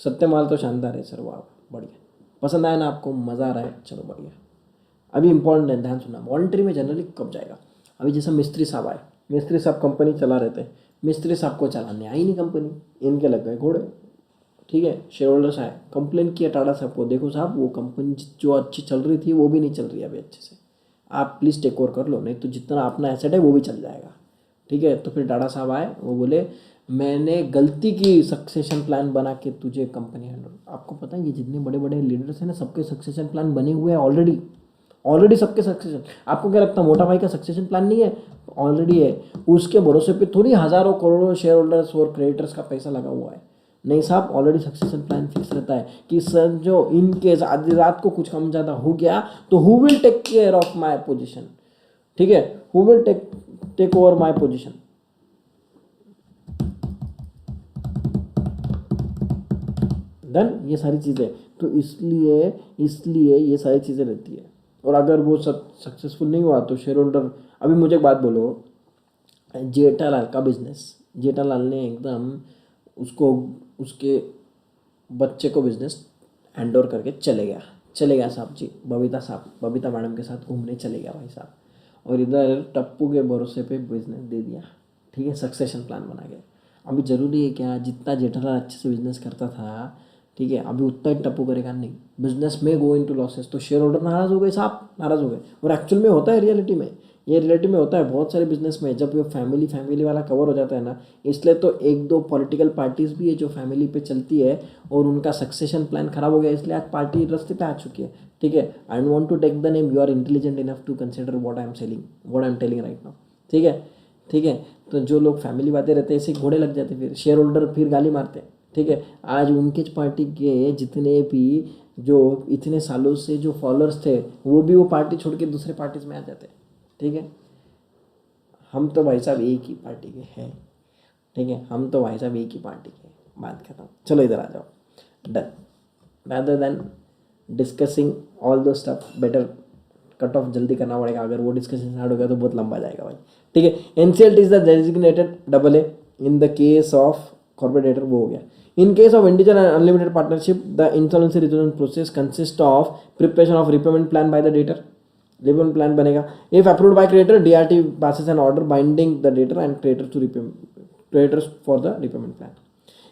Speaker 1: सत्य माल तो शानदार है सर, वाह बढ़िया, पसंद आया ना आपको? मज़ा आ रहा है, चलो बढ़िया। अभी इंपॉर्टेंट है, ध्यान सुनना, वॉलंटरी में जनरली कब जाएगा? अभी जैसे मिस्त्री साहब आए, मिस्त्री साहब कंपनी चला रहे थे, मिस्त्री साहब को चलाने आई नहीं कंपनी, इनके लग गए घोड़े, ठीक है। शेयर होल्डर्स आए, कंप्लेन किया टाटा साहब को, देखो साहब वो कंपनी जो अच्छी चल रही थी वो भी नहीं चल रही अभी अच्छे से, आप प्लीज़ टेक ओवर कर लो, नहीं तो जितना अपना एसेट है वो भी चल जाएगा, ठीक है। तो फिर टाटा साहब आए, वो बोले मैंने गलती की, सक्सेशन प्लान बना के तुझे कंपनी हैंडल। आपको पता है ये जितने बड़े बड़े लीडर्स हैं ना, सबके सक्सेशन प्लान बने हुए हैं ऑलरेडी, ऑलरेडी सबके सक्सेशन। आपको क्या लगता है मोटा भाई का सक्सेशन प्लान नहीं है? ऑलरेडी है। उसके भरोसे पे थोड़ी हज़ारों करोड़ों शेयर होल्डर्स और क्रेडिटर्स का पैसा लगा हुआ है। नहीं साहब, ऑलरेडी सक्सेशन प्लान फिक्स रहता है कि सर जो इन केस आधी रात को कुछ कम ज़्यादा हो गया तो who will take care of my position, ठीक है, who will take over my position. Done, ये सारी चीज़ें, तो इसलिए इसलिए ये सारी चीज़ें रहती है। और अगर वो सक्सेसफुल नहीं हुआ तो शेयर होल्डर, अभी मुझे एक बात बोलो, जेठालाल का बिजनेस, जेठालाल ने एकदम उसको, उसके बच्चे को बिजनेस हैंड ओवर करके चले गया साहब जी, बबीता मैडम के साथ घूमने चले गया भाई साहब, और इधर टप्पू के भरोसे पे बिजनेस दे दिया, ठीक है, सक्सेशन प्लान बना के। अभी ज़रूरी है क्या जितना जेठालाल अच्छे से बिजनेस करता था, ठीक है, अभी उतना ही टप्पू करेगा? नहीं, बिजनेस में गो इनटू लॉसेस, तो शेयर होल्डर नाराज़ हो गए साहब, नाराज़ हो गए। और एक्चुअल में होता है रियलिटी में, ये रियलिटी में होता है बहुत सारे बिजनेस में, जब ये फैमिली वाला कवर हो जाता है ना, इसलिए तो एक दो पॉलिटिकल पार्टीज भी है जो फैमिली पे चलती है और उनका सक्सेशन प्लान खराब हो गया, इसलिए आज पार्टी रास्ते पे आ चुकी है, ठीक है। I don't want to take the name, you are intelligent enough to consider what I am telling right now, ठीक है, ठीक है। तो जो लोग फैमिली बातें रहते हैं ऐसे घोड़े लग जाते, फिर शेयर होल्डर फिर गाली मारते हैं, ठीक है। आज उनके पार्टी के जितने भी जो इतने सालों से जो फॉलोअर्स थे वो भी वो पार्टी छोड़ के दूसरे पार्टीज में आ जाते हैं, ठीक है। हम तो भाई साहब एक ही पार्टी के हैं, ठीक है, हम तो भाई साहब एक ही पार्टी के हैं, बात खत्म। चलो इधर आ जाओ, done. Rather than discussing all दो स्टफ, बेटर कट ऑफ जल्दी करना पड़ेगा, अगर वो डिस्कशन स्टार्ट हो गया तो बहुत लंबा जाएगा भाई, ठीक है। NCLT is the designated double A in the case of corporator, वो हो गया। In case of individual and unlimited partnership the insolvency resolution process consist of preparation of repayment plan by the debtor, repayment plan बनेगा। If approved by creditor, DRT passes an order binding the debtor and creditor to creditors for the repayment plan.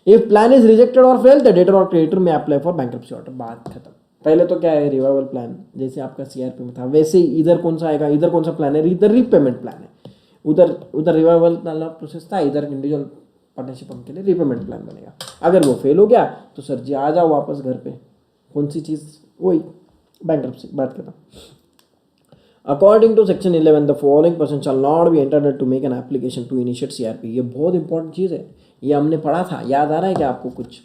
Speaker 1: If plan is rejected और fail, the debtor और creditor में apply for bankruptcy order, बात खत्म। पहले तो क्या है, revival plan, जैसे आपका सीआरपी में था वैसे ही इधर कौन सा आएगा, इधर कौन सा प्लान है, इधर रिपेमेंट प्लान है, उधर रिवाइवल वाला प्रोसेस था, इधर इंडिविजुअल पार्टनरशिप के लिए रिपेमेंट प्लान बनेगा। अगर वो फेल हो गया तो सर जी आ जाओ वापस घर पे, कौन सी चीज़, वही बैंक्रप्सी, बात खत्म। According to section 11, the following person shall not be entitled to make an application to initiate CRP। ये बहुत इंपॉर्टेंट चीज़ है, ये हमने पढ़ा था, याद आ रहा है क्या आपको? कुछ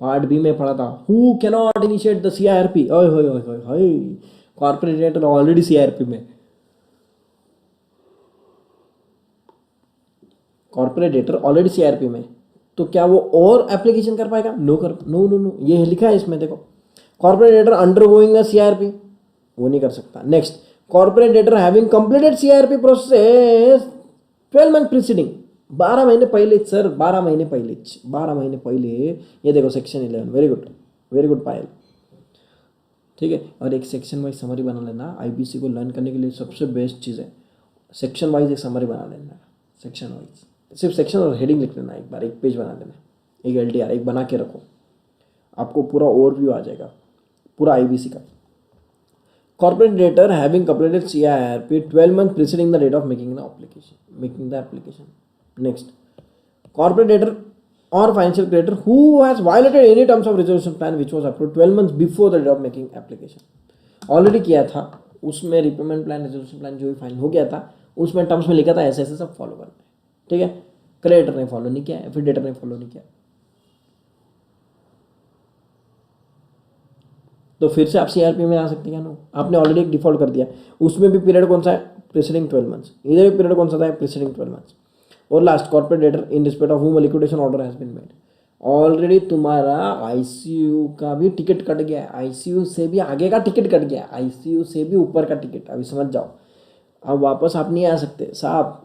Speaker 1: पार्ट बी में पढ़ा था, who cannot initiate the CRP। Corporator already CRP में, कॉर्पोरेटर ऑलरेडी CRP में, तो क्या वो और एप्लीकेशन कर पाएगा? नो, ये लिखा है इसमें, देखो, कॉर्पोरेटर अंडरगोइंग अ CRP, वो नहीं कर सकता। Next, corporate debtor having completed CRP process 12 month preceding, 12 महीने पहले सर, 12 महीने पहले, ये देखो सेक्शन 11, वेरी गुड पायल, ठीक है। और एक सेक्शन वाइज समरी बना लेना, IBC को लर्न करने के लिए सबसे बेस्ट चीज़ है, सेक्शन वाइज एक समरी बना लेना, सेक्शन वाइज सिर्फ सेक्शन और हेडिंग लिख लेना, एक बार एक पेज बना लेना, एक LTR एक बना के रखो, आपको पूरा ओवरव्यू आ जाएगा पूरा IBC का। Corporate debtor having completed CRP 12 months preceding the date of making the application. Next, corporate debtor or financial creditor who has violated any terms of resolution plan which was approved 12 months before the date of making application. Already किया था, उसमें repayment plan, resolution plan जो भी final हो गया था, उसमें terms में लिखा था ऐसे सब फॉलो करना है, ठीक है। क्रेडिटर ने फॉलो नहीं किया, फिर डेटर ने फॉलो नहीं किया, तो फिर से आप CRP में आ सकते हैं। नो, आपने ऑलरेडी एक डिफॉल्ट कर दिया, उसमें भी पीरियड कौन सा है, प्रीसीडिंग 12 मंथ्स, इधर भी पीरियड कौन सा था, प्रीसीडिंग 12 मंथ्स। और last, corporate debtor in respect of whom liquidation order has been made, already तुम्हारा ICU का भी टिकट कट गया है, ICU से भी आगे का टिकट कट गया, ICU से भी ऊपर का टिकट, अभी समझ जाओ, अब वापस आप नहीं आ सकते साहब,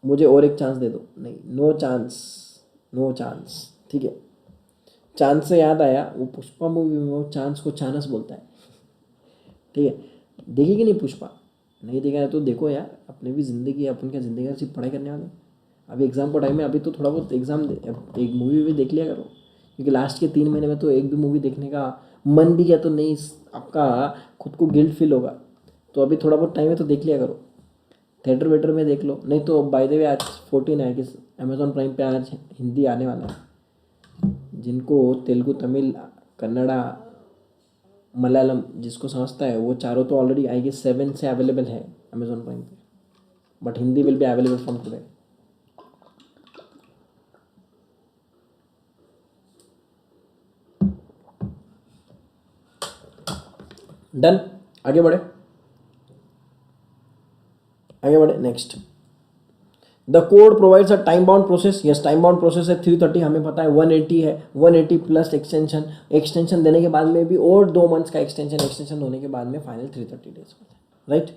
Speaker 1: मुझे और एक चांस दे दो, नहीं, नो चांस, ठीक है। चांस से याद आया, वो पुष्पा मूवी में वो चांस को चानस बोलता है, ठीक है। देखी कि नहीं पुष्पा? नहीं देखा है तो देखो यार, अपने भी ज़िंदगी है, अपन क्या ज़िंदगी है सिर्फ पढ़ाई करने वाले? अभी एग्ज़ाम का टाइम है, अभी तो थोड़ा बहुत एक मूवी भी देख लिया करो, क्योंकि लास्ट के 3 महीने में तो एक भी मूवी देखने का मन भी किया तो नहीं, आपका खुद को गिल्ट फील होगा। तो अभी थोड़ा बहुत टाइम है तो देख लिया करो, थिएटर वेटर में देख लो। नहीं तो बाय द वे आज 14 है कि अमेजोन प्राइम पे आज हिंदी आने वाला है। जिनको तेलुगु, तमिल, कन्नड़ा, मलयालम जिसको समझता है वो चारों तो ऑलरेडी आई गेस 7 से अवेलेबल है अमेजोन प्राइम पे, but Hindi will be available from today. Done, आगे बढ़े, आगे बढ़े। Next, the code provides a time bound process. Yes, time bound process है 330, हमें पता है 180 है, 180 प्लस एक्सटेंशन, एक्सटेंशन देने के बाद में भी और 2 मंथ्स का एक्सटेंशन, एक्सटेंशन होने के बाद में फाइनल 330 डेज, राइट।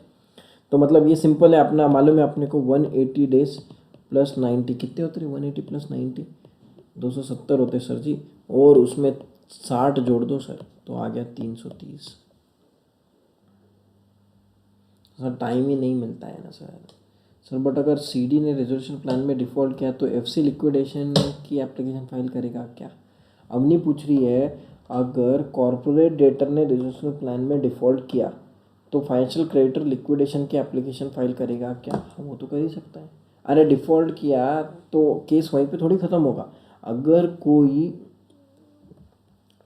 Speaker 1: तो मतलब ये सिंपल है, अपना मालूम है अपने को 180 डेज प्लस 90 कितने होते हैं? 180 प्लस 90 270 होते सर जी, और उसमें 60 जोड़ दो सर, तो आ गया 330। सर टाइम ही नहीं मिलता है ना सर बट अगर सीडी ने रेजोल्यूशन प्लान में डिफ़ॉल्ट किया तो एफसी लिक्विडेशन की एप्लीकेशन फाइल करेगा क्या? अवनी पूछ रही है, अगर कॉर्पोरेट डेटर ने रेजोल्यूशन प्लान में डिफ़ॉल्ट किया तो फाइनेंशियल क्रेडिटर लिक्विडेशन की एप्लीकेशन फाइल करेगा क्या? वो तो कर ही सकता है। अरे डिफ़ॉल्ट किया तो केस वहीं पे थोड़ी ख़त्म होगा। अगर कोई,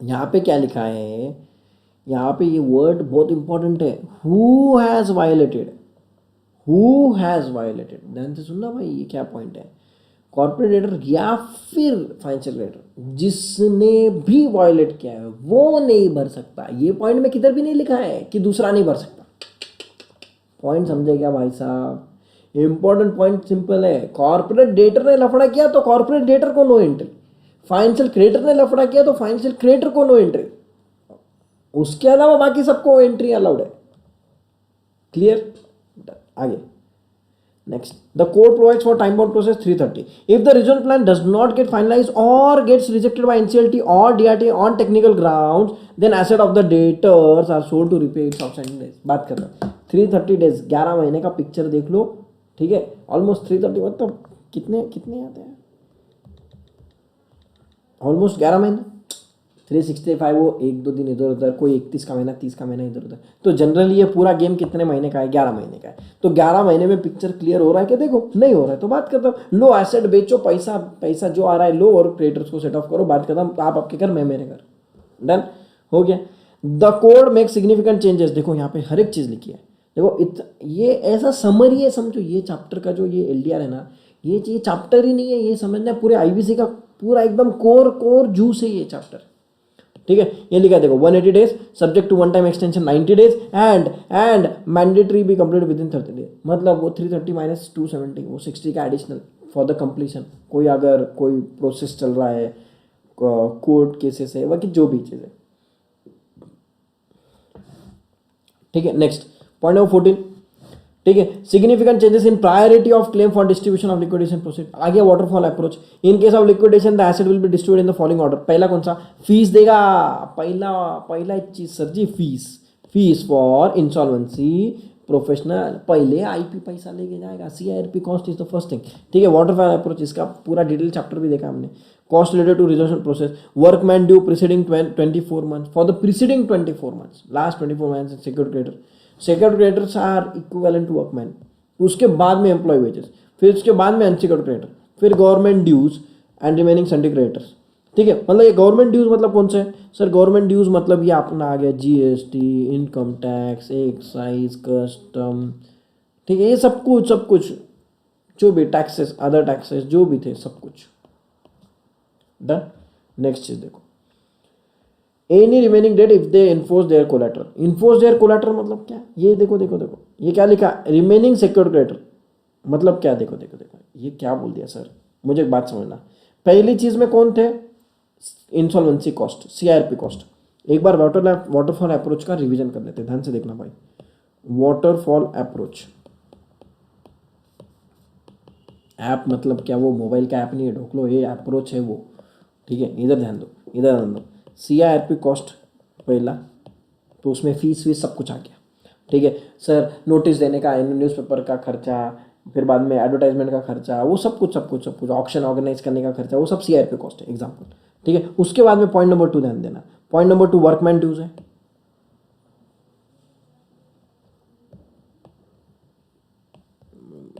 Speaker 1: यहाँ पे क्या लिखा है, यहाँ पे ये वर्ड बहुत इंपॉर्टेंट है, who has violated, who has violated. ध्यान से सुनना भाई, ये क्या पॉइंट है। कॉर्पोरेट डेटर या फिर फाइनेंशियल क्रेडिटर जिसने भी वायलेट किया है वो नहीं भर सकता। ये पॉइंट में किधर भी नहीं लिखा है कि दूसरा नहीं भर सकता। पॉइंट समझे क्या भाई साहब? इंपॉर्टेंट पॉइंट सिंपल है, कॉर्पोरेट डेटर ने लफड़ा किया तो कॉर्पोरेट डेटर को नो एंट्री, फाइनेंशियल क्रेडिटर ने लफड़ा किया तो फाइनेंशियल क्रेडिटर को नो एंट्री, उसके अलावा बाकी सबको एंट्री अलाउड है। क्लियर? आगे next, the code provides for time bound process 330 if the regional plan does not get finalised और गेट्स रिजेक्टेड बाय एनसीएलटी और DRT on technical grounds then asset of the debtors are sold to repay its outstanding days. बात कर रहा हूं 330 days, 11 महीने का picture देख लो, ठीक है। ऑलमोस्ट 330 मतलब कितने कितने आते हैं? ऑलमोस्ट 11 महीने, 365 वो 1-2 दिन इधर उधर, कोई 31 का महीना, 30 का महीना इधर उधर, तो जनरली ये पूरा गेम कितने महीने का है? 11 महीने का है। तो 11 महीने में पिक्चर क्लियर हो रहा है कि देखो नहीं हो रहा है तो बात करता हूँ, लो एसेट बेचो, पैसा पैसा जो आ रहा है लो, और क्रेडिटर्स को सेट ऑफ करो, बात करता हूँ, आप आपके घर, मैं मेरे घर। डन हो गया। The code make significant changes, देखो यहाँ पे हर एक चीज़ लिखी है। देखो ये ऐसा समरी है, समझो ये चैप्टर का जो ये एलडीआर है ना, ये चैप्टर ही नहीं है, ये समझना पूरे आईबीसी का पूरा एकदम कोर जूस है ये चैप्टर, ठीक है। ये लिखा है देखो 180 days subject to one time extension 90 days and mandatory be complete within 30 days. मतलब वो 330 माइनस 270 वो 60 का एडिशनल फॉर द कंप्लीशन। कोई अगर कोई प्रोसेस चल रहा है, कोर्ट केसेस है, बाकी जो भी चीज़ है, ठीक है। नेक्स्ट पॉइंट नंबर 14, ठीक है। Significant changes in priority of claim for distribution of liquidation proceed. आगे waterfall approach, in case of liquidation the asset will be distributed in the following order. पहला कौन सा? फीस देगा, पहला चीज sir ji, fees for insolvency professional, पहले IP पैसा लेके जाएगा, CIRP cost is the first thing, ठीक है। वाटरफॉल अप्रोच, इसका पूरा डिटेल चैप्टर भी देखा हमने। Cost related to resolution process, workman due preceding 24 months for the preceding 24 months, last 24 months secure creditor, secured creditors are equivalent to workman. उसके बाद में एम्प्लॉय वेजेस, फिर उसके बाद में अनसिक्योर्ड क्रेडिटर, फिर government dues and remaining sundry creditors, ठीक है। मतलब ये गवर्नमेंट ड्यूज मतलब कौन से? सर गवर्नमेंट ड्यूज मतलब ये अपना आ गया GST, income tax, excise, custom, ठीक है। ये सब कुछ जो भी टैक्सेस, अदर टैक्सेस जो भी थे सब कुछ डन। नेक्स्ट चीज देखो, any remaining debt if they enforce their collateral. Enforce their collateral मतलब क्या? ये देखो ये क्या लिखा, रिमेनिंग सिक्योर्ड क्रेडिटर मतलब क्या? देखो ये क्या बोल दिया सर, मुझे एक बात समझना। पहली चीज में कौन थे? Insolvency cost, CRP cost. एक बार वाटरफॉल अप्रोच का रिवीजन कर लेते हैं, ध्यान से देखना भाई। वाटरफॉल अप्रोच ऐप मतलब क्या? वो मोबाइल का ऐप नहीं है, ढोक लो, ये अप्रोच है वो, ठीक है। इधर ध्यान दो। सीआईआरपी कॉस्ट पहला, तो उसमें फीस सब कुछ आ गया। ठीक है सर, नोटिस देने का, न्यूज़पेपर का खर्चा, फिर बाद में एडवर्टाइजमेंट का खर्चा, वो सब कुछ ऑक्शन ऑर्गेनाइज करने का खर्चा, वो सब CRP कॉस्ट है एग्जाम्पल। ठीक है, उसके बाद में पॉइंट नंबर 2 ध्यान देना। पॉइंट नंबर 2 वर्कमैन ड्यूज है,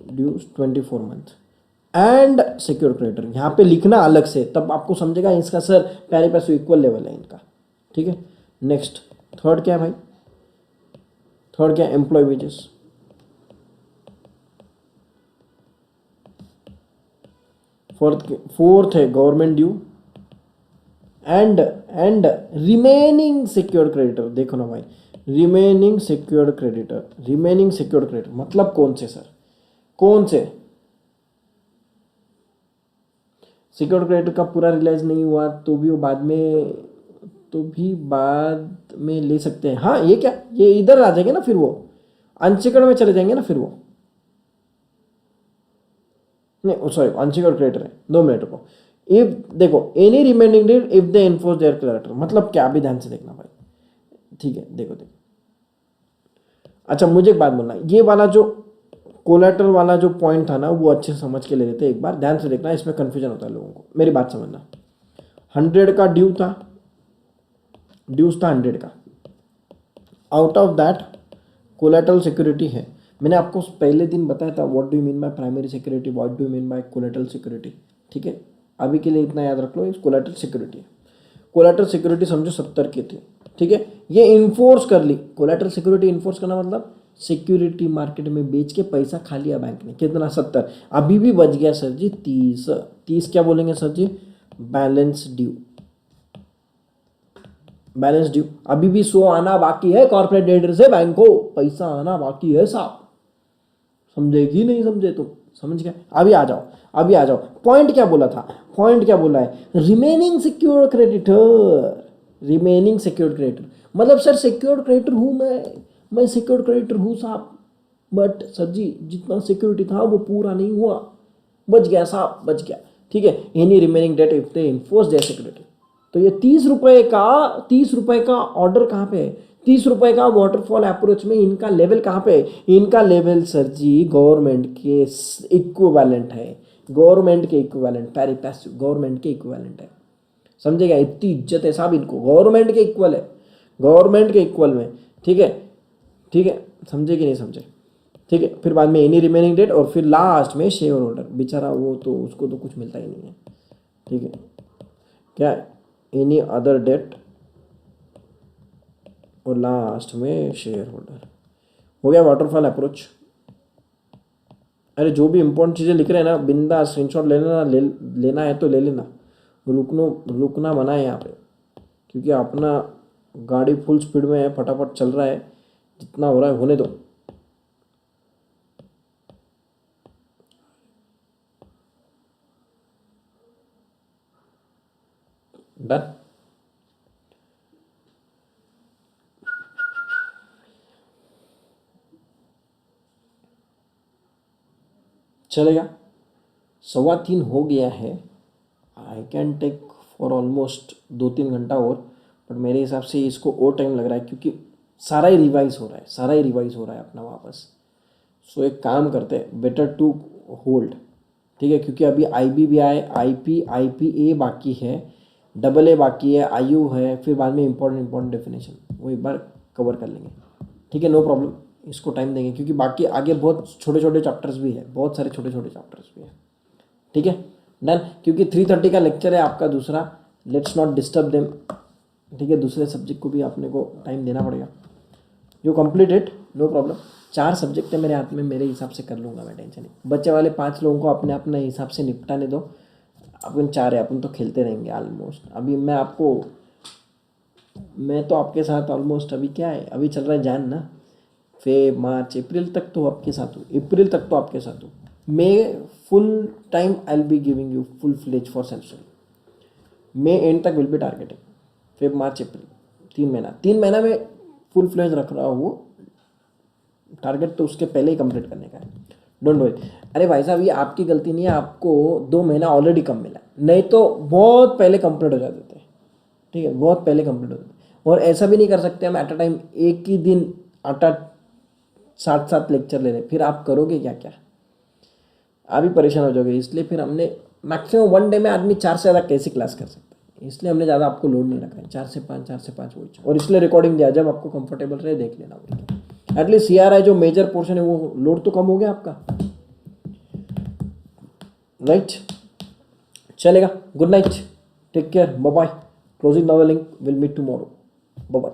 Speaker 1: dues 24 month and secure creditor, यहाँ पे लिखना अलग से, तब आपको समझेगा इसका सर पैरे पैसे इक्वल लेवल है इनका। ठीक है, नेक्स्ट थर्ड क्या है भाई, थर्ड क्या है, एम्प्लॉय वेजेस। फोर्थ है government due and remaining secured creditor. देखो ना भाई, रिमेनिंग सिक्योर्ड क्रेडिटर मतलब कौन से सर, कौन से सिक्योर्ड क्रेडिटर का पूरा रियलाइज नहीं हुआ तो भी वो बाद में ले सकते हैं। हाँ, ये क्या, ये इधर आ जाएंगे ना, फिर वो अनसिक्योर्ड में चले जाएंगे ना, फिर वो नहीं, सॉरी अनसिक्योर्ड क्रेडिटर है, 2 मिनट को। इफ देखो any remaining debt if they enforce their creditor, मतलब क्या, भी ध्यान से देखना भाई। ठीक है, देखो। अच्छा, मुझे एक बात बोलना, ये वाला जो कोलेटरल वाला जो पॉइंट था ना, वो अच्छे से समझ के ले लेते, एक बार ध्यान से देखना, इसमें कंफ्यूजन होता है लोगों को, मेरी बात समझना। 100 का ड्यूज था 100 का, out of that collateral security है। मैंने आपको पहले दिन बताया था what do you mean by primary security, what do you mean by collateral security. ठीक है, अभी के लिए इतना याद रख लो, कोलेटरल सिक्योरिटी है। कोलेटरल सिक्योरिटी समझो 70 की थी। ठीक है, ये इन्फोर्स कर ली, कोलेटरल सिक्योरिटी इन्फोर्स करना मतलब सिक्योरिटी मार्केट में बेच के पैसा खा लिया बैंक ने, कितना, 70, अभी भी बच गया सर जी 30 क्या बोलेंगे सर जी, बैलेंस ड्यू अभी भी 100 आना बाकी है, कॉर्पोरेट डेटर से बैंक को पैसा आना बाकी है साहब। समझे कि नहीं समझे, तुम समझ गए। अभी आ जाओ, पॉइंट क्या बोला था, रिमेनिंग सिक्योर्ड क्रेडिटर मतलब सर सिक्योर्ड क्रेडिटर हूं मैं सिक्योर्ड क्रेडिटर हूं साहब, बट सर जी जितना सिक्योरिटी था वो पूरा नहीं हुआ, बच गया साहब, बच गया। ठीक है, any remaining debt if they enforce their security. तो ये 30 रुपए का ऑर्डर कहाँ पे है, 30 रुपए का वाटरफॉल अप्रोच में इनका लेवल कहाँ पे है, इनका लेवल सर जी गवर्नमेंट के इक्विवेलेंट है, गवर्नमेंट के इक्विवेलेंट है। समझेगा, इतनी इज्जत है साहब इनको, गवर्नमेंट के इक्वल में। ठीक है, समझे कि नहीं समझे। ठीक है, फिर बाद में एनी रिमेनिंग डेट और फिर लास्ट में शेयर होल्डर, बेचारा वो तो उसको तो कुछ मिलता ही नहीं है। ठीक है, क्या, एनी अदर डेट और लास्ट में शेयर होल्डर। हो गया वाटरफॉल अप्रोच। अरे जो भी इंपॉर्टेंट चीज़ें लिख रहे हैं ना, बिंदा स्क्रीनशॉट लेना है तो ले लेना, रुकना मना है यहाँ पे, क्योंकि अपना गाड़ी फुल स्पीड में है, फटाफट चल रहा है, जितना हो रहा है होने दो। डन। चलेगा, 3:15 हो गया है। I can take for almost 2-3 घंटा और, बट मेरे हिसाब से इसको और टाइम लग रहा है, क्योंकि सारा ही रिवाइज हो रहा है अपना वापस। सो एक काम करते हैं, बेटर टू होल्ड। ठीक है, क्योंकि अभी IB भी आए, IPA बाकी है, AA बाकी है, IU है, फिर बाद में इंपॉर्टेंट डेफिनेशन वो एक बार कवर कर लेंगे। ठीक है, नो प्रॉब्लम, इसको टाइम देंगे, क्योंकि बाकी आगे बहुत छोटे चैप्टर्स भी है, बहुत सारे छोटे चैप्टर्स भी है। ठीक है, डन, क्योंकि 3:30 का लेक्चर है आपका दूसरा, लेट्स नॉट डिस्टर्ब देम। ठीक है, दूसरे सब्जेक्ट को भी आपने को टाइम देना पड़ेगा। जो कंप्लीटेड, नो प्रॉब्लम, 4 सब्जेक्ट है मेरे हाथ में, मेरे हिसाब से कर लूँगा मैं, टेंशन नहीं। बच्चे वाले 5 लोगों को अपने अपने हिसाब से निपटाने दो, अपन 4 है, अपन तो खेलते रहेंगे ऑलमोस्ट। अभी मैं तो आपके साथ ऑलमोस्ट, अभी क्या है, अभी चल रहा है जान ना, फेब मार्च अप्रैल तक तो आपके साथ हूँ, मैं full time I will be giving you full fledge for self study. May end तक will be targeting, Feb March April 3 महीना में फुल फ्लेज रख रहा हूँ टारगेट, तो उसके पहले ही कंप्लीट करने का है, डोंट वरी। अरे भाई साहब, ये आपकी गलती नहीं है, आपको 2 महीना ऑलरेडी कम मिला, नहीं तो बहुत पहले कंप्लीट हो जाते थे। ठीक है, बहुत पहले कंप्लीट हो जाते, और ऐसा भी नहीं कर सकते हम एट अ टाइम एक ही दिन साथ साथ लेक्चर ले रहे, फिर आप करोगे क्या क्या, आप ही परेशान हो जाओगे। इसलिए फिर हमने मैक्सिमम 1 डे में आदमी 4 से ज़्यादा कैसे क्लास कर सकता है, इसलिए हमने ज़्यादा आपको लोड नहीं रखा है, 4 से 5 4 से 5 वही। और इसलिए रिकॉर्डिंग दिया, जब आपको कंफर्टेबल रहे देख लेना बोल। एटलीस्ट CRI जो मेजर पोर्शन है वो लोड तो कम हो गया आपका, राइट। चलेगा, good night, take care, bye bye, closing now the link, will meet tomorrow, bye bye.